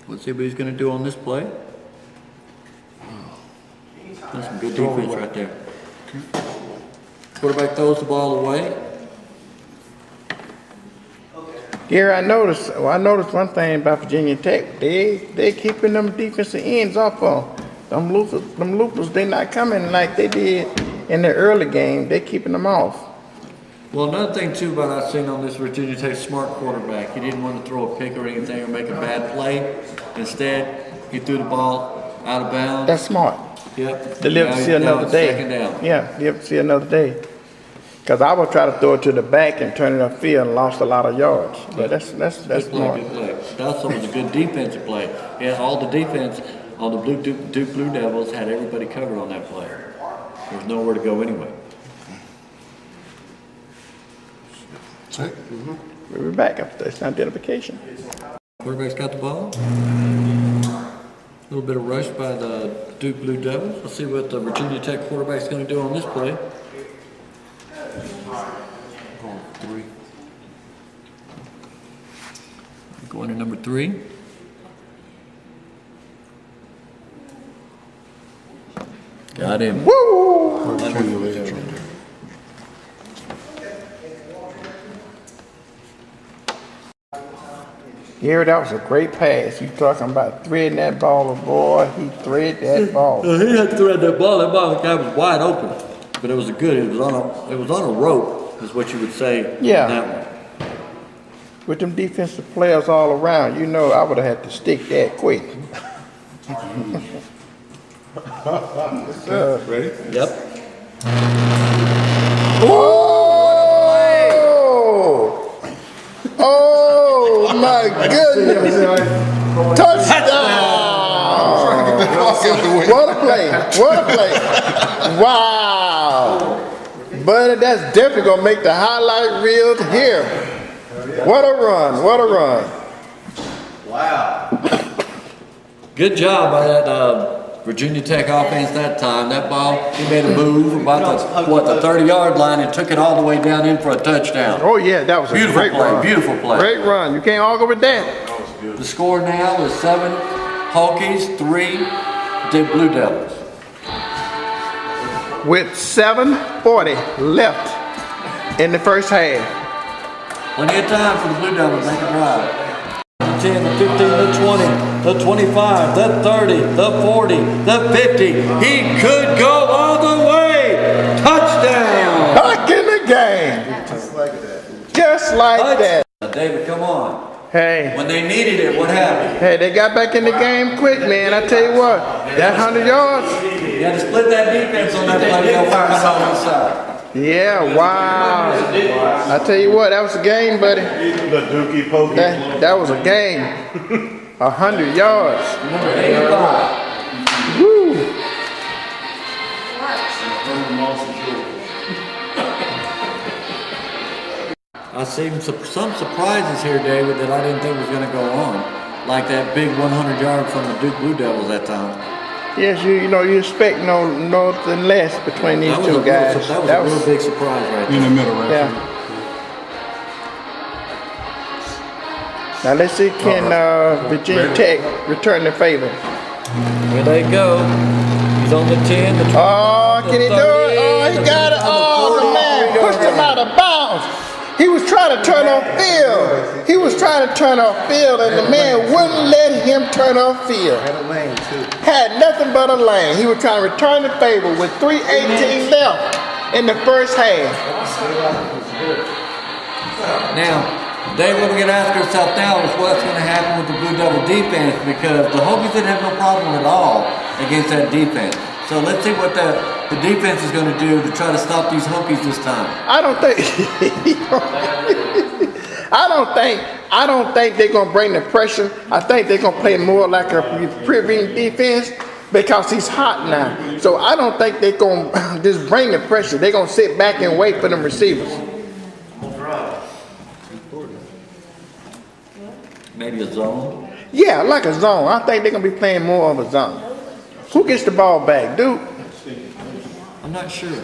Let's see what he's going to do on this play. That's some good defense right there. Quarterback throws the ball away.
Gary, I noticed one thing about Virginia Tech. They keeping them defensive ends off of them loopers. They not coming like they did in the early game. They keeping them off.
Well, another thing too about I've seen on this Virginia Tech smart quarterback, he didn't want to throw a pick or anything or make a bad play. Instead, he threw the ball out of bounds.
That's smart.
Yep.
They live to see another day.
Second down.
Yeah, live to see another day. Because I would try to throw it to the back and turn it upfield and lost a lot of yards. But that's
Good
smart.
play, good play. That also was a good defensive play. Yeah, all the defense on the Duke Blue Devils had everybody covered on that play. There was nowhere to go anyway.
Set?
We'll be back after this identification.
Quarterback's got the ball. A little bit of rush by the Duke Blue Devils. Let's see what the Virginia Tech quarterback's going to do on this play.
Going 3.
Going to number 3. Got him.
Woo!
Turn your legs right there.
Gary, that was a great pass. You talking about threading that ball, boy? He threaded that ball.
He had to thread that ball. That ball, the guy was wide open, but it was good. It was on a rope, is what you would say.
Yeah.
On that one.
With them defensive players all around, you know I would have had to stick that quick.
Ready?
Yep.
Oh!
goodness. Touchdown. What a play. What a play. Wow. Buddy, that's definitely going to make the highlight reel here. What a run. What a run.
Wow.
Good job by that Virginia Tech offense that time. That ball, he made a move about the 30-yard line and took it all the way down in for a touchdown.
Oh, yeah, that was a
Beautiful
great
play,
run.
beautiful play.
Great run. You can't argue with that.
The score now is 7 Hokies, 3 Blue Devils.
With 7:40 left in the first half.
Plenty of time for the Blue Devils to make a drive. 10, the 15, the 20, the 25, the 30, the 40, the 50. He could go all the way. Touchdown!
Back in the game.
Just like that.
Just like that.
David, come on.
Hey.
When they needed it, what happened?
Hey, they got back in the game quick, man. I tell you what, that 100 yards.
You had to split that defense on that play. They don't find us on one side.
Yeah, wow. I tell you what, that was a game, buddy.
The Dookie Pokey.
That was a game. 100 yards.
Number 85.
Woo.
I see some surprises here, David, that I didn't think was going to go on. Like that big 100-yard from the Duke Blue Devils that time.
Yes, you know, you expect nothing less between these two guys.
That was a real big surprise right there.
In the middle, right?
Yeah. Now let's see, can Virginia Tech return the favor?
Here they go. He's on the 10, the 20.
Oh, can he do it? Oh, he got it. Oh, the man pushed him out of bounds. He was trying to turn off field. He was trying to turn off field, and the man wouldn't let him turn off field.
Had a lane too.
Had nothing but a lane. He was trying to return the favor with 3:18 left in the first half.
Now, Dave, what we can ask ourselves now is what's going to happen with the Blue Devil defense, because the Hokies didn't have no problem at all against that defense. So let's see what the defense is going to do to try to stop these Hokies this time.
I don't think they're gonna bring the pressure. I think they're gonna play more like a prevent defense because he's hot now. So I don't think they're gonna just bring the pressure. They're gonna sit back and wait for them receivers.
Maybe a zone.
Yeah, like a zone. I think they're gonna be playing more of a zone. Who gets the ball back, Duke?
I'm not sure.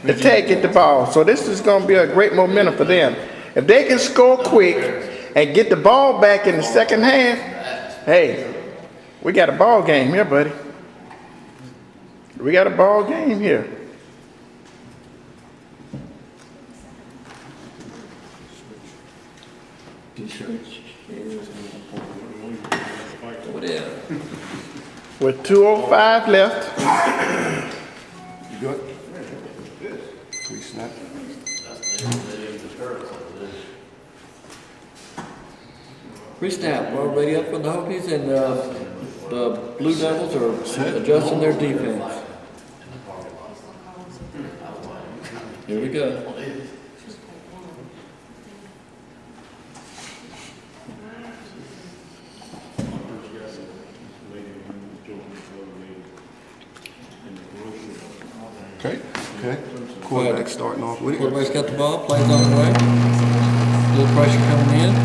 The Tech get the ball. So this is gonna be a great momentum for them. If they can score quick and get the ball back in the second half, hey, we got a ball game here, buddy. We got a ball game here.
What is?
With 2:05 left.
You good? We snap.
Pre-snap, we're already up for the Hokies, and the Blue Devils are adjusting their defense. Here we go.
Okay. Quarterback starting off with it.
Quarterback's got the ball, plays on the way. Little pressure coming in.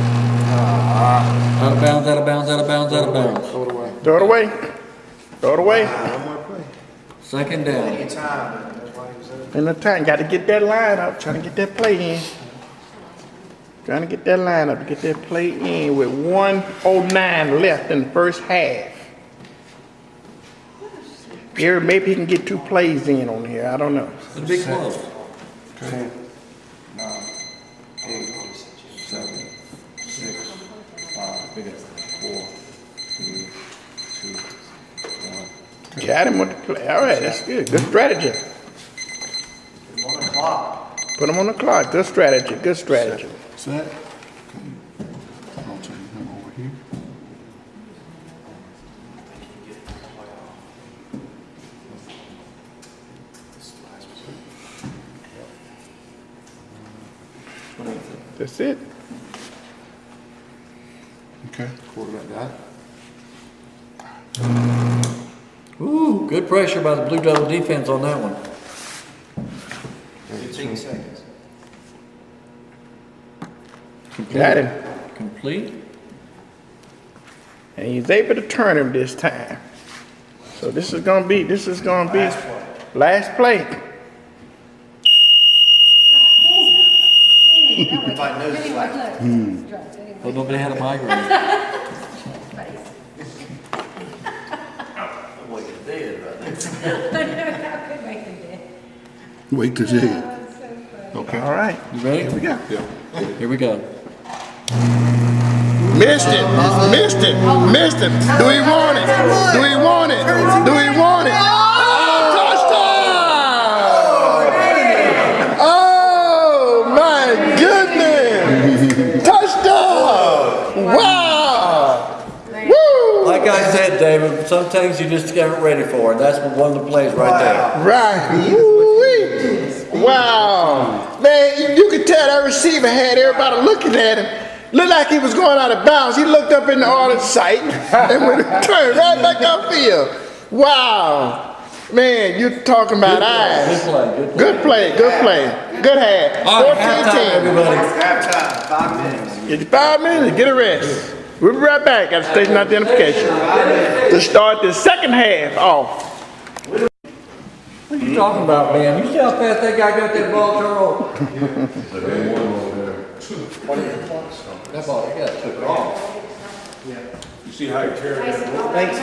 Out of bounds, out of bounds, out of bounds, out of bounds.
Throw it away. Throw it away.
Second down.
In the time, got to get that line up. Trying to get that play in. Trying to get that line up, get that play in with 1:09 left in the first half. Gary, maybe he can get 2 plays in on here. I don't know.
It'll be close.
10, 9, 8, 7, 6, 5, 4, 3, 2, 1.
Got him with the play. All right, that's good. Good strategy. Put him on the clock. Good strategy. Good strategy.
Set. Okay. I'll take him over here.
That's it.
Okay, quarterback got it.
Ooh, good pressure by the Blue Devil defense on that one.
15 seconds.
Got him.
Complete.
And he's able to turn him this time. So this is gonna be last play.
Everybody knows it's like.
Well, nobody had a migraine. Boy, you're dead right now.
Wait till you hear. Okay.
All right.
You ready?
Here we go.
Yeah.
Here we go.
Missed it. Missed it. Missed it. Do we want it? Do we want it? Do we want it? Oh, touchdown! Oh my goodness! Touchdown! Wow! Woo!
Like I said, David, some things you just get ready for, and that's one of the plays right there.
Right. Woo-wee. Wow. Man, you could tell that receiver had everybody looking at him. Looked like he was going out of bounds. He looked up in the audience sight and went turned right back upfield. Wow. Man, you're talking about eyes.
Good play.
Good play. Good half.
All right, halftime, everybody.
Halftime, 5 minutes.
Get your 5 minutes, get a rest. We'll be right back at station identification to start the second half off.
What are you talking about, man? You see how fast that guy got that ball, Charles? That ball, he got took it off.
You see how he carried that?
Thanks,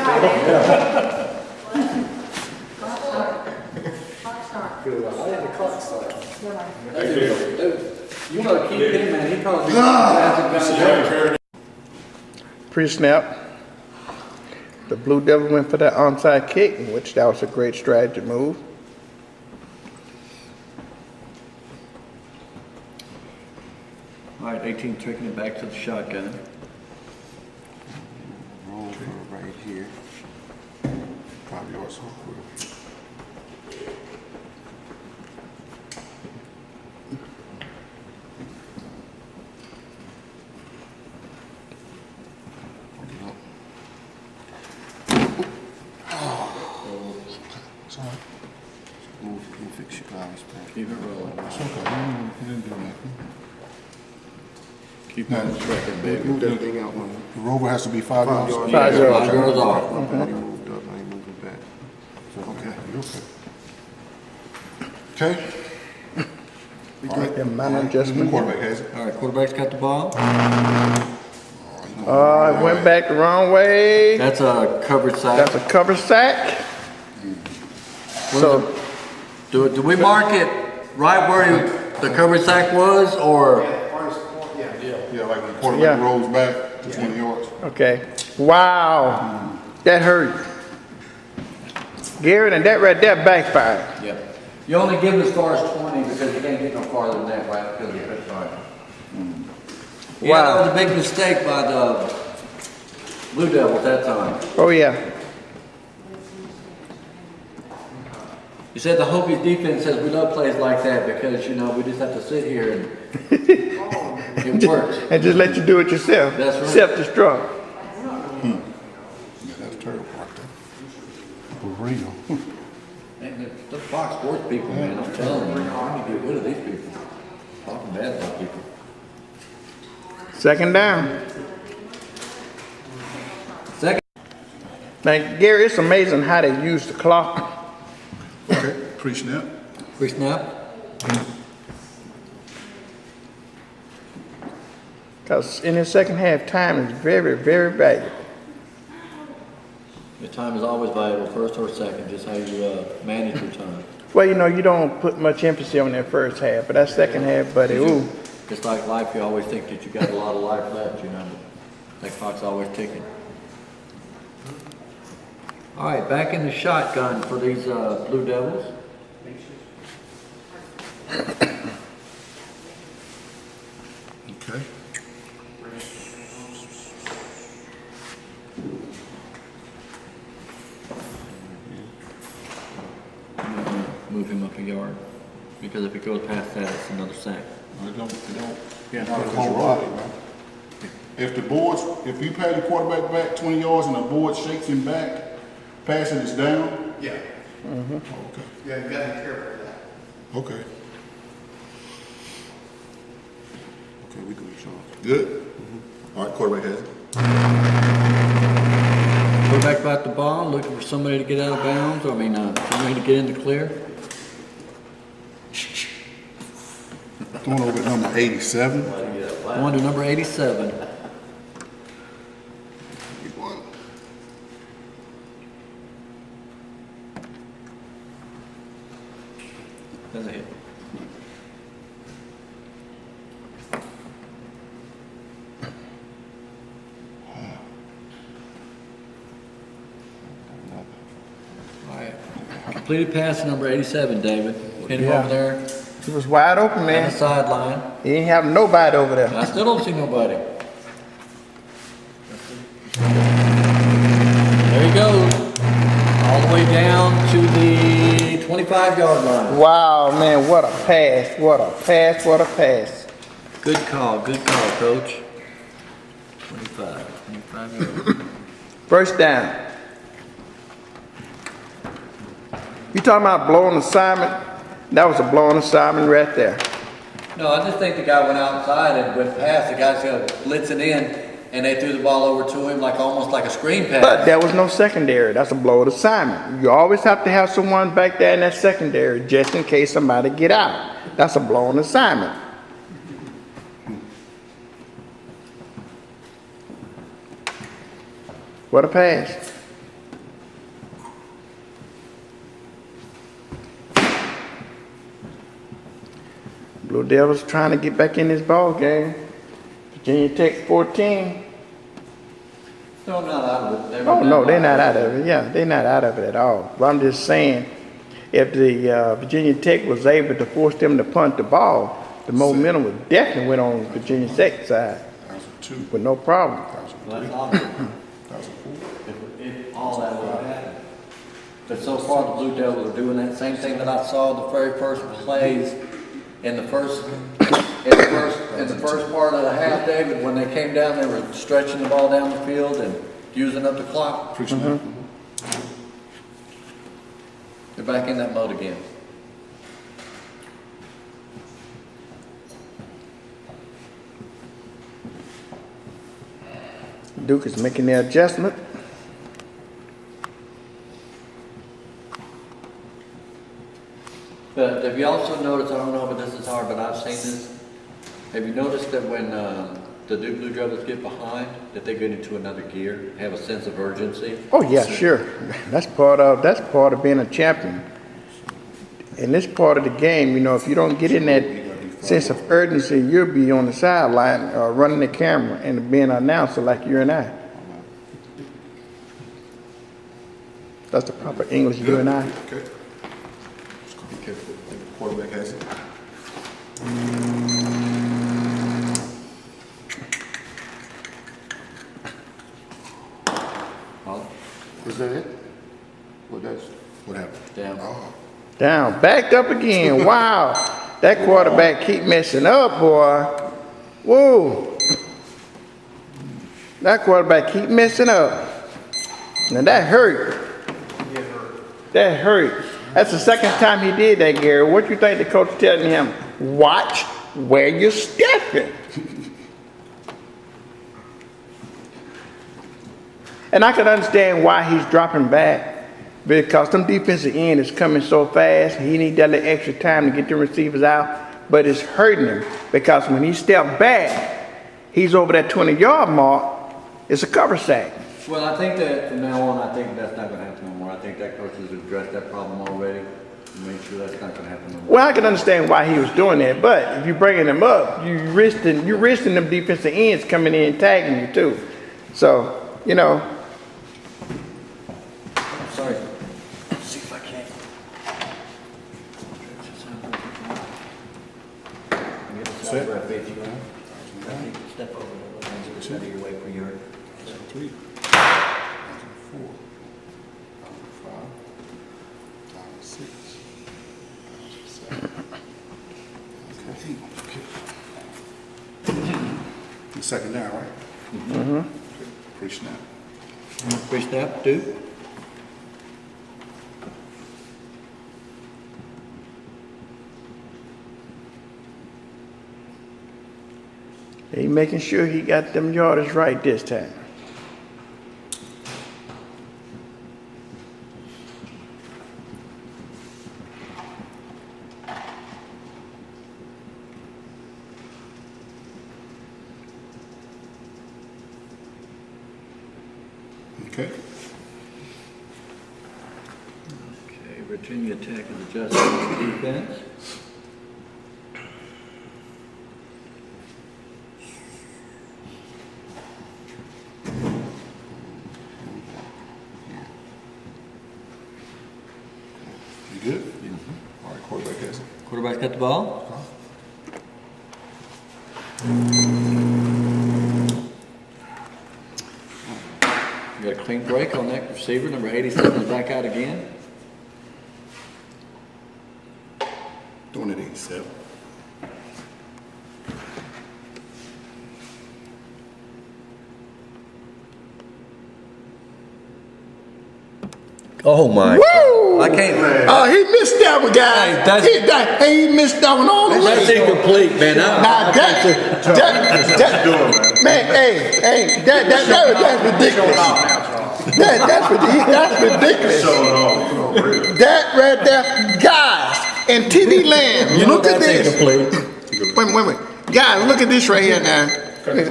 You want to keep him, man. He probably
Pre-snap. The Blue Devil went for that onside kick, which that was a great strategy move.
All right, 18 taking it back to the shotgun.
Roll right here. 5 yards. We'll fix your guys back.
Keep it rolling.
It's okay. He didn't do nothing.
Keep on the tracking, baby.
Move that thing out. The rover has to be 5 yards.
5
5
yards.
yards off.
He moved up, now he moving back. So, okay, you're okay. Okay? All right.
The minor adjustment.
Quarterback has it.
All right, quarterback's got the ball.
It went back the wrong way.
That's a covered sack.
That's a cover sack. So,
Do we mark it right where the covered sack was, or?
Yeah, like when the quarterback rolls back to 20 yards.
okay. Wow. That hurt. Garrett, and that right there backfired.
Yep. You only give as far as 20 because you can't get no farther than that, right? Because of the time. Yeah,
Wow.
that was a big mistake by the Blue Devils that time.
Oh, yeah.
You said the Hokies defense says we love plays like that because, you know, we just have to sit here and it works.
And just let you do it yourself.
That's right.
Self-destruct.
Yeah, that's terrible right there. For real.
And the Fox Sports people, man, I'm telling you, we need to get rid of these people. Talking bad about people.
Second down.
Second.
Now, Gary, it's amazing how they use the clock.
Okay, pre-snap.
Pre-snap.
Because in the second half, time is very, very valuable.
Your time is always valuable, first or second, just how you manage your time.
Well, you know, you don't put much emphasis on that first half, but that second half, buddy, ooh.
Just like life, you always think that you got a lot of life left, you know. That clock's always ticking. All right, back in the shotgun for these Blue Devils.
Okay.
Move him up a yard. Because if it goes past that, it's another sack.
It don't,
Yeah,
not a whole lot, man. if you pass the quarterback back 20 yards and the board shakes him back, passing is down?
Yeah.
Okay.
Yeah, you gotta be careful with that.
Okay. Okay, we good, Sean. Good? All right, quarterback has it.
Quarterback got the ball, looking for somebody to get out of bounds, somebody to get in the clear.
Going over at number 87.
Going to number 87.
Keep going.
That's a hit. All right. Completed pass to number 87, David. Hit him
Yeah.
over there
He was wide open,
on
man.
the sideline.
He ain't have nobody over there.
I still don't see nobody. There he goes. All the way down to the 25-yard line.
Wow, man, what a pass, what a pass, what a pass.
Good call, Coach. 25 yards.
First down. You talking about blowing assignment? That was a blowing assignment right there.
No, I just think the guy went outside and went past. The guy's blitzing in, and they threw the ball over to him almost like a screen pass.
But there was no secondary. That's a blowing assignment. You always have to have someone back there in that secondary just in case somebody get out. That's a blowing assignment. What a pass. Blue Devils trying to get back in this ball game. Virginia Tech 14.
No, not out of it.
Oh, no, they're not out of it. Yeah, they're not out of it at all. But I'm just saying, if the Virginia Tech was able to force them to punt the ball, the momentum would definitely went on Virginia Tech's side
1,002.
with no problem.
1,003.
That's obvious.
1,004.
If all that would have happened. But so far, the Blue Devils are doing that same thing that I saw the very first plays in the first part of the half, David. When they came down, they were stretching the ball down the field and using up the clock.
Appreciate that.
They're back in that mode again.
Duke is making their adjustment.
But have you also noticed, I don't know if this is hard, but I've seen this. Have you noticed that when the Duke Blue Devils get behind, that they get into another gear, have a sense of urgency?
Oh yeah, sure. That's part of being a champion. In this part of the game, you know, if you don't get in that sense of urgency, you'll be on the sideline running the camera and being an announcer like you and I. That's the proper English, you and I.
Okay. Be careful. The quarterback has it.
Is that it?
What happened?
Down.
Oh.
Down, backed up again. Wow, that quarterback keep messing up, boy. Whoa, that quarterback keep messing up. Now that hurt. That hurt. That's the second time he did that, Gary. What you think the coach telling him? Watch where you're stepping. And I can understand why he's dropping back. Because some defensive end is coming so fast, he need that little extra time to get the receivers out, but it's hurting him because when he stepped back, he's over that 20-yard mark, it's a cover sack.
Well, I think that from now on, I think that's not going to happen no more. I think that coach has addressed that problem already and made sure that's not going to happen no more.
Well, I can understand why he was doing that, but if you're bringing him up, you're risking them defensive ends coming in and tagging you too. So, you know.
Sorry. Let's see if I can.
Set.
Step over the lines of your way for your.
3, 4, 5, 6, 7. Okay. The second down, right? Pre-snap.
Pre-snap, Duke.
He making sure he got them yardage right this time.
Okay.
Okay, Virginia Tech is adjusting the defense.
You good? All right, quarterback has it.
Quarterback got the ball. You got a clean break on that receiver. Number 87 is back out again.
Doing it 87.
Oh my!
Woo!
I can't.
Oh, he missed that one, guys.
Hey, that's-
He missed that one all the
That's
way.
incomplete, man.
Now that, man, hey, that's ridiculous. That's ridiculous. That right there, guys, in TV land,
You know
look at
that's
this.
incomplete.
Wait. Guys, look at this right here now. Let me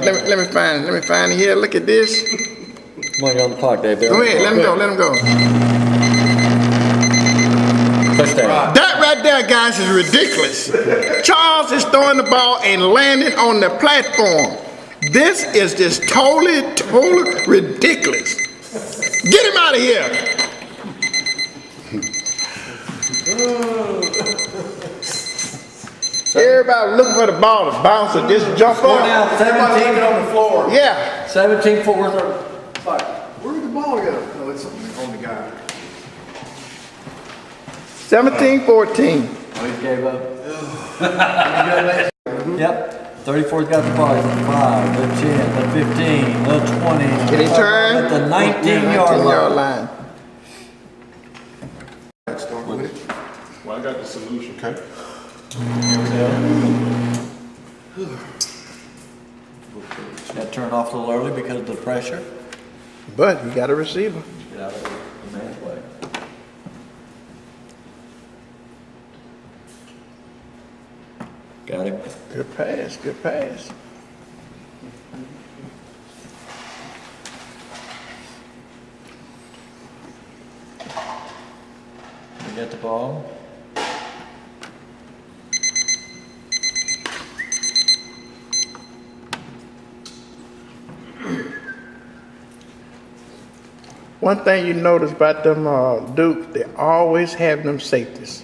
find it here. Look at this.
Come on, you're on the clock, Dave.
Go ahead, let him go.
Touchdown.
That right there, guys, is ridiculous. Charles is throwing the ball and landing on the platform. This is just totally ridiculous. Get him out of here. Everybody looking for the ball to bounce or just jump
Score
up.
now, 17 on the floor.
Yeah.
17 worth of.
Where did the ball go? Oh, it's on the guy.
17-14.
Oh, he gave up. Yep. 34's got the ball. He's at the 5, the 10, the 15, the 20.
Can he turn?
At the 19-yard
19-yard
line.
line.
Start with it. Well, I got the solution. Okay.
Got turned off a little early because of the pressure.
But he got a receiver.
Get out of the man's way. Got him.
Good pass, good pass.
We get the ball.
One thing you notice about them Duke, they always have them safeties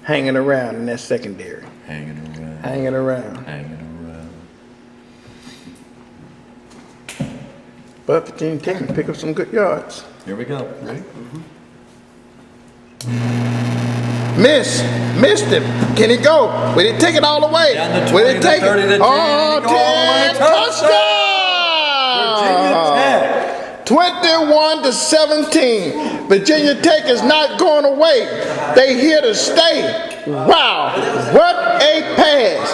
hanging around in that secondary.
Hanging around.
Hanging around.
Hanging around.
But Virginia Tech can pick up some good yards.
Here we go.
Ready?
Missed him. Can he go? Will he take it all the way?
Down the 20,
Will he
the
take
30,
it?
the 10,
Oh,
go all the way.
10, touchdown!
Virginia Tech.
21-17. Virginia Tech is not going away. They here to stay. Wow, what a pass.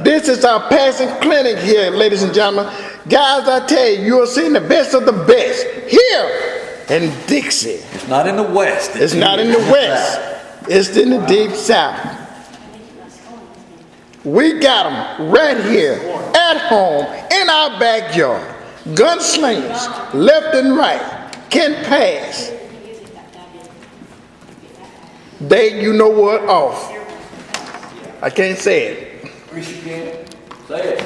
This is our passing clinic here, ladies and gentlemen. Guys, I tell you, you are seeing the best of the best here in Dixie.
It's not in the West.
It's not in the West. It's in the deep South. We got them right here at home in our backyard. Gunslingers, left and right, can pass. They, you know what, off. I can't say it.
Say it.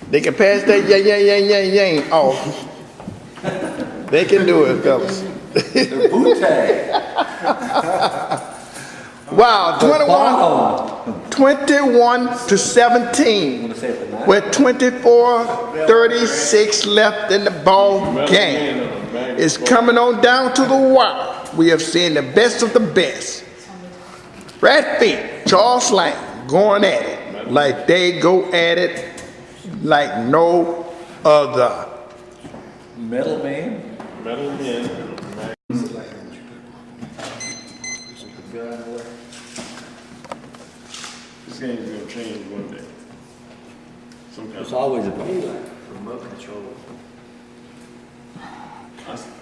They can pass that yang off. They can do it, fellas.
The boot tag.
Wow, 21-17 with 24:36 left in the ball game. It's coming on down to the wire. We have seen the best of the best. Rat feet, Charles Lang going at it like they go at it like no
of the
Metal Man.
metal men. This game's gonna change one day.
It's always a
Remote control.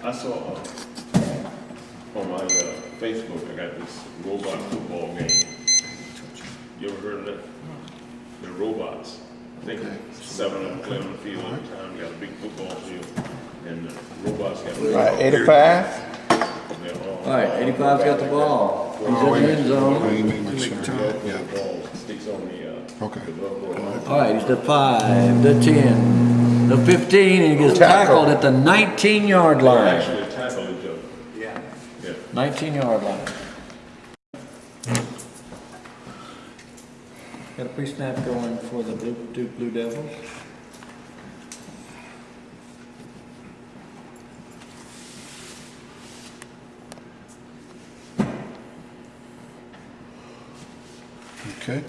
I saw on my Facebook, I got this robot football game. You ever heard of that? They're robots. I think 7 of them play on the field at a time. Got a big football field, and the robots got.
All right, 85.
All right, 85's got the ball. He's in the end zone.
The ball sticks on the.
Okay.
All right, he's the 5, the 10, the 15, and he gets tackled at the 19-yard
They
line.
actually tackle each other.
Yeah.
Yeah.
19-yard line. Got a pre-snap going for the Duke Blue Devils.
Okay.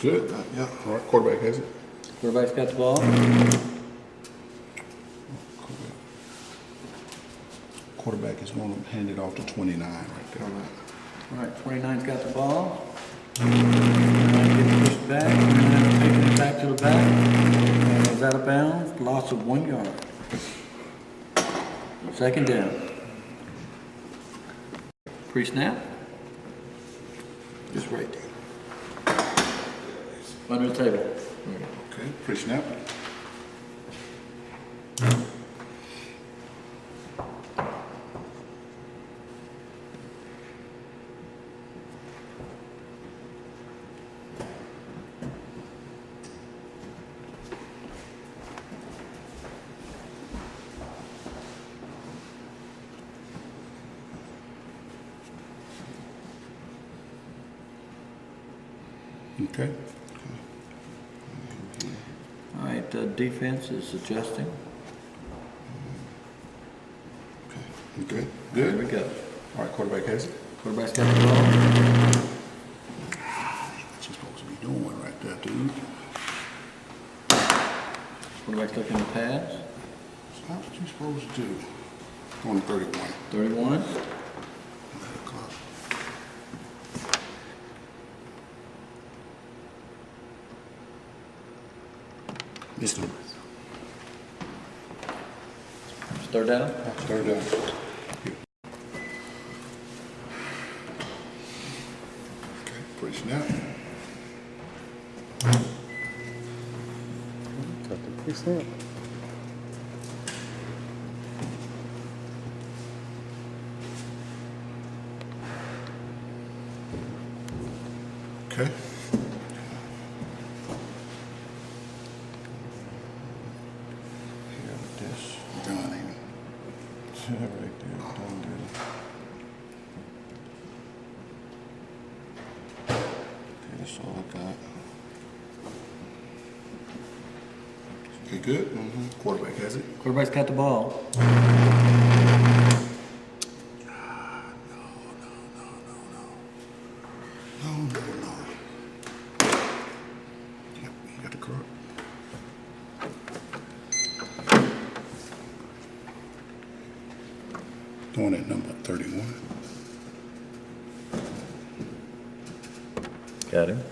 Good. Yeah. All right. Quarterback has it.
Quarterback's got the ball.
Quarterback is going to hand it off to 29 right there.
All right, 29's got the ball. 29 gets pushed back. 29 taking it back to the back. And is out of bounds. Loss of 1 yard. Second down. Pre-snap.
Just right there.
Under the table.
Okay. Pre-snap. Okay.
All right, defense is adjusting.
Okay.
There we
Good.
go.
All right. Quarterback has it.
Quarterback's got the ball.
What you supposed to be doing right there, dude?
Quarterback's looking to pass.
That's what you supposed to do. Going to 31.
31.
Missed him.
Third down.
Third down. Okay, pre-snap. Got the pre-snap. Okay. Done, ain't it?
Right there, done good. That's all I got.
Okay, good. Quarterback has it.
Quarterback's got the ball.
No. Yep, you got the correct. Throwing at number 31.
Got him.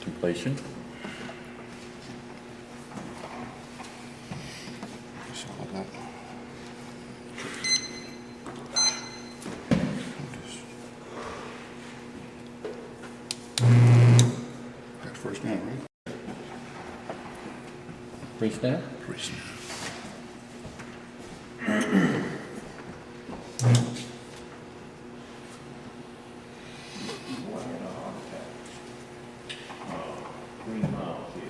Completion.
That's all I got. Got the first down, right?
Pre-snap.
Pre-snap.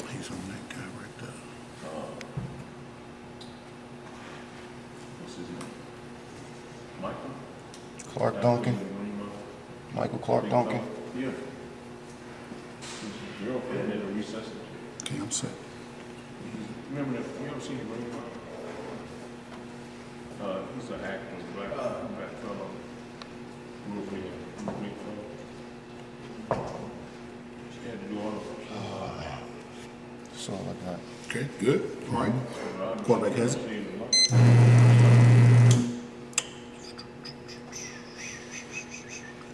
He's on that guy right there.
What's his name? Michael?
Clark Duncan. Michael Clark Duncan.
Yeah. His girlfriend in a recess.
Okay, I'm set.
Remember that? You ever seen the robot? He's an actor, black fellow. She had to do all of it.
That's all I got. Okay, good. All right. Quarterback has it.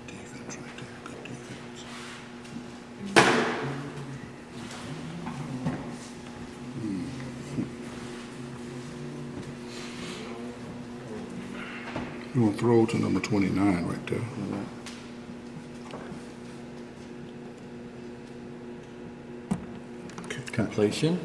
Defense right there. Good defense. You're going to throw to number 29 right there.
Completion.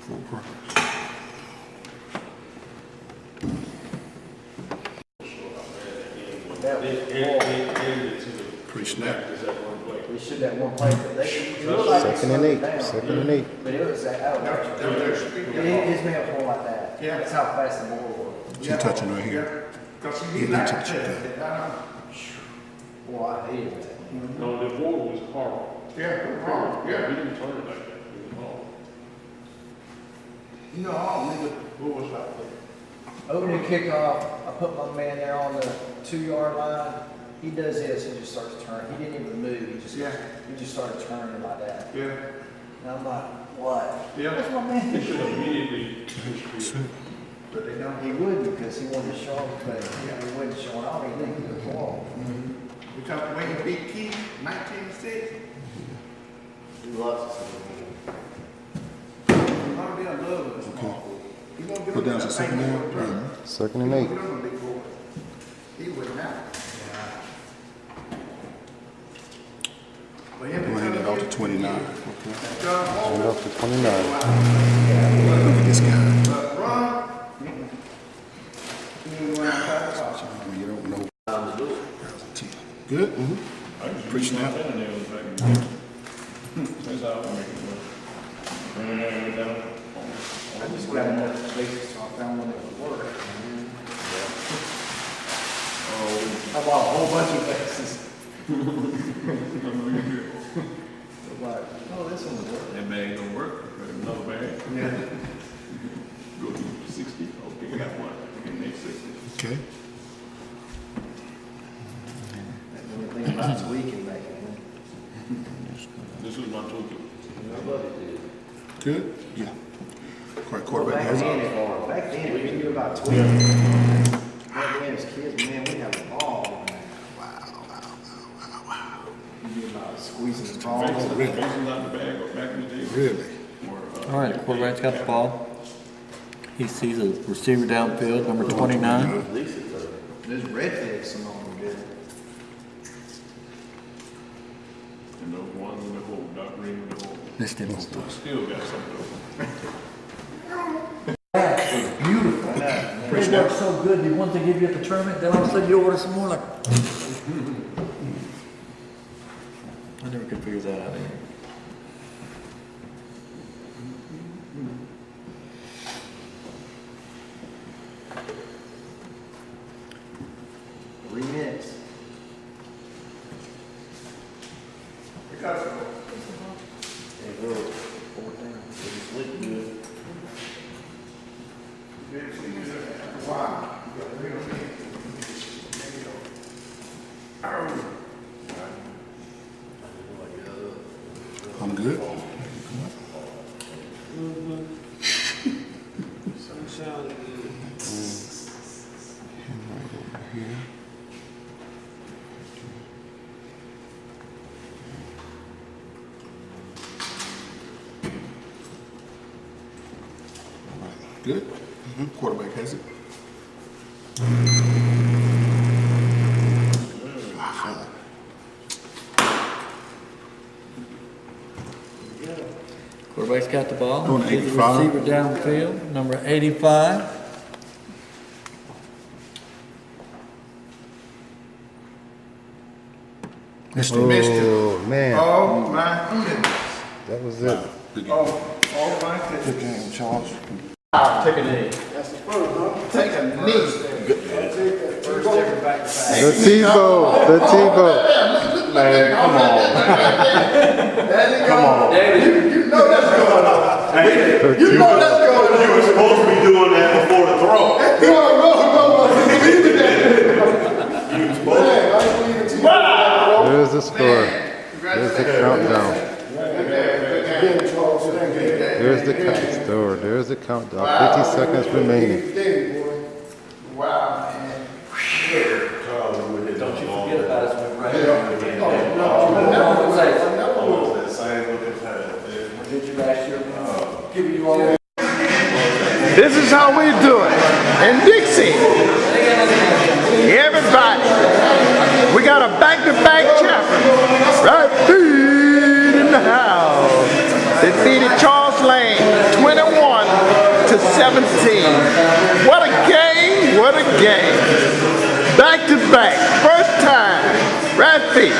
Full progress. Pre-snap.
We should have one play, but they, it looked like they
Second and
slowed
eight.
down.
Second and eight.
But it was that, oh, his man was more like that.
Yeah.
That's how fast the ball was.
She touching right here. He didn't touch it.
Boy, I hated that.
No, the board was horrible.
Yeah, wrong,
He
yeah.
didn't turn it like that. It was horrible.
You know, all niggas was like that.
Opening kickoff, I put my man there on the 2-yard line. He does this, he just starts turning. He didn't even move, he just started turning like that.
Yeah.
And I'm like, what?
Yeah.
What's my man
They
doing?
should have immediately.
But they don't.
He wouldn't because he wanted to show him, but he wasn't showing off anything to the ball.
We talked when you beat Keith, 1906.
He loves us.
You're gonna be in love with this small boy. You gonna get
Put down
him
some
that
second
thing
down.
with him.
Second and
You
eight.
gonna get him a big boy. He wouldn't have. But him
We'll hand that off to 29.
John
And
Paul.
up to 29.
Look at this guy.
Ron. You went out of
You don't know.
Time to do it.
Good?
I used to use my
Pre-snap.
fingernails back in the day. That's how I was making it. Bring it down.
I just grabbed enough spaces so I found one that would work. I bought a whole bunch of bases. Like, oh, this one would work.
That bag don't work, but another bag.
Yeah.
Go to 60, I'll pick it up one, and make 60.
Okay.
The only thing about it's weak and making it.
This was my total.
Good? Yeah. Quarterback has it.
Back then, we knew about 12. Back then, as kids, man, we had a ball. We knew about squeezing the ball.
Faces out the bag back in the day.
Really?
All right, the quarterback's got the ball. He sees a receiver downfield, number 29.
There's redheads some of them good.
And those ones in the hole, dark green in the hole.
This didn't stop.
Still got some of those.
Beautiful. They work so good, the ones they give you at the tournament, then all of a sudden you order some more, like. I never could figure that out either.
Minutes.
Because of wow.
I'm good. Good. Quarterback has it.
Quarterback's got the ball.
Doing
Get the
85.
receiver downfield. Number 85.
Mr. Mister.
Oh, man.
Oh, my goodness.
That was it.
Oh my goodness.
Good game, Charles.
Take a knee.
That's the first, huh?
Take a knee.
First ever back-to-back.
The Tebow. The Tebow.
Man, come on.
Come on.
David.
You know that's going on.
Hey,
You know that's going on.
you were supposed to be doing that before the throw.
No, believe in that. Man, I ain't believing to you.
There's the score. There's the countdown.
Again, Charles, thank you.
There's the countdown. There's the countdown. 50 seconds remaining.
Wow, man.
Don't you forget about us when we're ready.
That same looking pattern.
Did you last year?
Give you all.
This is how we do it. In Dixie, everybody, we got a back-to-back champion. Right feet in the house. Defeated Charles Lane 21-17. What a game, what a game. Back-to-back, first time, right feet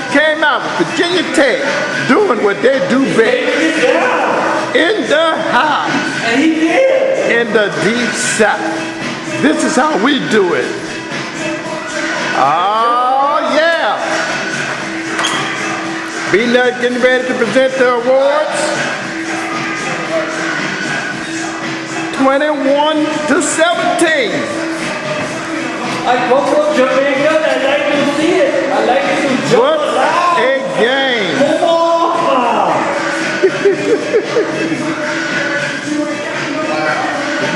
came out with Virginia Tech doing what they do best. In the house.
And he did.
In the deep south. This is how we do it. Oh yeah. B-Nut getting ready to present the awards. 21-17.
I come from Jamaica and I like to see it. I like to jump
What
around.
a game.
Come on.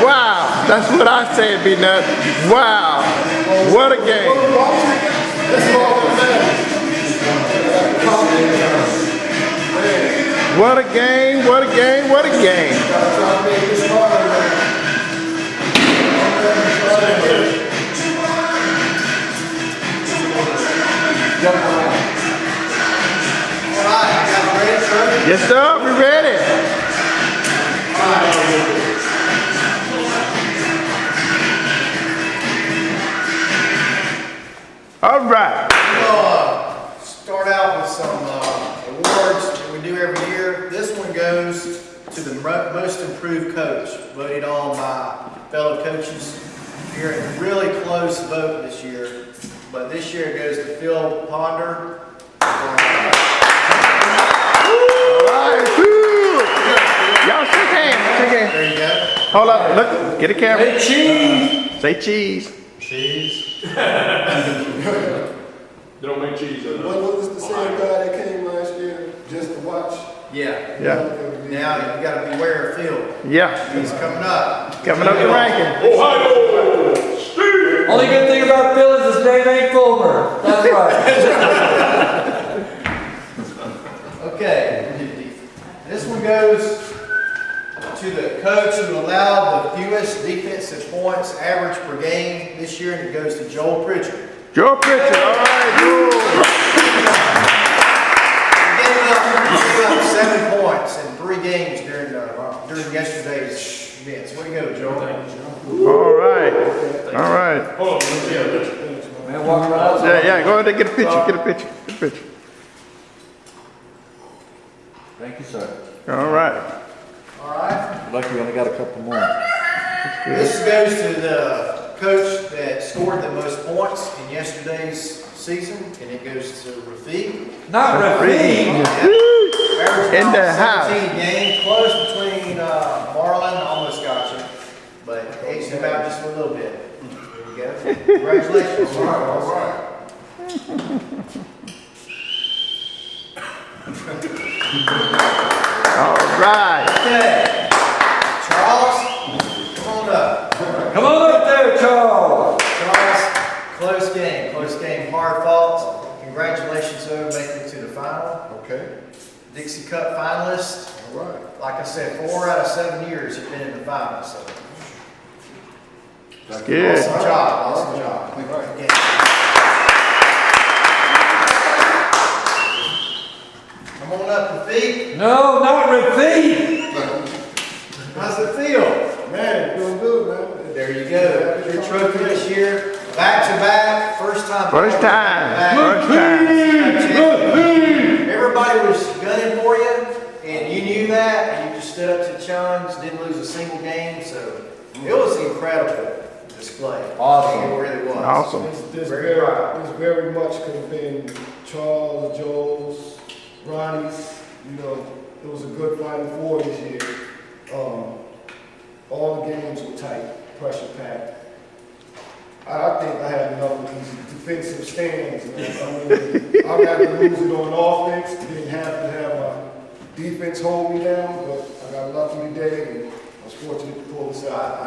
Wow. That's what I said, B-Nut. Wow. What a game. What a game, what a game, what a game.
All right, you guys ready, sir?
Yes, sir, we ready. All right.
We'll start out with some awards that we do every year. This one goes to the most improved coach, voted on by fellow coaches. Here, a really close vote this year, but this year it goes to Phil Ponder.
All right. Woo. Y'all shake hands. Shake hands.
There you go.
Hold up. Look. Get a camera.
Hey, cheese.
Say cheese.
Cheese.
They don't make cheese out of
What was the same guy that came last year just to watch?
Yeah.
Yeah.
Now you got to beware of Phil.
Yeah.
He's coming up.
Coming up the ranking.
Ohio State.
Only good thing about Phil is his name ain't Fulmer. That's right.
Okay. This one goes to the coach who allowed the fewest defensive points average per game this year, and it goes to Joel Pritchard.
Joe Pritchard. All right. Joel.
He gave up 7 points in 3 games during yesterday's events. Way to go, Joel.
All right. All right.
Hold on, let me see how this.
Man, walk around.
Yeah, go ahead and get a picture. Get a picture. Get a picture.
Thank you, sir.
All right.
All right.
Lucky we only got a couple more.
This goes to the coach that scored the most points in yesterday's season, and it goes to Rafiq.
Not Rafiq.
Average
In the
about
house.
17 games, close between Marlon, almost got you, but edged him out just a little bit. There you go. Congratulations.
All right.
All right.
Okay. Charles, come on up.
Come on up there, Charles.
Charles, close game, hard fought. Congratulations, sir, making it to the final.
Okay.
Dixie Cup finalist.
All right.
Like I said, 4 out of 7 years you've been in the final, so
Good.
awesome job, awesome job. Again. Come on on up, Rafik.
No, not Rafik.
How's it feel?
Man, feeling good, man.
There you go. Your trophy this year, back to back, first time.
First time. First time.
Everybody was gunning for you, and you knew that, and you just stood up to the challenge, didn't lose a single game, so it was an incredible display.
Awesome.
It really was.
Awesome.
This
Very proud.
very much could have been Charles, Joel's, Ronnie's. You know, it was a good Final Four this year. All the games were tight, pressure packed. I think I had enough of these defensive stands. Man. I mean, I'd rather lose it on offense than have to have my defense hold me down. But I got lucky today, and I was fortunate to pull this out.
I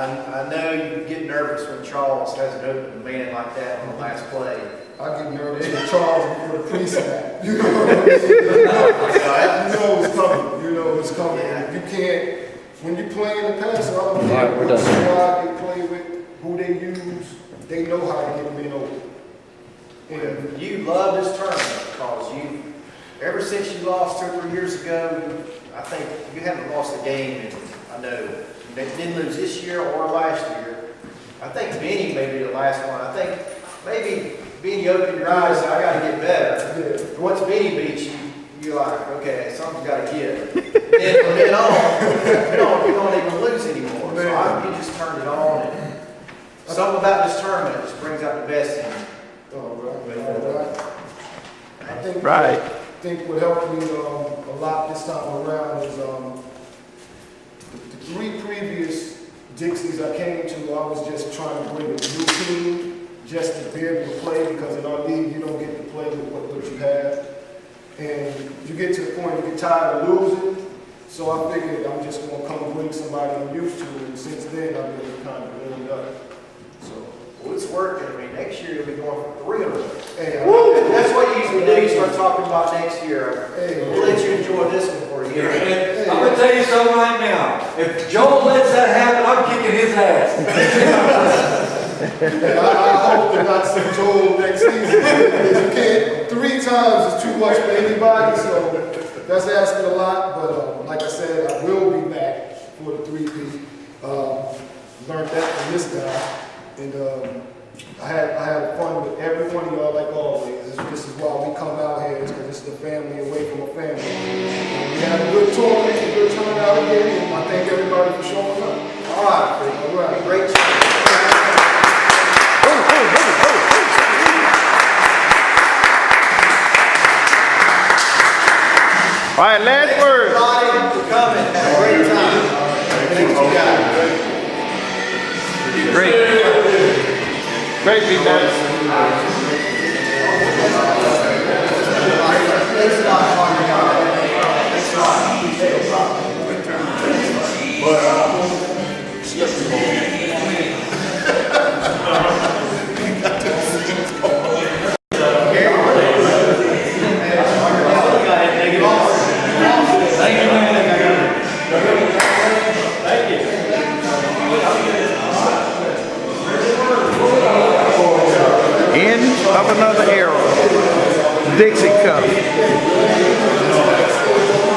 know you get nervous when Charles has an open man like that on the last play.
I get nervous with Charles before the pre-snap. You know it's coming. You know it's coming.
Yeah.
You can't, when you play in the pass, I don't
All
care
right, we're
what
done.
squad they play with, who they use, they know how to get them in over. And
You love this tournament because ever since you lost 2 or 3 years ago, I think you haven't lost a game, and I know you didn't lose this year or last year. I think Benny may be the last one. I think maybe Benny opened your eyes and said, I got to get better.
yeah,
Once Benny beats you, you're like, okay, something's got to give. Then from then on, you don't even lose anymore. So you just turned it on, and something about this tournament just brings out the best in you.
all right. I think
Right.
I think what helped me a lot this time around is the 3 previous Dixies I came to, I was just trying to bring a new team just to be able to play, because in our league you don't get to play with what you have. And you get to the point you get tired of losing, so I figured I'm just going to come bring somebody I'm used to, and since then I've been kind of warmed up. So,
Well, it's working. I mean, next year you'll be going for 3 of them.
hey,
That's what you usually do. You start talking about next year.
Hey.
We'll let you enjoy this one for a year.
And I'm gonna tell you something right now. If Joel lets that happen, I'm kicking his ass.
I hope to not see Joel next season. Because you can't, 3 times is too much for anybody, so that's asking a lot. But like I said, I will be back for the 3P. Learned that from this guy, and I had fun with every one of y'all, like always. This is why we come out here, because this is a family away from a family. And we had a good tournament, a good turnout again, and I thank everybody for showing up.
All right.
All right.
Great job.
All right, last word.
Everybody for coming. Have a great time. Thank you, guys.
Great. Great, be nice.
Thanks a lot, Mark. Thanks a lot.
End of another era. Dixie Cup.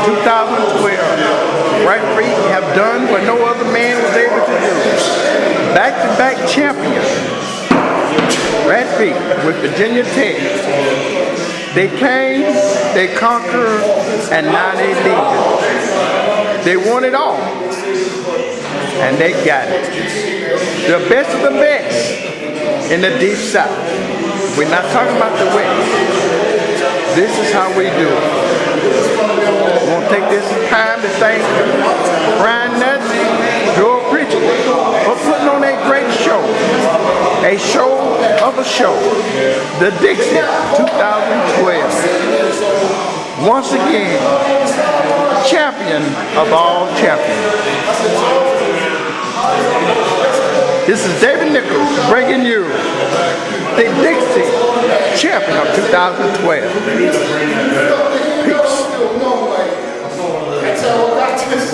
2012. Referee have done what no other man was able to do. Back-to-back champion. Referee with Virginia Tech. They came, they conquered, and now they leave it. They won it all. And they got it. The best of the best in the Deep South. We're not talking about the West. This is how we do it. We're going to take this time to thank Brian Nutt, Joel Pritchett, for putting on a great show. A show of a show. The Dixie 2012. Once again, champion of all champions. This is David Nichols bringing you the Dixie champion of 2012. Peace.
That's how I got this.